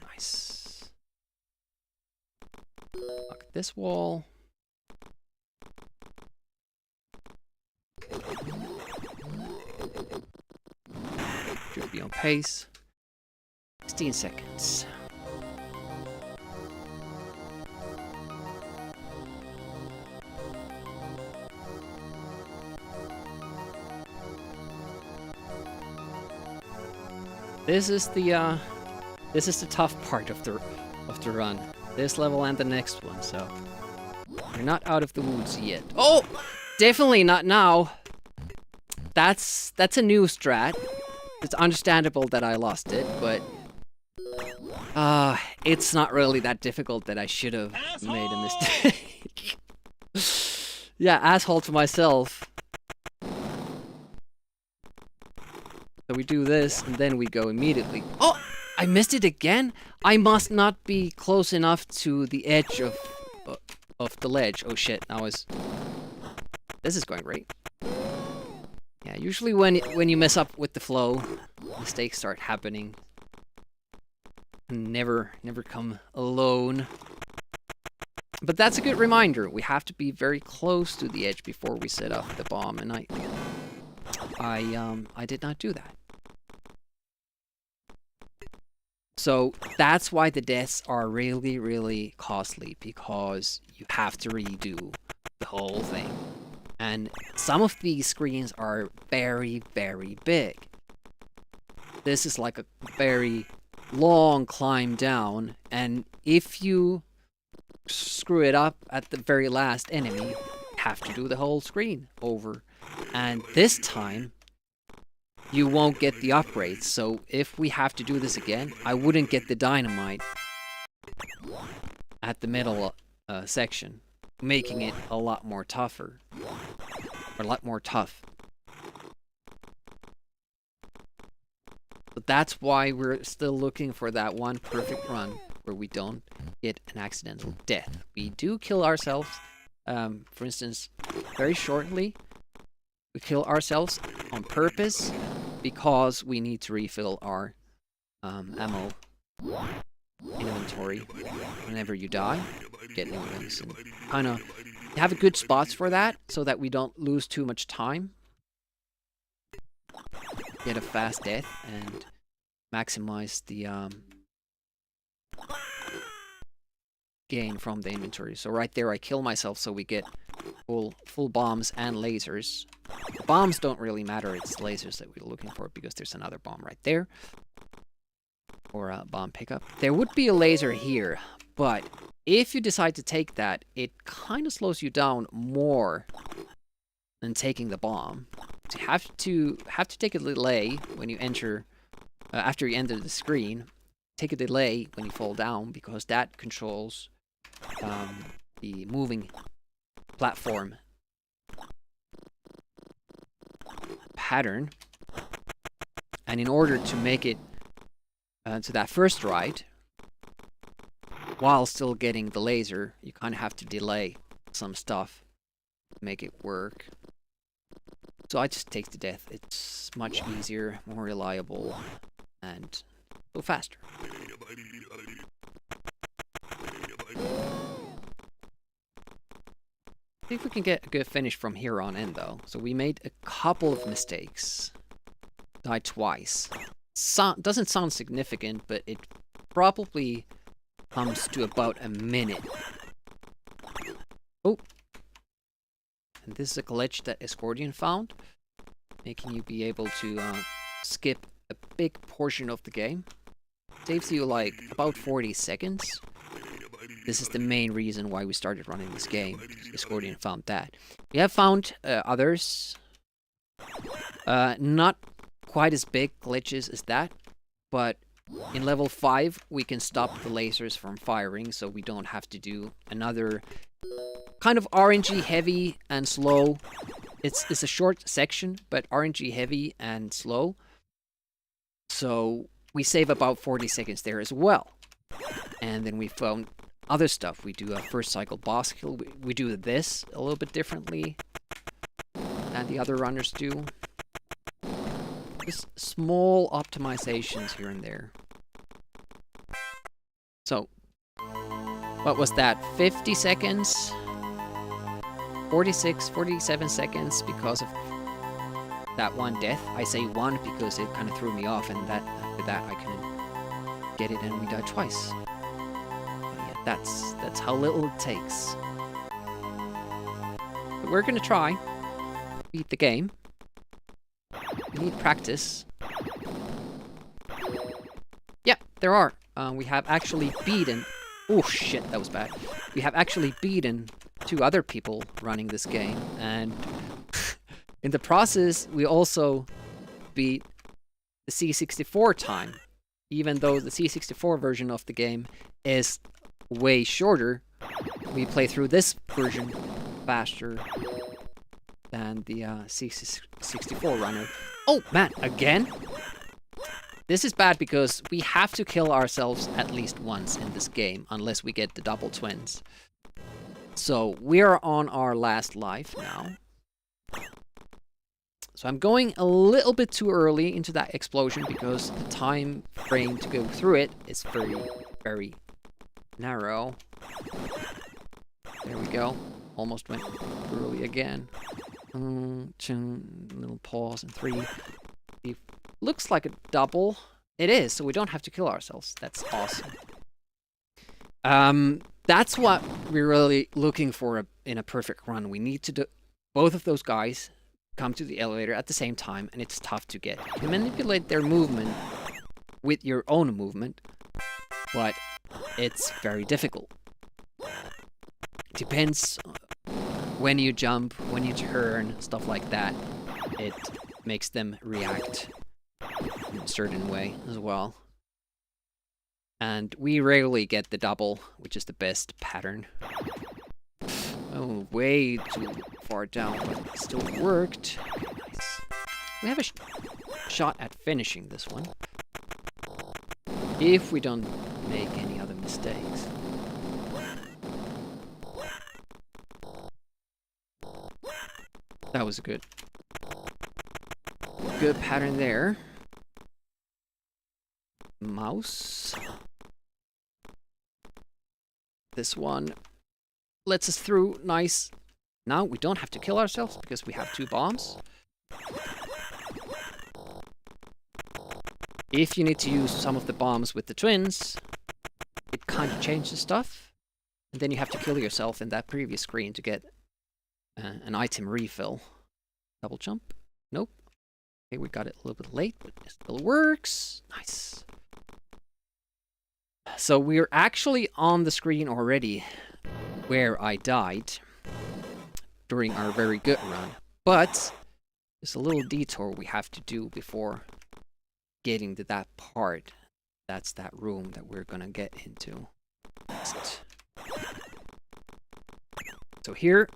Nice. Look at this wall. Should be on pace. 16 seconds. This is the tough part of the run. This level and the next one, so we're not out of the woods yet. Oh, definitely not now. That's a new strat. It's understandable that I lost it, but it's not really that difficult that I should have made a mistake. Yeah, asshole to myself. So we do this, and then we go immediately. Oh, I missed it again? I must not be close enough to the edge of the ledge. Oh shit, this is going great. Yeah, usually when you mess up with the flow, mistakes start happening. Never come alone. But that's a good reminder. We have to be very close to the edge before we set up the bomb, and I did not do that. So that's why the deaths are really, really costly, because you have to redo the whole thing. And some of these screens are very, very big. This is like a very long climb down, and if you screw it up at the very last enemy, you have to do the whole screen over. And this time, you won't get the upgrades, so if we have to do this again, I wouldn't get the dynamite at the middle section, making it a lot more tougher, or a lot more tough. But that's why we're still looking for that one perfect run where we don't get an accidental death. We do kill ourselves, for instance, very shortly. We kill ourselves on purpose because we need to refill our ammo inventory. Whenever you die, get new ones. And kind of have good spots for that so that we don't lose too much time. Get a fast death and maximize the gain from the inventory. So right there I kill myself so we get full bombs and lasers. The bombs don't really matter, it's lasers that we're looking for because there's another bomb right there. Or a bomb pickup. There would be a laser here, but if you decide to take that, it kind of slows you down more than taking the bomb. So you have to take a delay when you enter, after you enter the screen. Take a delay when you fall down, because that controls the moving platform pattern. And in order to make it to that first ride, while still getting the laser, you kind of have to delay some stuff to make it work. So I just take the death. It's much easier, more reliable, and go faster. See if we can get a good finish from here on in, though. So we made a couple of mistakes. Died twice. Doesn't sound significant, but it probably comes to about a minute. Oh. And this is a glitch that Escordian found, making you be able to skip a big portion of the game. Saves you like about 40 seconds. This is the main reason why we started running this game. Escordian found that. We have found others. Not quite as big glitches as that, but in level 5 we can stop the lasers from firing, so we don't have to do another kind of RNG heavy and slow. It's a short section, but RNG heavy and slow. So we save about 40 seconds there as well. And then we found other stuff. We do a first cycle boss kill. We do this a little bit differently than the other runners do. Just small optimizations here and there. So, what was that? 50 seconds? 46, 47 seconds because of that one death. I say one because it kind of threw me off, and after that I couldn't get it, and we died twice. But yeah, that's how little it takes. But we're gonna try beat the game. We need practice. Yeah, there are. We have actually beaten... Oh shit, that was bad. We have actually beaten 2 other people running this game, and in the process we also beat the C64 time. Even though the C64 version of the game is way shorter, we play through this version faster than the C64 runner. Oh man, again? This is bad because we have to kill ourselves at least once in this game, unless we get the double twins. So we are on our last life now. So I'm going a little bit too early into that explosion because the time frame to go through it is very, very narrow. There we go. Almost went early again. Little pause in 3. It looks like a double. It is, so we don't have to kill ourselves. That's awesome. That's what we're really looking for in a perfect run. We need to do both of those guys come to the elevator at the same time, and it's tough to get. You can manipulate their movement with your own movement, but it's very difficult. Depends when you jump, when you turn, stuff like that. It makes them react in a certain way as well. And we rarely get the double, which is the best pattern. Oh, way too far down, but it still worked. Okay, nice. We have a shot at finishing this one, if we don't make any other mistakes. That was a good pattern there. Mouse. This one lets us through. Nice. Now we don't have to kill ourselves because we have 2 bombs. If you need to use some of the bombs with the twins, it kind of changes stuff. And then you have to kill yourself in that previous screen to get an item refill. Double jump. Nope. Okay, we got it a little bit late, but it still works. Nice. So we're actually on the screen already where I died during our very good run. But there's a little detour we have to do before getting to that part. That's that room that we're gonna get into next. So here,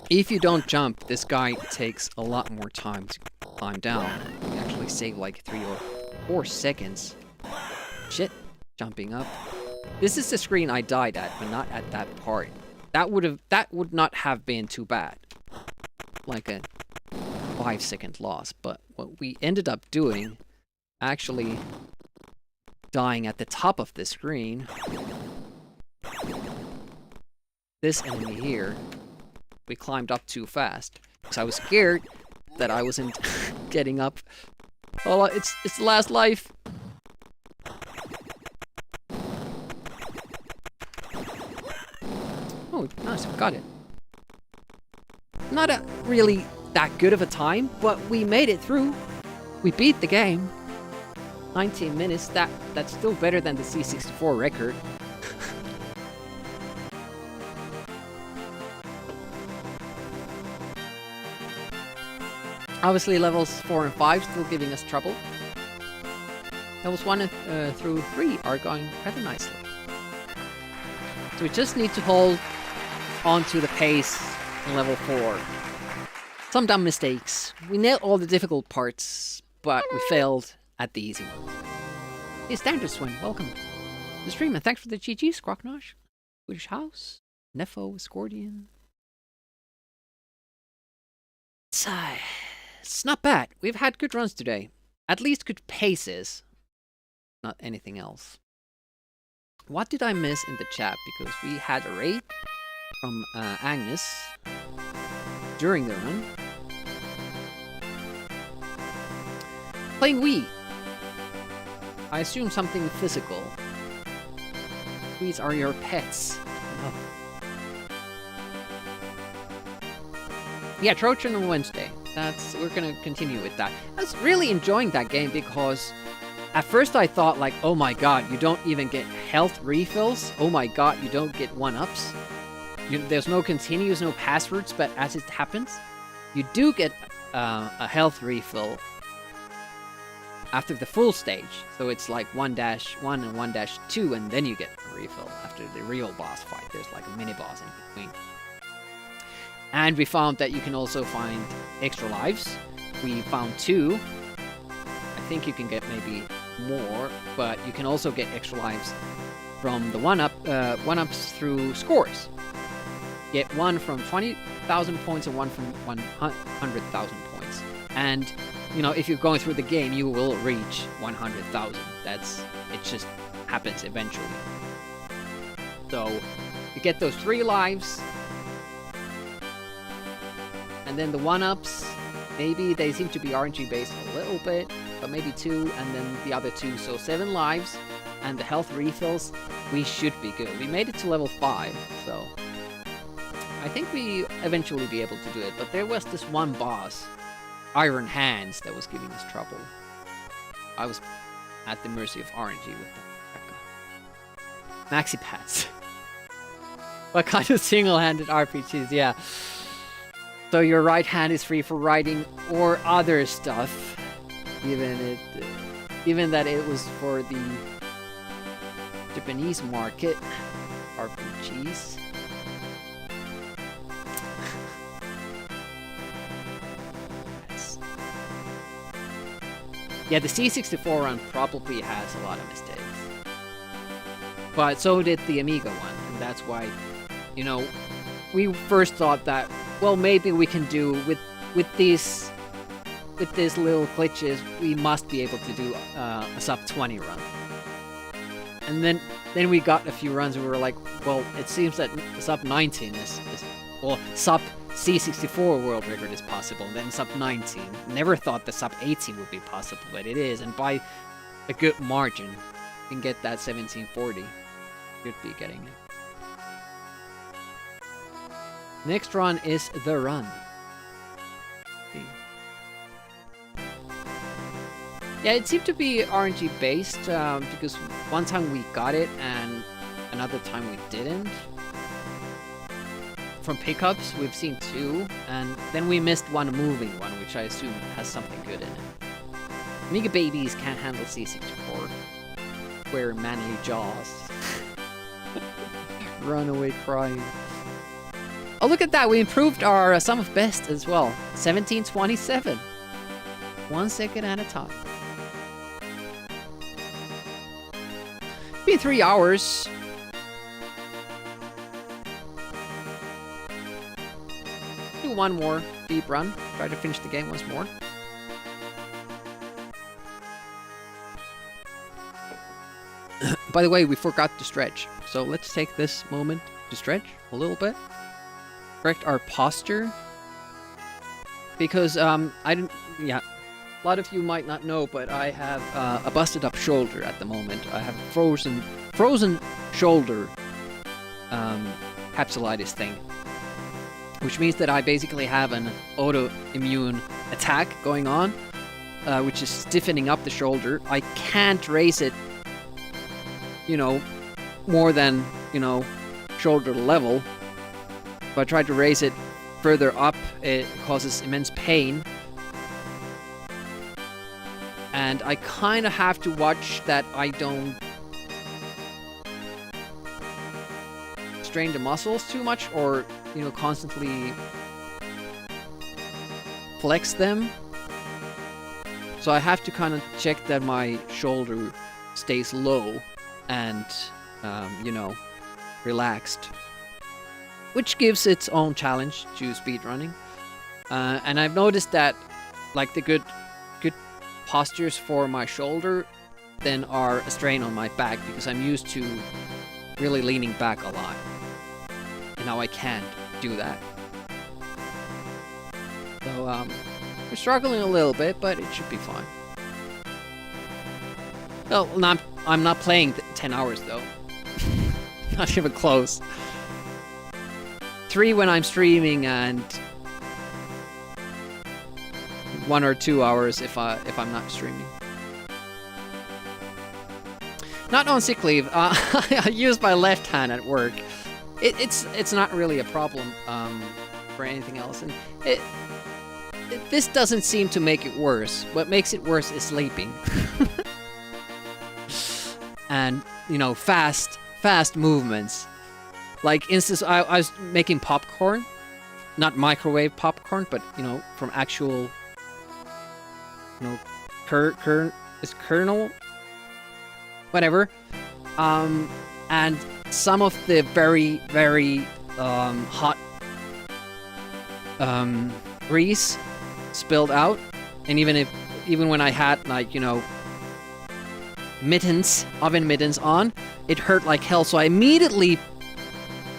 if you don't jump, this guy takes a lot more time to climb down. You actually save like 3 or 4 seconds. Shit, jumping up. This is the screen I died at, but not at that part. That would not have been too bad. Like a 5-second loss, but what we ended up doing, actually dying at the top of the screen. This enemy here, we climbed up too fast. Because I was scared that I wasn't getting up. Oh, it's the last life. Oh, nice, we got it. Not a really that good of a time, but we made it through. We beat the game. 19 minutes, that's still better than the C64 record. Obviously levels 4 and 5 still giving us trouble. Levels 1 through 3 are going rather nicely. So we just need to hold onto the pace in level 4. Some dumb mistakes. We nailed all the difficult parts, but we failed at the easy ones. Hey, Standard Swing, welcome to the stream, and thanks for the GGs, Crocknosh, Swedish House, Nefo, Scordian. It's not bad. We've had good runs today. At least good paces. Not anything else. What did I miss in the chat? Because we had a raid from Agnes during the run. Playing Wii. I assume something physical. These are your pets. Oh. Yeah, Trojan on Wednesday. We're gonna continue with that. I was really enjoying that game because at first I thought like, oh my god, you don't even get health refills. Oh my god, you don't get 1-ups. There's no continues, no passwords, but as it happens, you do get a health refill after the full stage. So it's like 1-1 and 1-2, and then you get a refill after the real boss fight. There's like a mini boss in between. And we found that you can also find extra lives. We found 2. I think you can get maybe more, but you can also get extra lives from the 1-ups through scores. Get 1 from 20,000 points and 1 from 100,000 points. And you know, if you're going through the game, you will reach 100,000. It just happens eventually. So you get those 3 lives. And then the 1-ups, maybe they seem to be RNG based a little bit, but maybe 2, and then the other 2, so 7 lives, and the health refills, we should be good. We made it to level 5, so I think we eventually be able to do it, but there was this one boss, Iron Hands, that was giving us trouble. I was at the mercy of RNG with the Maxi Pads. What kind of single-handed RPGs? Yeah. So your right hand is free for writing or other stuff, given that it was for the Japanese market RPGs. Yeah, the C64 run probably has a lot of mistakes, but so did the Amiga one, and that's why, you know, we first thought that, well, maybe we can do with these little glitches, we must be able to do a sub 20 run. And then we got a few runs and we were like, well, it seems that sub 19 is well, sub C64 world record is possible, and then sub 19. Never thought the sub 18 would be possible, but it is, and by a good margin, you can get that 1740. Should be getting it. Next run is the run. Yeah, it seemed to be RNG based because one time we got it and another time we didn't. From pickups, we've seen 2, and then we missed one moving one, which I assume has something good in it. Amiga babies can't handle C64. Wear manly jaws. Run away crying. Oh, look at that! We improved our sum of best as well. 1727. 1 second at a time. It's been 3 hours. Do one more deep run. Try to finish the game once more. By the way, we forgot to stretch. So let's take this moment to stretch a little bit. Correct our posture. Because, I didn't... Yeah. A lot of you might not know, but I have a busted up shoulder at the moment. I have a frozen shoulder capsulitis thing. Which means that I basically have an autoimmune attack going on, which is stiffening up the shoulder. I can't raise it, you know, more than, you know, shoulder level. If I try to raise it further up, it causes immense pain. And I kind of have to watch that I don't strain the muscles too much, or, you know, constantly flex them. So I have to kind of check that my shoulder stays low and, you know, relaxed. Which gives its own challenge to speedrunning. And I've noticed that, like, the good postures for my shoulder then are a strain on my back, because I'm used to really leaning back a lot. And now I can't do that. So, we're struggling a little bit, but it should be fine. Well, I'm not playing 10 hours, though. Not even close. 3 when I'm streaming, and 1 or 2 hours if I'm not streaming. Not on sick leave. I use my left hand at work. It's not really a problem for anything else, and this doesn't seem to make it worse. What makes it worse is sleeping. And, you know, fast movements. Like, instance, I was making popcorn, not microwave popcorn, but, you know, from actual, you know, kernel, whatever. And some of the very, very hot grease spilled out, and even when I had, like, you know, oven mittens on, it hurt like hell. So I immediately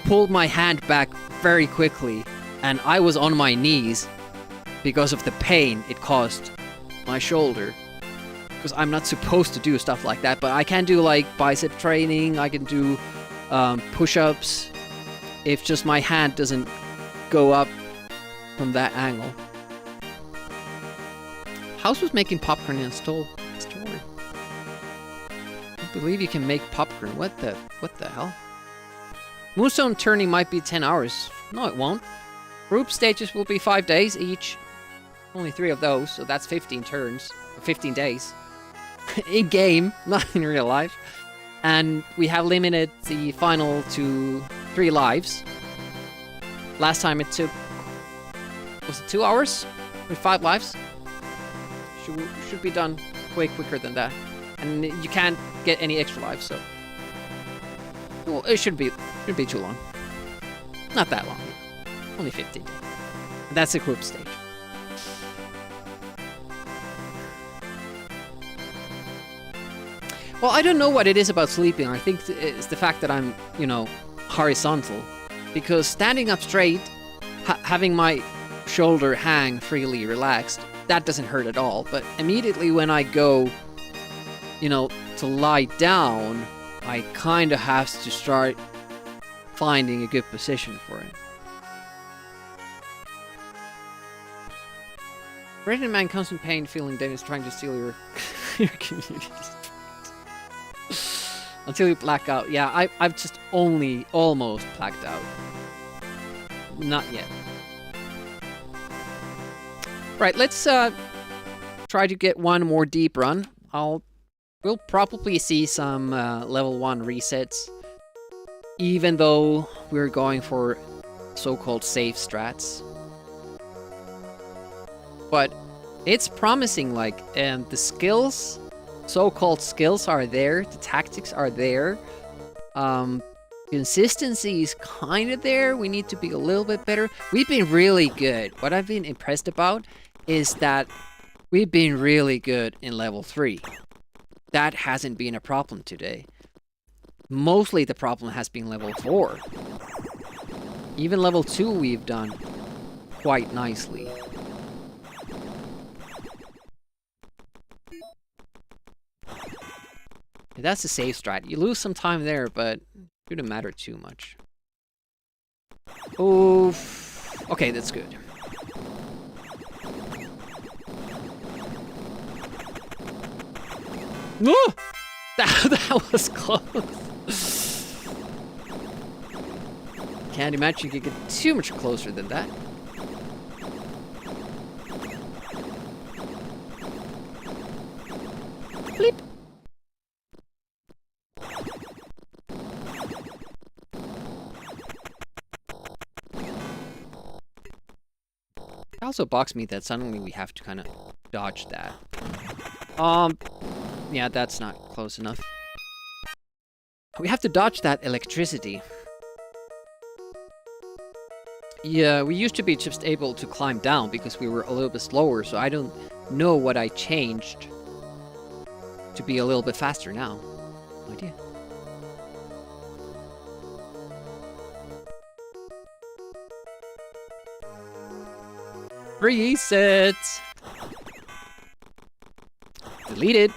pulled my hand back very quickly, and I was on my knees because of the pain it caused my shoulder. Because I'm not supposed to do stuff like that, but I can do, like, bicep training, I can do push-ups, if just my hand doesn't go up from that angle. House was making popcorn in a store. I believe you can make popcorn. What the hell? Moonstone turning might be 10 hours. No, it won't. Group stages will be 5 days each. Only 3 of those, so that's 15 turns. Or 15 days. In game, not in real life. And we have limited the final to 3 lives. Last time it took... was it 2 hours? With 5 lives? Should be done way quicker than that. And you can't get any extra lives, so... Well, it shouldn't be too long. Not that long. Only 15 days. That's a group stage. Well, I don't know what it is about sleeping. I think it's the fact that I'm, you know, horizontal. Because standing up straight, having my shoulder hang freely relaxed, that doesn't hurt at all. But immediately when I go, you know, to lie down, I kind of have to start finding a good position for it. Written man, constant pain, feeling damage, trying to steal your... your community. Until you black out. Yeah, I've just only almost blacked out. Not yet. Right, let's try to get one more deep run. We'll probably see some level 1 resets, even though we're going for so-called safe strats. But it's promising, like, the skills, so-called skills are there, the tactics are there. Consistency is kind of there. We need to be a little bit better. We've been really good. What I've been impressed about is that we've been really good in level 3. That hasn't been a problem today. Mostly the problem has been level 4. Even level 2 we've done quite nicely. That's a safe strat. You lose some time there, but it shouldn't matter too much. Oh, okay, that's good. No! That was close. Can't imagine you could get too much closer than that. Bleep. It also bugs me that suddenly we have to kind of dodge that. Yeah, that's not close enough. We have to dodge that electricity. Yeah, we used to be just able to climb down because we were a little bit slower, so I don't know what I changed to be a little bit faster now. No idea. Reset! Deleted.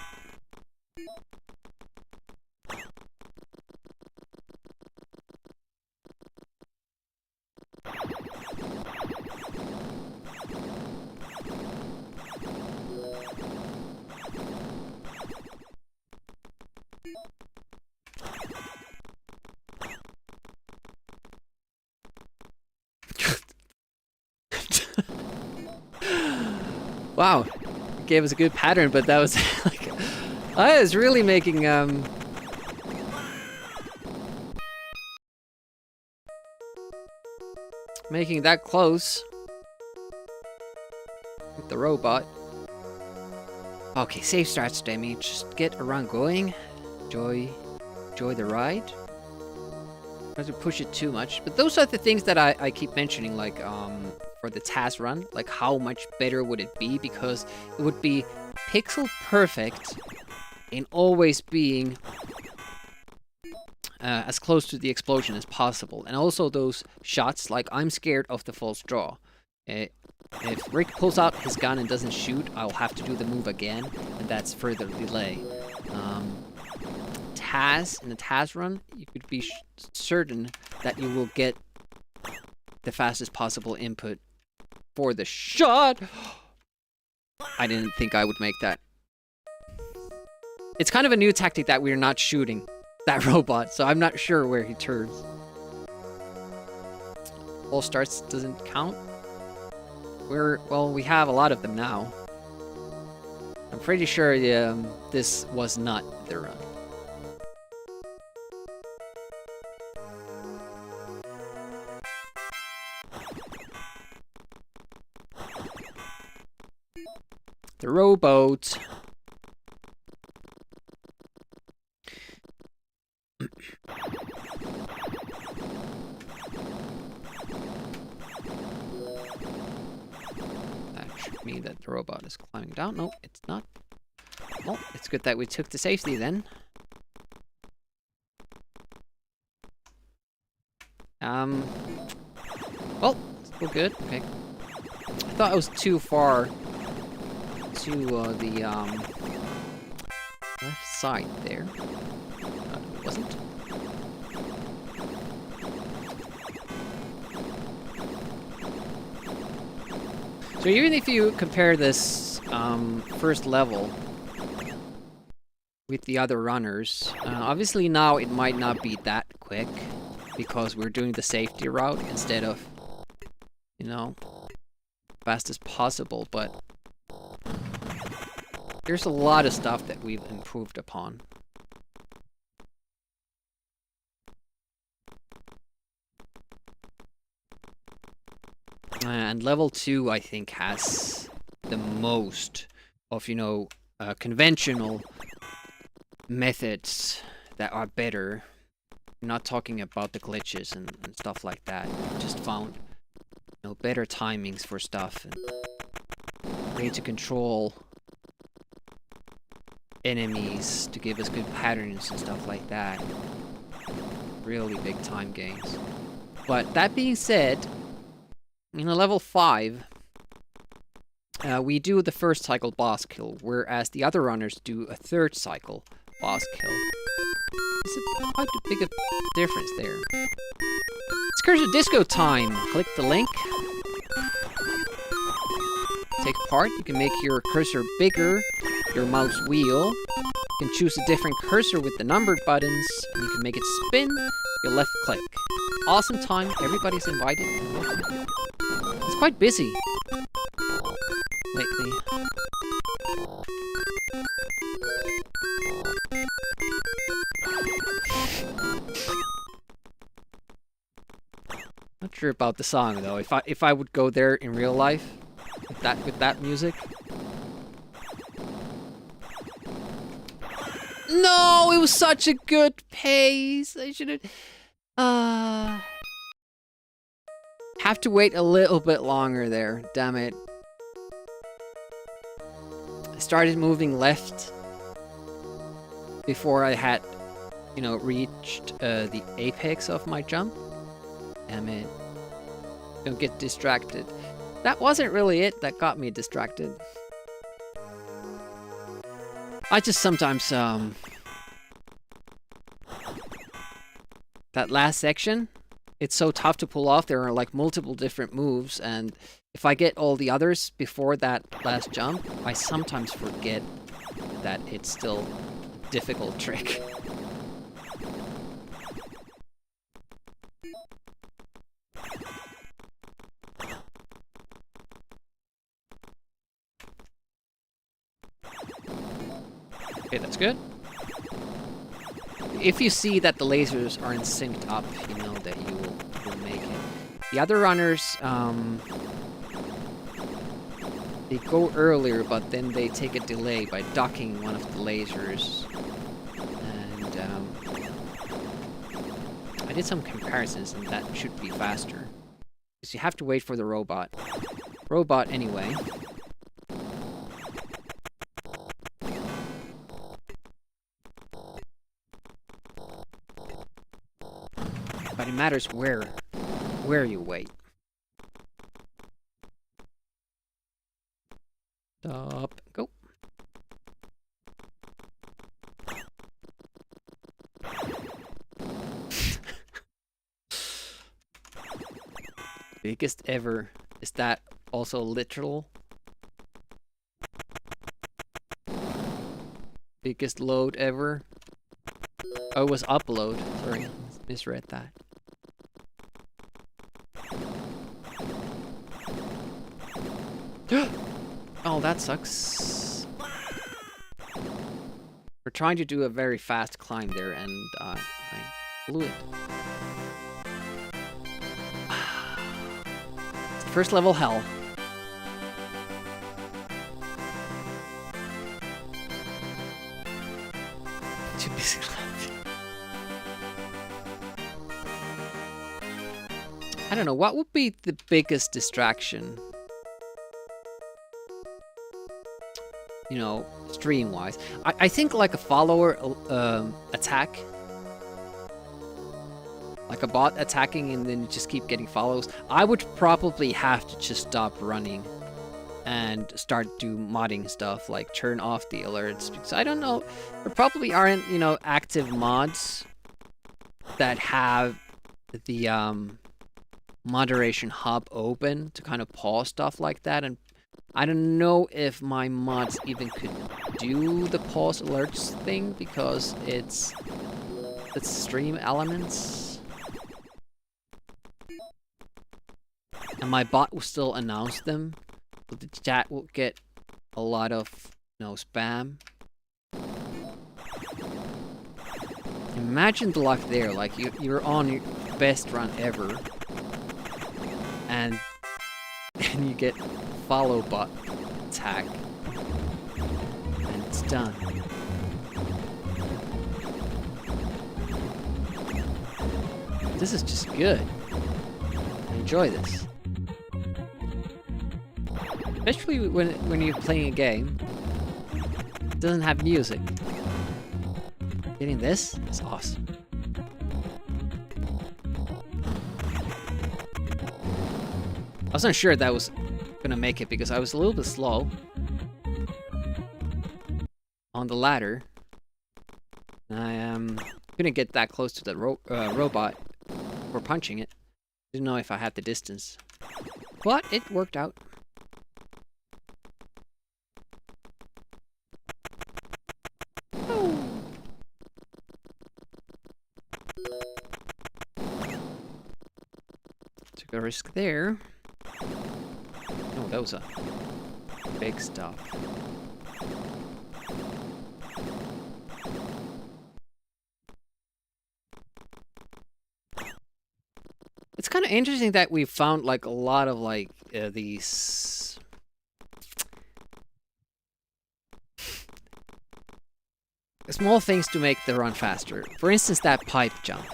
Wow, it gave us a good pattern, but that was like, I was really making making that close with the robot. Okay, safe strats, Demi. Just get around going, enjoy the ride. Not to push it too much, but those are the things that I keep mentioning, like for the task run, like how much better would it be, because it would be pixel perfect in always being as close to the explosion as possible, and also those shots, like I'm scared of the false draw. If Rick pulls out his gun and doesn't shoot, I'll have to do the move again, and that's further delay. In the task run, you could be certain that you will get the fastest possible input for the shot. I didn't think I would make that. It's kind of a new tactic that we're not shooting that robot, so I'm not sure where he turns. All starts doesn't count. Well, we have a lot of them now. I'm pretty sure this was not the run. The rowboat. That should mean that the robot is climbing down. No, it's not. Well, it's good that we took the safety then. Well, still good. Okay. I thought I was too far to the left side there. It wasn't. So even if you compare this first level with the other runners. Obviously now it might not be that quick because we're doing the safety route instead of, you know, fast as possible, but there's a lot of stuff that we've improved upon. And level 2, I think, has the most of, you know, conventional methods that are better. I'm not talking about the glitches and stuff like that. Just found, you know, better timings for stuff and way to control enemies to give us good patterns and stuff like that. Really big time gains. But that being said, in a level 5, we do the first cycle boss kill, whereas the other runners do a third cycle boss kill. There's quite a big difference there. It's Cursor Disco time! Click the link. Take part. You can make your cursor bigger, your mouse wheel. You can choose a different cursor with the numbered buttons, and you can make it spin, your left click. Awesome time, everybody's invited. It's quite busy lately. Not sure about the song though. If I would go there in real life with that music. No, it was such a good pace. I should have to wait a little bit longer there. Damn it. I started moving left before I had, you know, reached the apex of my jump. Damn it. Don't get distracted. That wasn't really it that got me distracted. I just sometimes, that last section, it's so tough to pull off. There are like multiple different moves, and if I get all the others before that last jump, I sometimes forget that it's still a difficult trick. Okay, that's good. If you see that the lasers aren't synced up, you know that you will make it. The other runners, they go earlier, but then they take a delay by ducking one of the lasers. And I did some comparisons, and that should be faster. Because you have to wait for the robot. Robot anyway. But it matters where you wait. Stop. Go. Biggest ever. Is that also literal? Biggest load ever? Oh, it was upload. Sorry, misread that. Oh, that sucks. We're trying to do a very fast climb there, and I blew it. First level hell. Too busy laughing. I don't know, what would be the biggest distraction? You know, stream-wise. I think like a follower attack. Like a bot attacking and then you just keep getting follows. I would probably have to just stop running and start do modding stuff, like turn off the alerts. Because I don't know, there probably aren't, you know, active mods that have the moderation hub open to kind of pause stuff like that. And I don't know if my mods even could do the pause alerts thing because it's stream elements. And my bot will still announce them, but the chat will get a lot of spam. Imagine the luck there, like you're on your best run ever, and you get follow bot attack, and it's done. This is just good. I enjoy this. Especially when you're playing a game. It doesn't have music. Getting this is awesome. I wasn't sure that was gonna make it because I was a little bit slow on the ladder. I couldn't get that close to the robot for punching it. Didn't know if I had the distance, but it worked out. Took a risk there. Oh, that was a big stop. It's kind of interesting that we found like a lot of like these small things to make the run faster. For instance, that pipe jump.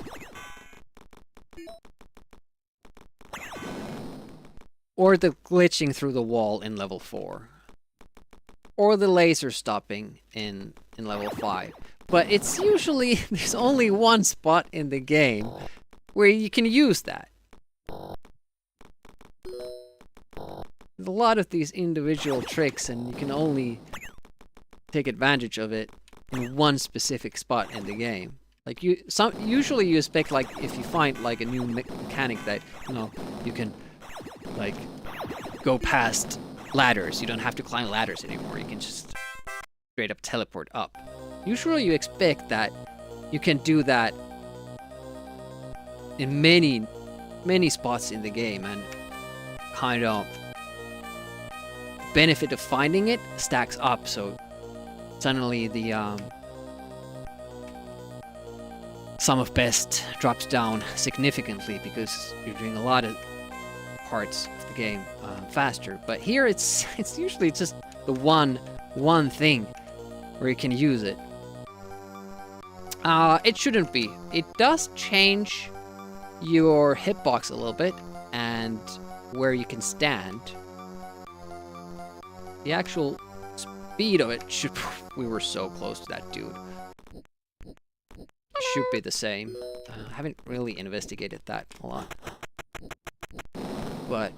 Or the glitching through the wall in level 4. Or the laser stopping in level 5. But it's usually, there's only one spot in the game where you can use that. There's a lot of these individual tricks and you can only take advantage of it in one specific spot in the game. Like usually you expect like if you find like a new mechanic that you can like go past ladders. You don't have to climb ladders anymore. You can just straight up teleport up. Usually you expect that you can do that in many spots in the game, and kind of benefit of finding it stacks up, so suddenly the sum of best drops down significantly because you're doing a lot of parts of the game faster. But here it's usually just the one thing where you can use it. It shouldn't be. It does change your hitbox a little bit and where you can stand. The actual speed of it should... We were so close to that dude. Should be the same. I haven't really investigated that a lot. But,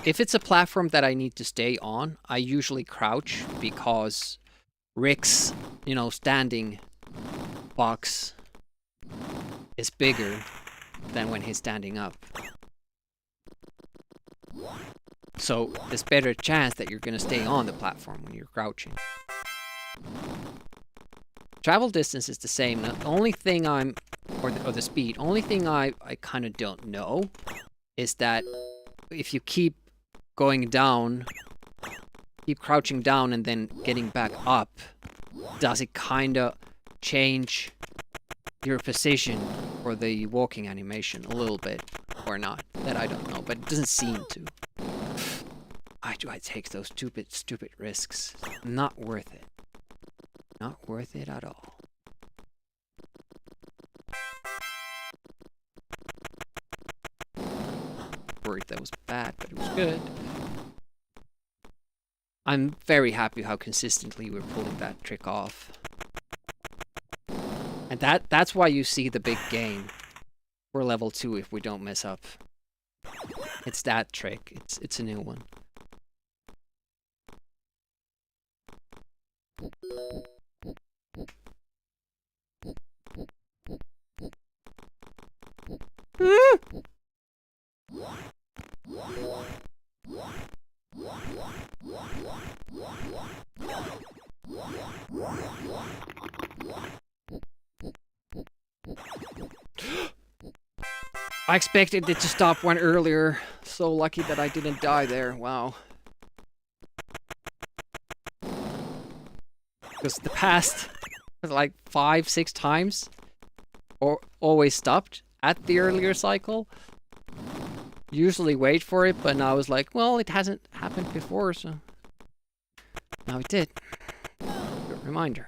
if it's a platform that I need to stay on, I usually crouch because Rick's, standing box is bigger than when he's standing up. So there's better chance that you're gonna stay on the platform when you're crouching. Travel distance is the same. The only thing or the speed, only thing I kind of don't know is that if you keep going down, keep crouching down and then getting back up, does it kind of change your position for the walking animation a little bit or not? That I don't know, but it doesn't seem to. Why do I take those stupid risks? Not worth it. Not worth it at all. Worried that was bad, but it was good. I'm very happy how consistently we're pulling that trick off. And that's why you see the big gain for level 2 if we don't mess up. It's that trick. It's a new one. I expected it to stop one earlier. So lucky that I didn't die there. Wow. Because the past, like 5-6 times, or always stopped at the earlier cycle. Usually wait for it, but now I was like, well, it hasn't happened before, so now it did. Good reminder.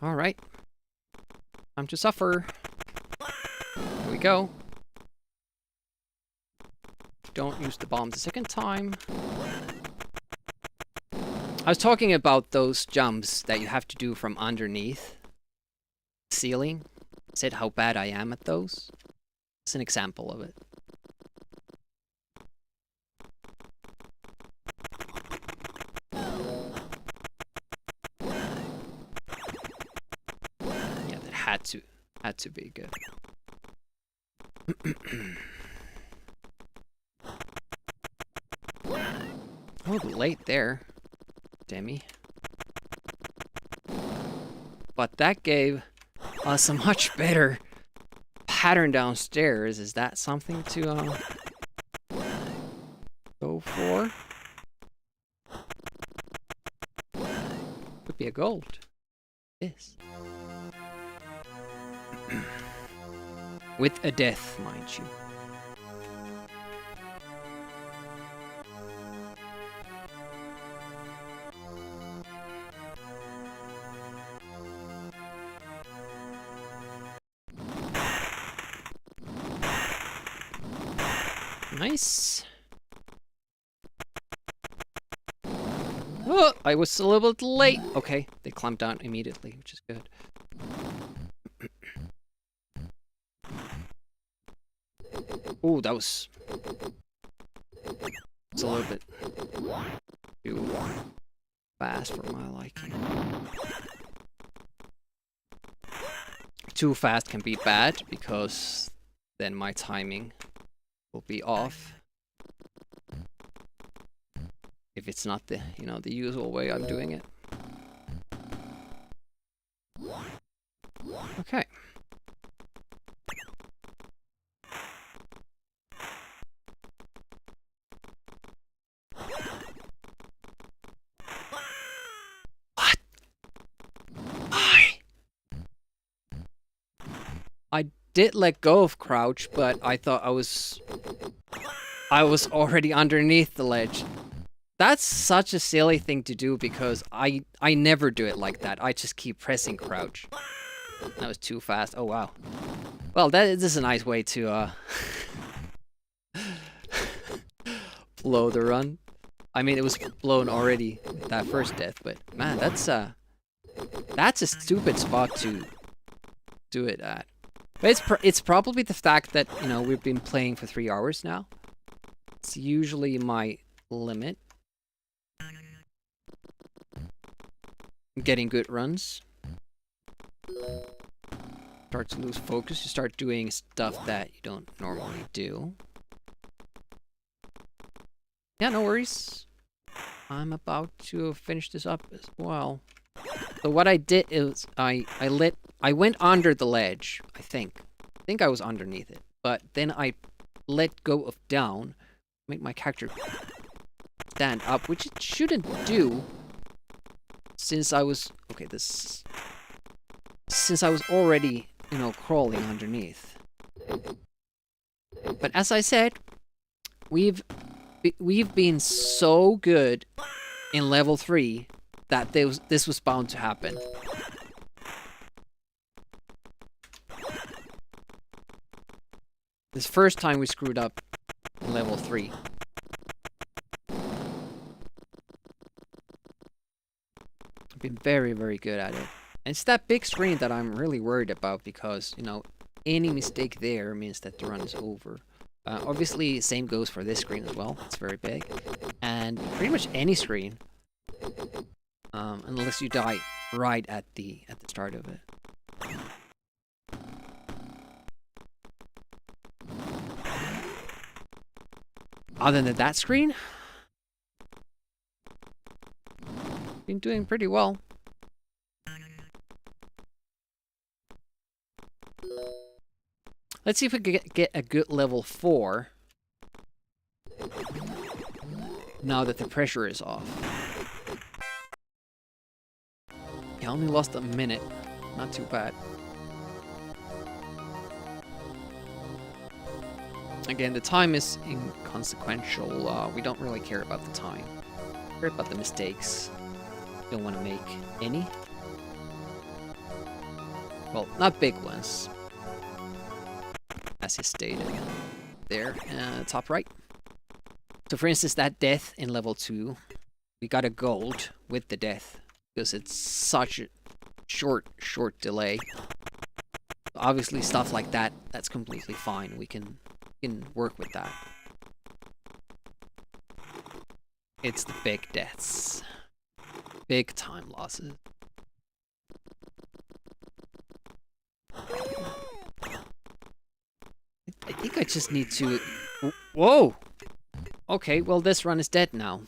All right. Time to suffer. Here we go. Don't use the bomb the second time. I was talking about those jumps that you have to do from underneath the ceiling. Said how bad I am at those. It's an example of it. Yeah, that had to be good. Oh, late there, Demi. But that gave us a much better pattern downstairs. Is that something to go for? Could be a gold. Yes. With a death, mind you. Nice. Oh, I was a little bit late. Okay, they climbed down immediately, which is good. Oh, that was... It's a little bit too fast for my liking. Too fast can be bad, because then my timing will be off. If it's not the, you know, the usual way I'm doing it. Okay. What? I did let go of crouch, but I thought I was already underneath the ledge. That's such a silly thing to do because I never do it like that. I just keep pressing crouch. That was too fast. Oh wow. Well, this is a nice way to blow the run. I mean, it was blown already that first death, but man, that's a stupid spot to do it at. But it's probably the fact that, you know, we've been playing for 3 hours now. It's usually my limit. Getting good runs. Start to lose focus. You start doing stuff that you don't normally do. Yeah, no worries. I'm about to finish this up as well. So what I did is I went under the ledge, I think. I think I was underneath it. But then I let go of down, make my character stand up, which it shouldn't do. Since I was since I was already, you know, crawling underneath. But as I said, we've been so good in level 3 that this was bound to happen. This first time we screwed up in level 3. Been very, very good at it. And it's that big screen that I'm really worried about because, you know, any mistake there means that the run is over. Obviously, same goes for this screen as well. It's very big. And pretty much any screen. Unless you die right at the start of it. Other than that screen, been doing pretty well. Let's see if we can get a good level 4 now that the pressure is off. I only lost a minute. Not too bad. Again, the time is inconsequential. We don't really care about the time. We care about the mistakes. Don't want to make any. Well, not big ones. As is stated there, top right. So for instance, that death in level 2, we got a gold with the death because it's such a short delay. Obviously stuff like that, that's completely fine. We can work with that. It's the big deaths. Big time losses. I think I just need to... Whoa! Okay, well this run is dead now.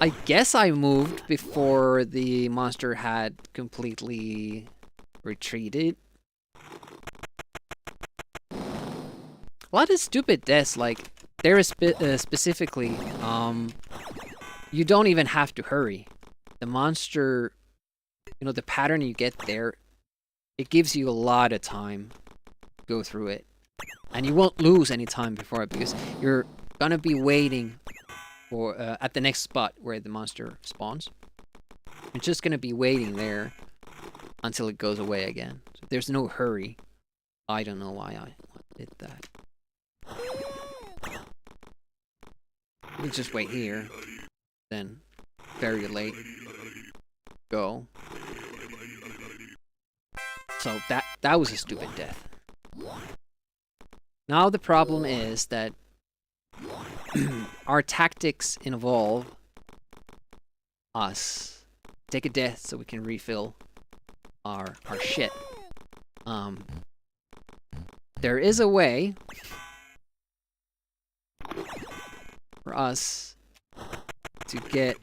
I guess I moved before the monster had completely retreated. A lot of stupid deaths, like, there is specifically, you don't even have to hurry. The monster, you know, the pattern you get there, it gives you a lot of time to go through it. And you won't lose any time before it because you're gonna be waiting for at the next spot where the monster spawns. You're just gonna be waiting there until it goes away again. So there's no hurry. I don't know why I did that. We just wait here, then very late go. So that was a stupid death. Now the problem is that our tactics involve us take a death so we can refill our shit. There is a way for us to get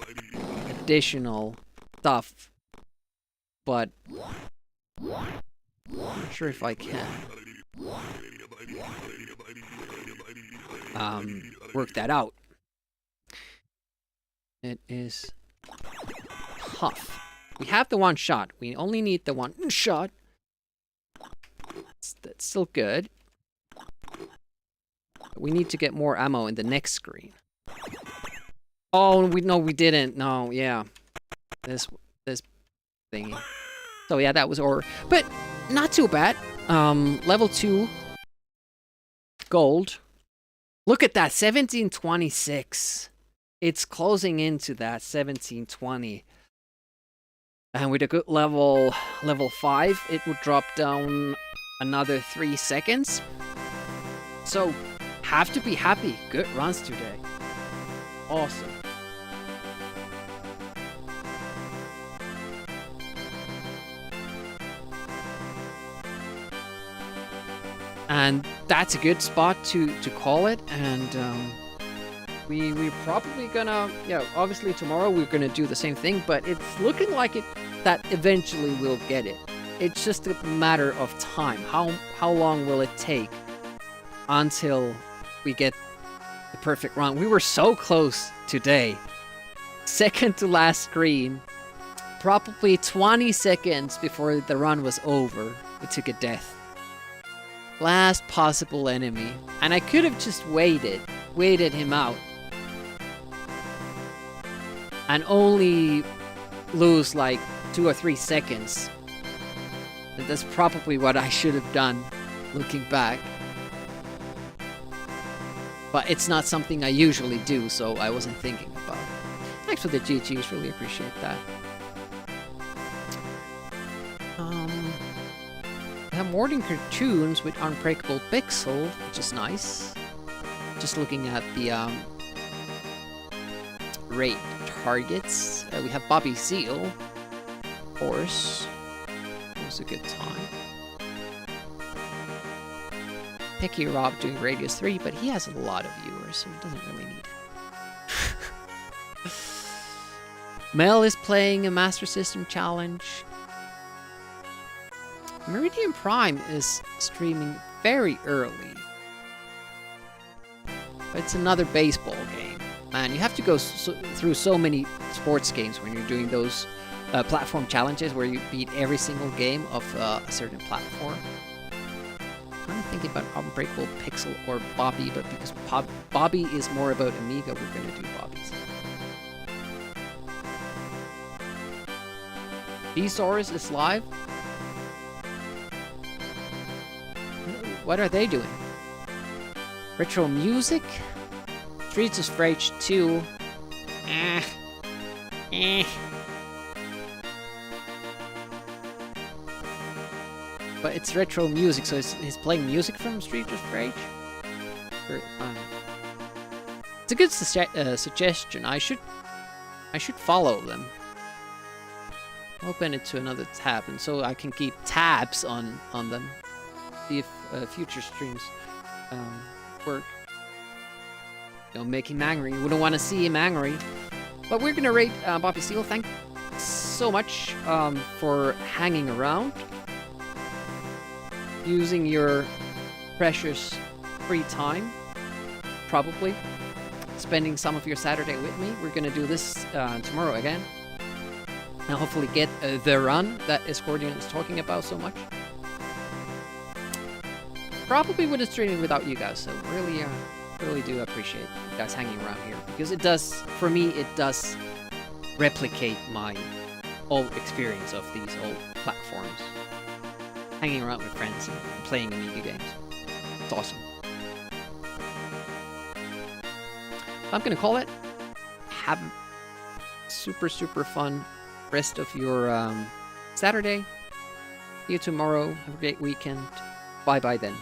additional stuff, but I'm not sure if I can work that out. It is tough. We have the one shot. We only need the one shot. That's still good. We need to get more ammo in the next screen. Oh, we didn't. No, yeah. This thingy. So yeah, that was horror. But not too bad. Level 2 gold. Look at that, 1726. It's closing into that 1720. And with a good level 5, it would drop down another 3 seconds. So, have to be happy. Good runs today. Awesome. And that's a good spot to call it. And we're probably gonna, yeah, obviously tomorrow we're gonna do the same thing, but it's looking like that eventually we'll get it. It's just a matter of time. How long will it take until we get the perfect run? We were so close today. Second to last screen. Probably 20 seconds before the run was over, we took a death. Last possible enemy. And I could have just waited him out. And only lose like 2 or 3 seconds. And that's probably what I should have done, looking back. But it's not something I usually do, so I wasn't thinking about it. Thanks for the GGs, really appreciate that. We have more modern cartoons with unbreakable pixel, which is nice. Just looking at the rate targets. We have Bobby Seal, of course. It was a good time. Picky Rob doing Radius 3, but he has a lot of viewers, so he doesn't really need it. Mel is playing a Master System Challenge. Meridian Prime is streaming very early. But it's another baseball game. Man, you have to go through so many sports games when you're doing those platform challenges where you beat every single game of a certain platform. I'm thinking about Unbreakable Pixel or Bobby, but because Bobby is more about Amiga, we're going to do Bobby's. Thesaurus is live. What are they doing? Retro music? Streets of Rage 2. But it's retro music, so he's playing music from Streets of Rage? It's a good suggestion. I should follow them. Open it to another tab, and so I can keep tabs on them. See if future streams work. You know, making him angry. You wouldn't want to see him angry. But we're gonna rate Bobby Seal. Thanks so much for hanging around, using your precious free time, probably spending some of your Saturday with me. We're gonna do this tomorrow again, and hopefully get the run that Escordian is talking about so much. Probably would have streamed without you guys, so really do appreciate you guys hanging around here, because it does, for me, it does replicate my old experience of these old platforms. Hanging around with friends and playing Amiga games. It's awesome. I'm gonna call it. Have super fun rest of your Saturday. See you tomorrow. Have a great weekend. Bye then.